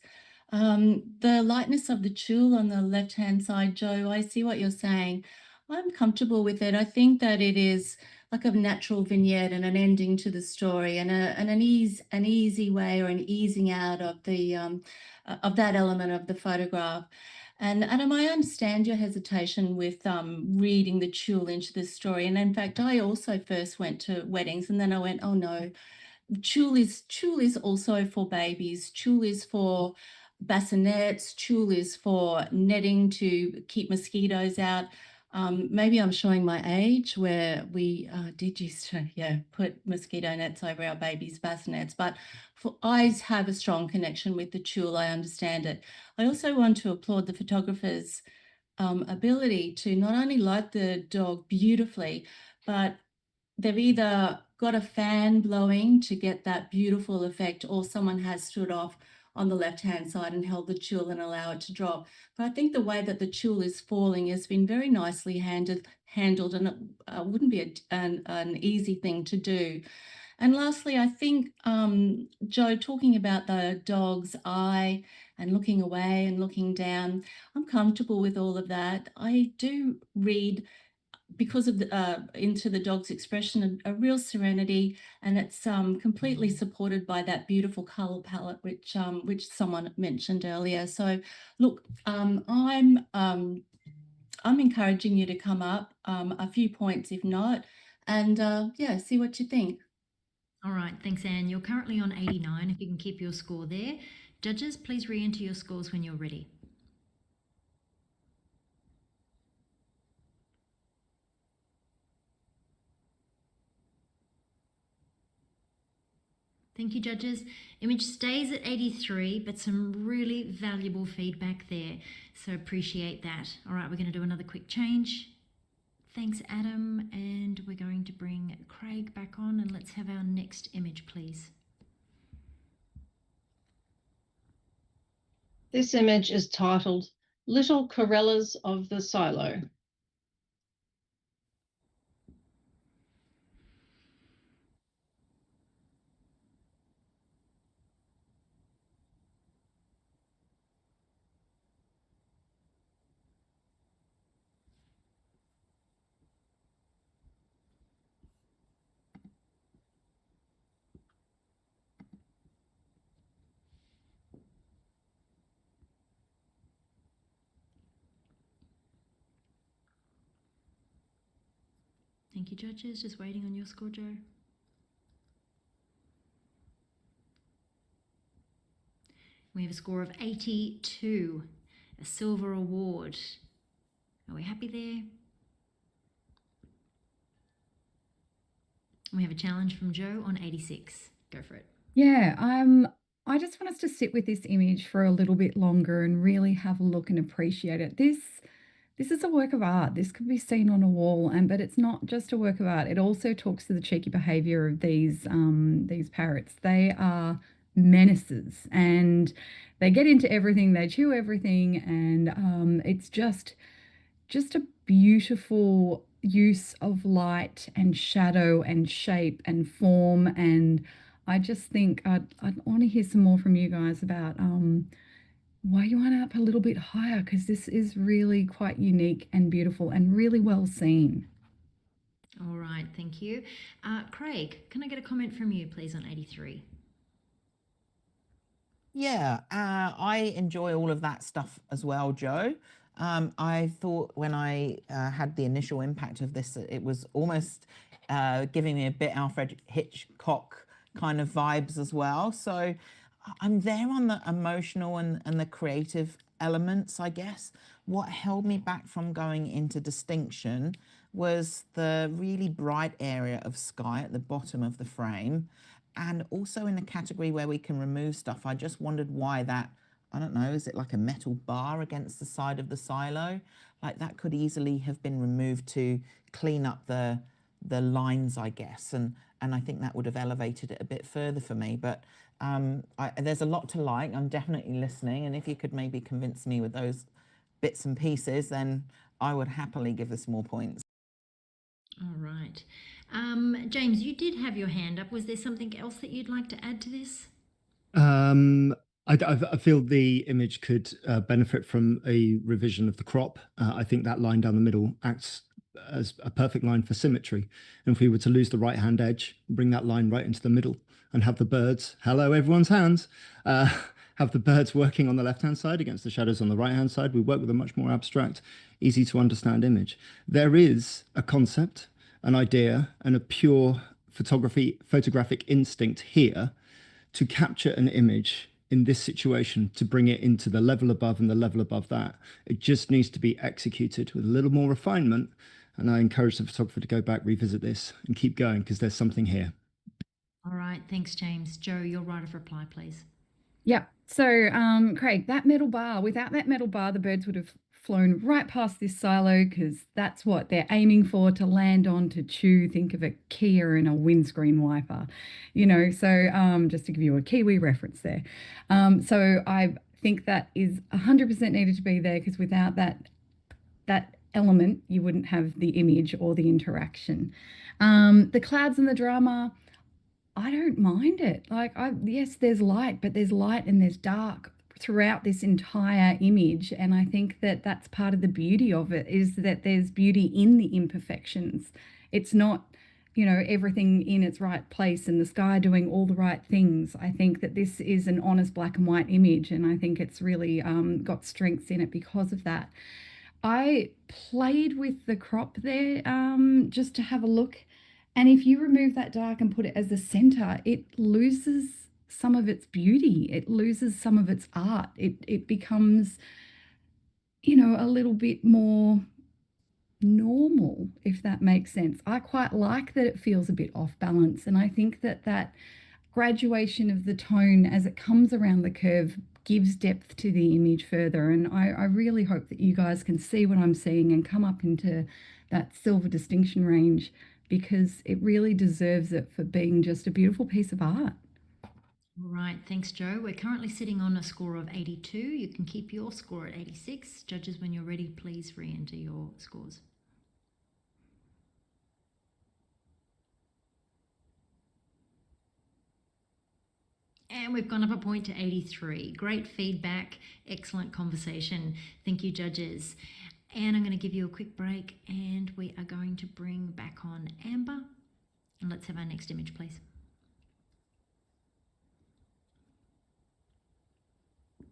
The lightness of the tulle on the left-hand side, Joe, I see what you're saying. I'm comfortable with it. I think that it is like a natural vignette and an ending to the story, and an easy way, or an easing out of the of that element of the photograph. And Adam, I understand your hesitation with reading the tulle into the story. And in fact, I also first went to weddings, and then I went, oh no, tulle is also for babies. Tulle is for bassinets. Tulle is for netting to keep mosquitoes out. Maybe I'm showing my age, where we did used to put mosquito nets over our babies' bassinets, but I have a strong connection with the tulle. I understand it. I also want to applaud the photographer's ability to not only light the dog beautifully, but they've either got a fan blowing to get that beautiful effect, or someone has stood off on the left-hand side and held the tulle and allow it to drop. But I think the way that the tulle is falling has been very nicely handled, and it wouldn't be an easy thing to do. And lastly, I think, Joe, talking about the dog's eye and looking away and looking down, I'm comfortable with all of that. I do read, because of into the dog's expression, a real serenity, and it's completely supported by that beautiful color palette, which someone mentioned earlier. So look, I'm encouraging you to come up a few points, if not, and see what you think. All right, thanks, Anne. You're currently on 89. If you can keep your score there. Judges, please re-enter your scores when you're ready. Thank you, judges. Image stays at 83, but some really valuable feedback there. So appreciate that. All right, we're going to do another quick change. Thanks, Adam. And we're going to bring Craig back on, and let's have our next image, please. This image is titled Little Corellas of the Silo. Thank you, judges. Just waiting on your score, Joe. We have a score of 82, a silver award. Are we happy there? We have a challenge from Joe on 86. Go for it. Yeah, I just want us to sit with this image for a little bit longer and really have a look and appreciate it. This is a work of art. This could be seen on a wall, but it's not just a work of art. It also talks to the cheeky behavior of these parrots. They are menaces, and they get into everything. They chew everything, and it's just a beautiful use of light and shadow and shape and form. And I just think I'd want to hear some more from you guys about why you want up a little bit higher, because this is really quite unique and beautiful and really well seen. All right, thank you. Craig, can I get a comment from you, please, on 83? Yeah, I enjoy all of that stuff as well, Joe. I thought when I had the initial impact of this, it was almost giving me a bit Alfred Hitchcock kind of vibes as well. So I'm there on the emotional and the creative elements, I guess. What held me back from going into distinction was the really bright area of sky at the bottom of the frame. And also in the category where we can remove stuff, I just wondered why that, I don't know, is it like a metal bar against the side of the silo? Like that could easily have been removed to clean up the lines, I guess. And I think that would have elevated it a bit further for me. But there's a lot to like. I'm definitely listening. And if you could maybe convince me with those bits and pieces, then I would happily give this more points. All right. James, you did have your hand up. Was there something else that you'd like to add to this? I feel the image could benefit from a revision of the crop. I think that line down the middle acts as a perfect line for symmetry. And if we were to lose the right-hand edge, bring that line right into the middle and have the birds, hello everyone's hands, have the birds working on the left-hand side against the shadows on the right-hand side, we work with a much more abstract, easy to understand image. There is a concept, an idea, and a pure photographic instinct here to capture an image in this situation, to bring it into the level above and the level above that. It just needs to be executed with a little more refinement. And I encourage the photographer to go back, revisit this, and keep going, because there's something here. All right, thanks, James. Joe, your right of reply, please. Yeah. So, Craig, that metal bar, without that metal bar, the birds would have flown right past this silo, because that's what they're aiming for, to land on, to chew. Think of a Kia and a windscreen wiper, so just to give you a Kiwi reference there. So I think that is 100% needed to be there, because without that element, you wouldn't have the image or the interaction. The clouds and the drama, I don't mind it. Yes, there's light, but there's light and there's dark throughout this entire image. And I think that that's part of the beauty of it, is that there's beauty in the imperfections. It's not, everything in its right place and the sky doing all the right things. I think that this is an honest black and white image, and I think it's really got strengths in it because of that. I played with the crop there just to have a look. And if you remove that dark and put it as the center, it loses some of its beauty. It loses some of its art. It becomes, a little bit more normal, if that makes sense. I quite like that it feels a bit off balance. And I think that graduation of the tone as it comes around the curve gives depth to the image further. And I really hope that you guys can see what I'm seeing and come up into that silver distinction range, because it really deserves it for being just a beautiful piece of art. All right, thanks, Joe. We're currently sitting on a score of 82. You can keep your score at 86. Judges, when you're ready, please re-enter your scores. And we've gone up a point to 83. Great feedback, excellent conversation. Thank you, judges. And I'm going to give you a quick break, and we are going to bring back on Amber. And let's have our next image, please.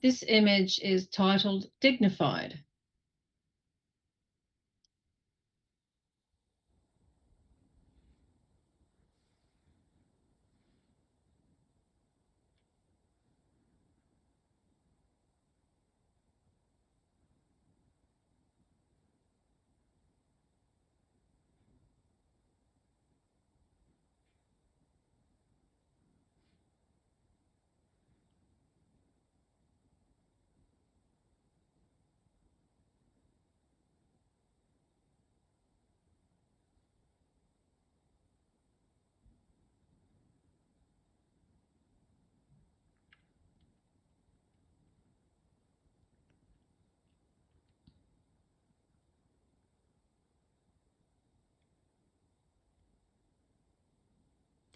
This image is titled Dignified.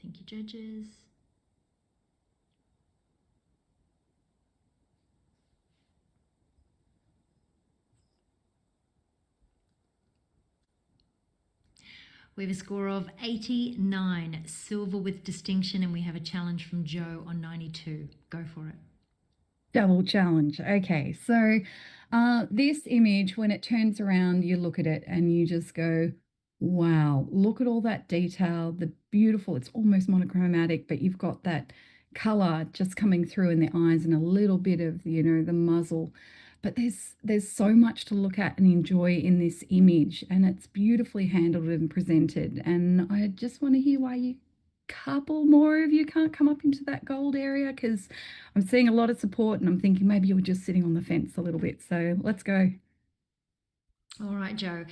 Thank you, judges. We have a score of 89, silver with distinction, and we have a challenge from Joe on 92. Go for it. Double challenge. Okay, so this image, when it turns around, you look at it and you just go, wow, look at all that detail, the beautiful, it's almost monochromatic, but you've got that color just coming through in the eyes and a little bit of, you know, the muzzle. But there's so much to look at and enjoy in this image, and it's beautifully handled and presented. And I just want to hear why you couple more of you can't come up into that gold area, because I'm seeing a lot of support and I'm thinking maybe you were just sitting on the fence a little bit. So let's go. All right, Joe.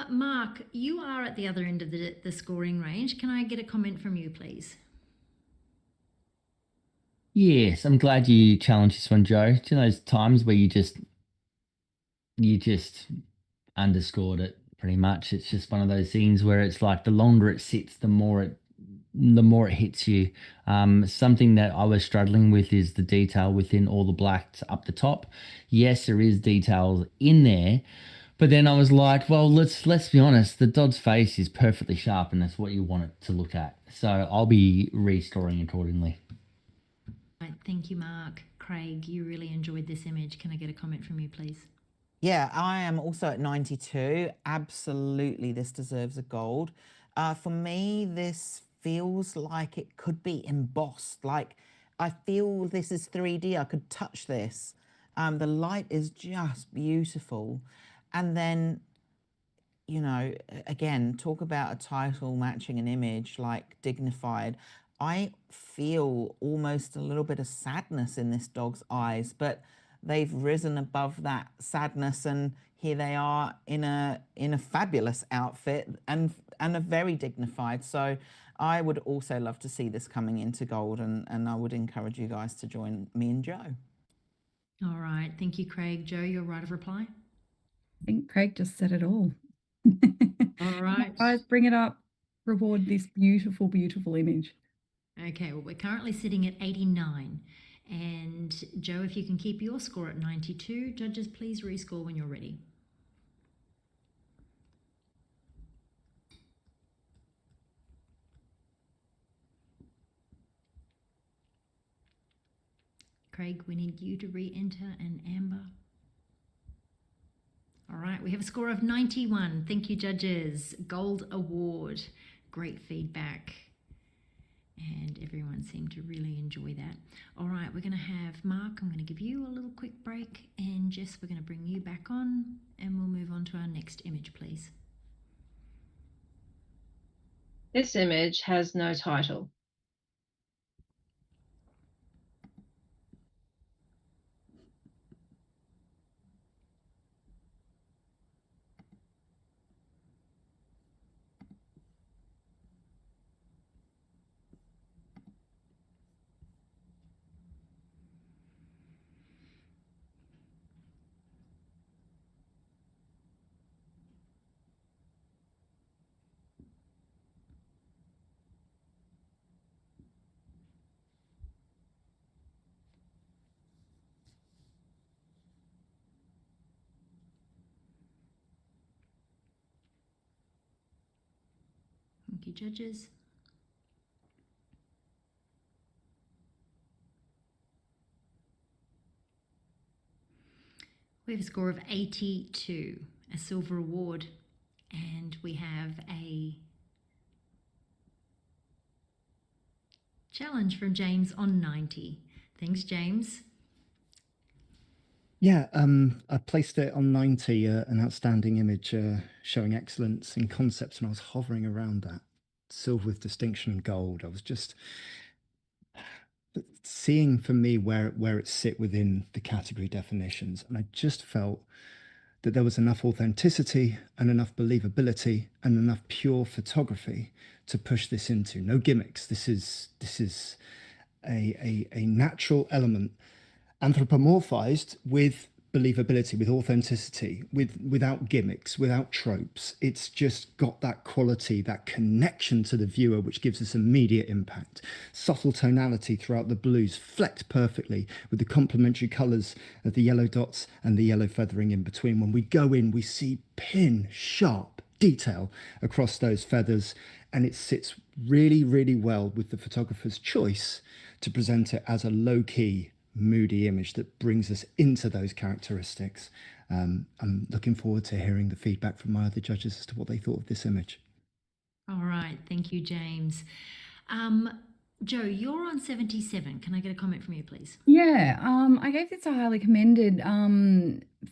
Mark, you are at the other end of the scoring range. Can I get a comment from you, please? Yes, I'm glad you challenged this one, Joe. Do you know those times where you just underscored it pretty much? It's just one of those things where it's like the longer it sits, the more it hits you. Something that I was struggling with is the detail within all the blacks up the top. Yes, there is details in there, but then I was like, well, let's be honest, the dog's face is perfectly sharp, and that's what you want it to look at. So I'll be restoring accordingly. Right, thank you, Mark. Craig, you really enjoyed this image. Can I get a comment from you, please? Yeah, I am also at 92. Absolutely, this deserves a gold. For me, this feels like it could be embossed. Like, I feel this is 3D. I could touch this. The light is just beautiful. And then, you know, again, talk about a title matching an image like Dignified. I feel almost a little bit of sadness in this dog's eyes, but they've risen above that sadness, and here they are in a fabulous outfit and a very dignified. So I would also love to see this coming into gold, and I would encourage you guys to join me and Joe. All right, thank you, Craig. Joe, your right of reply. I think Craig just said it all. All right. Guys, bring it up. Reward this beautiful, beautiful image. Okay, well, we're currently sitting at 89. And Joe, if you can keep your score at 92, judges, please rescore when you're ready. Craig, we need you to re-enter, and Amber. All right, we have a score of 91. Thank you, judges. Gold award. Great feedback. And everyone seemed to really enjoy that. All right, we're going to have Mark. I'm going to give you a little quick break. And Jess, we're going to bring you back on. And we'll move on to our next image, please. This image has no title. Thank you, judges. We have a score of 82, a silver award, and we have a challenge from James on 90. Thanks, James. Yeah, I placed it on 90, an outstanding image showing excellence in concepts, and I was hovering around that silver with distinction and gold. I was just seeing for me where it sit within the category definitions, and I just felt that there was enough authenticity and enough believability and enough pure photography to push this into. No gimmicks. This is a natural element anthropomorphized with believability, with authenticity, without gimmicks, without tropes. It's just got that quality, that connection to the viewer, which gives us immediate impact. Subtle tonality throughout the blues, flecked perfectly with the complementary colors of the yellow dots and the yellow feathering in between. When we go in, we see pin sharp detail across those feathers, and it sits really, really well with the photographer's choice to present it as a low-key, moody image that brings us into those characteristics. I'm looking forward to hearing the feedback from my other judges as to what they thought of this image. All right, thank you, James. Joe, you're on 77. Can I get a comment from you, please? Yeah, I gave this a highly commended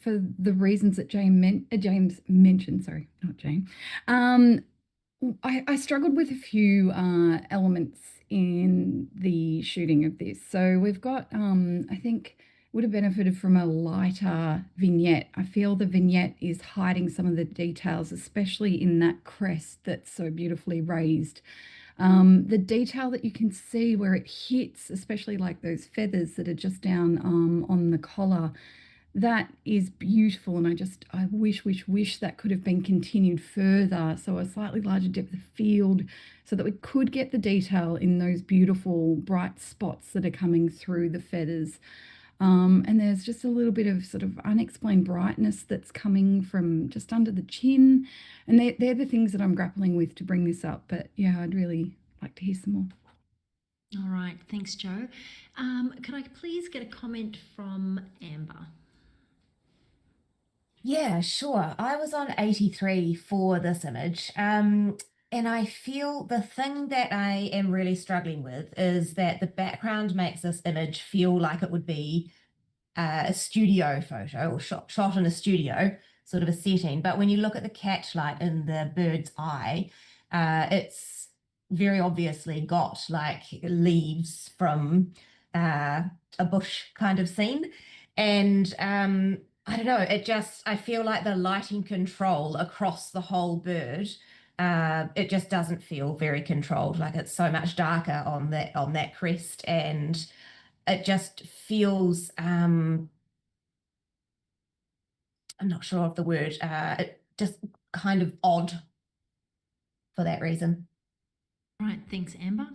for the reasons that James mentioned. Sorry, not Jane. I struggled with a few elements in the shooting of this. So we've got, I think, would have benefited from a lighter vignette. I feel the vignette is hiding some of the details, especially in that crest that's so beautifully raised. The detail that you can see where it hits, especially like those feathers that are just down on the collar, that is beautiful, and I wish that could have been continued further. So a slightly larger depth of field so that we could get the detail in those beautiful bright spots that are coming through the feathers. And there's just a little bit of sort of unexplained brightness that's coming from just under the chin. And they're the things that I'm grappling with to bring this up. But yeah, I'd really like to hear some more. All right, thanks, Joe. Could I please get a comment from Amber? Yeah, sure. I was on 83 for this image. And I feel the thing that I am really struggling with is that the background makes this image feel like it would be a studio photo or shot in a studio, sort of a setting. But when you look at the catchlight in the bird's eye, it's very obviously got like leaves from a bush kind of scene. And I don't know, I feel like the lighting control across the whole bird, it just doesn't feel very controlled. Like it's so much darker on that crest, and it just feels, I'm not sure of the word, it just kind of odd for that reason. Right, thanks, Amber.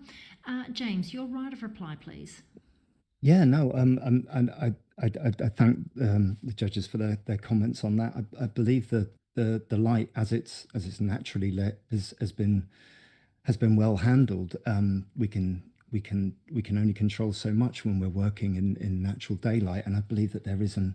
James, your right of reply, please. Yeah, no, and I thank the judges for their comments on that. I believe that the light as it's naturally lit has been well handled. We can only control so much when we're working in natural daylight, and I believe that there is an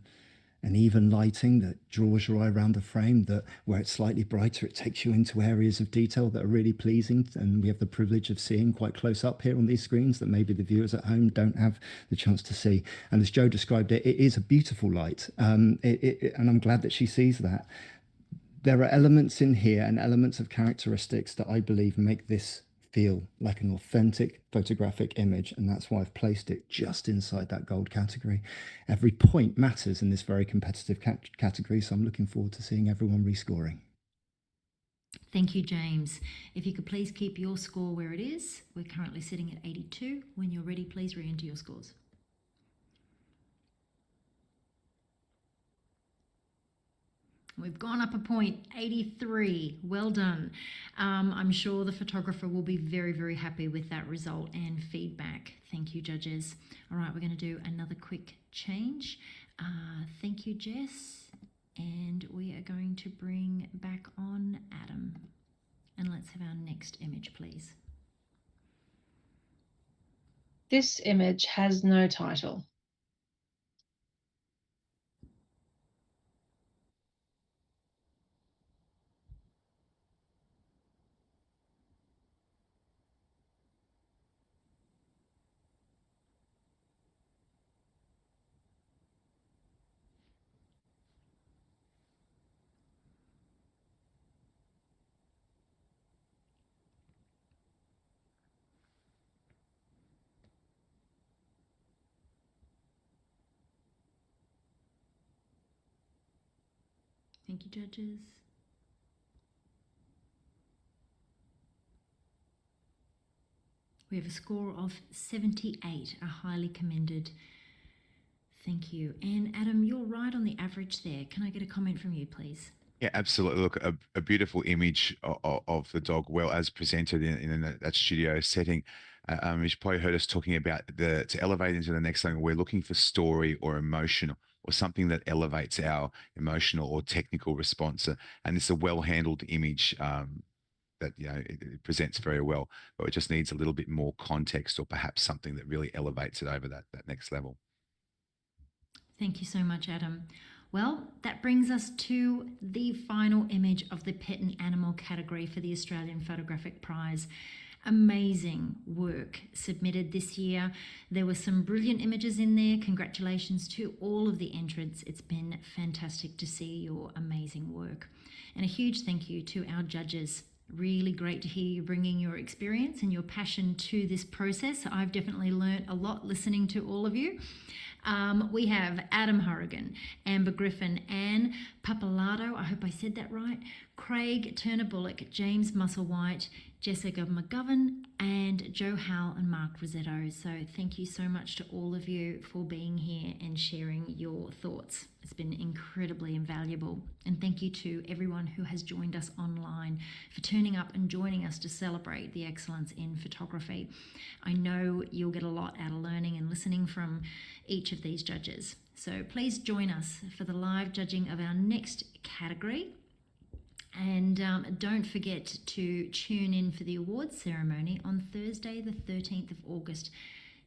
even lighting that draws your eye around the frame, that where it's slightly brighter, it takes you into areas of detail that are really pleasing, and we have the privilege of seeing quite close up here on these screens that maybe the viewers at home don't have the chance to see. And as Joe described it, it is a beautiful light, and I'm glad that she sees that. There are elements in here and elements of characteristics that I believe make this feel like an authentic photographic image, and that's why I've placed it just inside that gold category. Every point matters in this very competitive category, so I'm looking forward to seeing everyone rescoring. Thank you, James. If you could please keep your score where it is. We're currently sitting at 82. When you're ready, please re-enter your scores. We've gone up a point, 83. Well done. I'm sure the photographer will be very, very happy with that result and feedback. Thank you, judges. All right, we're going to do another quick change. Thank you, Jess. And we are going to bring back on Adam. And let's have our next image, please. This image has no title. Thank you, judges. We have a score of 78, a highly commended. Thank you. And Adam, you're right on the average there. Can I get a comment from you, please? Yeah, absolutely. Look, a beautiful image of the dog, well as presented in that studio setting. You've probably heard us talking about to elevate into the next level. We're looking for story or emotion or something that elevates our emotional or technical response. And it's a well-handled image that it presents very well, but it just needs a little bit more context or perhaps something that really elevates it over that next level. Thank you so much, Adam. Well, that brings us to the final image of the pet and animal category for the Australian Photographic Prize. Amazing work submitted this year. There were some brilliant images in there. Congratulations to all of the entrants. It's been fantastic to see your amazing work. And a huge thank you to our judges. Really great to hear you bringing your experience and your passion to this process. I've definitely learned a lot listening to all of you. We have Adam Horrigan, Amber Griffin, Anne Papalato, I hope I said that right, Craig Turner-Bullock, James Musselwhite, Jessica McGovern, and Joe Howell and Mark Rosetto. So thank you so much to all of you for being here and sharing your thoughts. It's been incredibly invaluable. And thank you to everyone who has joined us online for turning up and joining us to celebrate the excellence in photography. I know you'll get a lot out of learning and listening from each of these judges. So please join us for the live judging of our next category. And don't forget to tune in for the awards ceremony on Thursday, the 13th of August,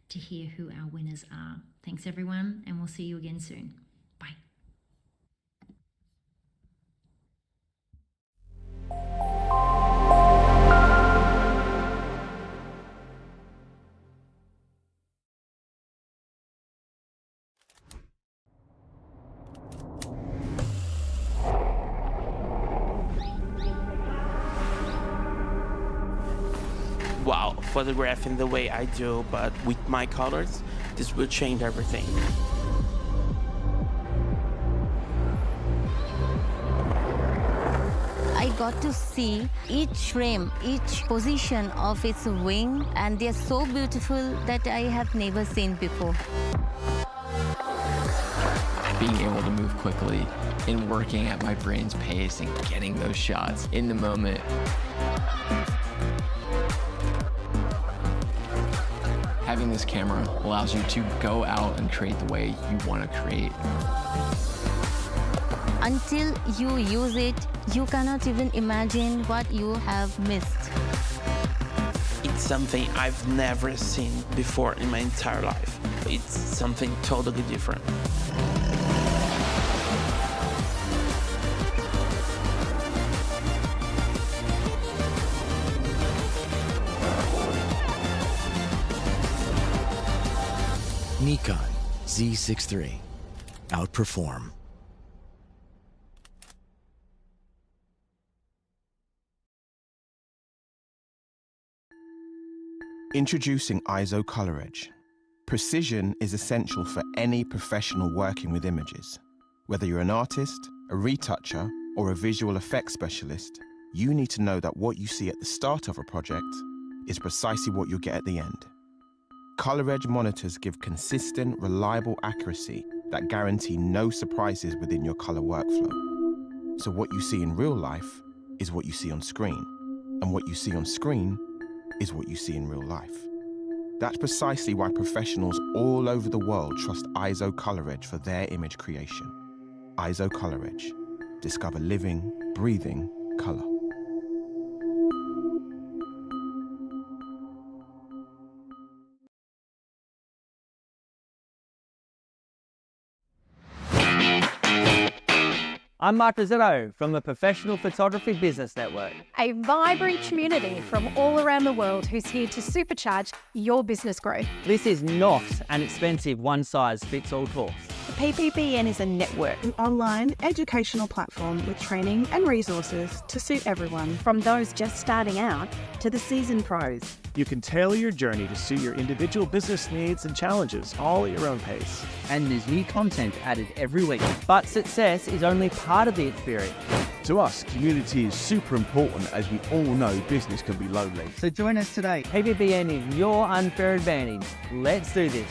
to hear who our winners are. Thanks, everyone, and we'll see you again soon. Bye. Wow, photographing the way I do, but with my colors, this will change everything. I got to see each frame, each position of its wing, and they're so beautiful that I have never seen before. Being able to move quickly and working at my brain's pace and getting those shots in the moment. Having this camera allows you to go out and create the way you want to create. Until you use it, you cannot even imagine what you have missed. It's something I've never seen before in my entire life. It's something totally different. Nikon Z6 III. Outperform. Introducing ISO Color Edge. Precision is essential for any professional working with images. Whether you're an artist, a retoucher, or a visual effects specialist, you need to know that what you see at the start of a project is precisely what you'll get at the end. Color Edge monitors give consistent, reliable accuracy that guarantee no surprises within your color workflow. So what you see in real life is what you see on screen, and what you see on screen is what you see in real life. That's precisely why professionals all over the world trust ISO Color Edge for their image creation. ISO Color Edge. Discover living, breathing color. I'm Mark Rizzito from the Professional Photography Business Network. A vibrant community from all around the world who's here to supercharge your business growth. This is not an expensive one-size-fits-all course. The PPBN is a network, An online educational platform with training and resources to suit everyone. from those just starting out to the seasoned pros. You can tailor your journey to suit your individual business needs and challenges, all at your own pace. And there's new content added every week. But success is only part of the experience. To us, community is super important as we all know business can be lonely. So join us today. PPBN is your unfair advantage. Let's do this.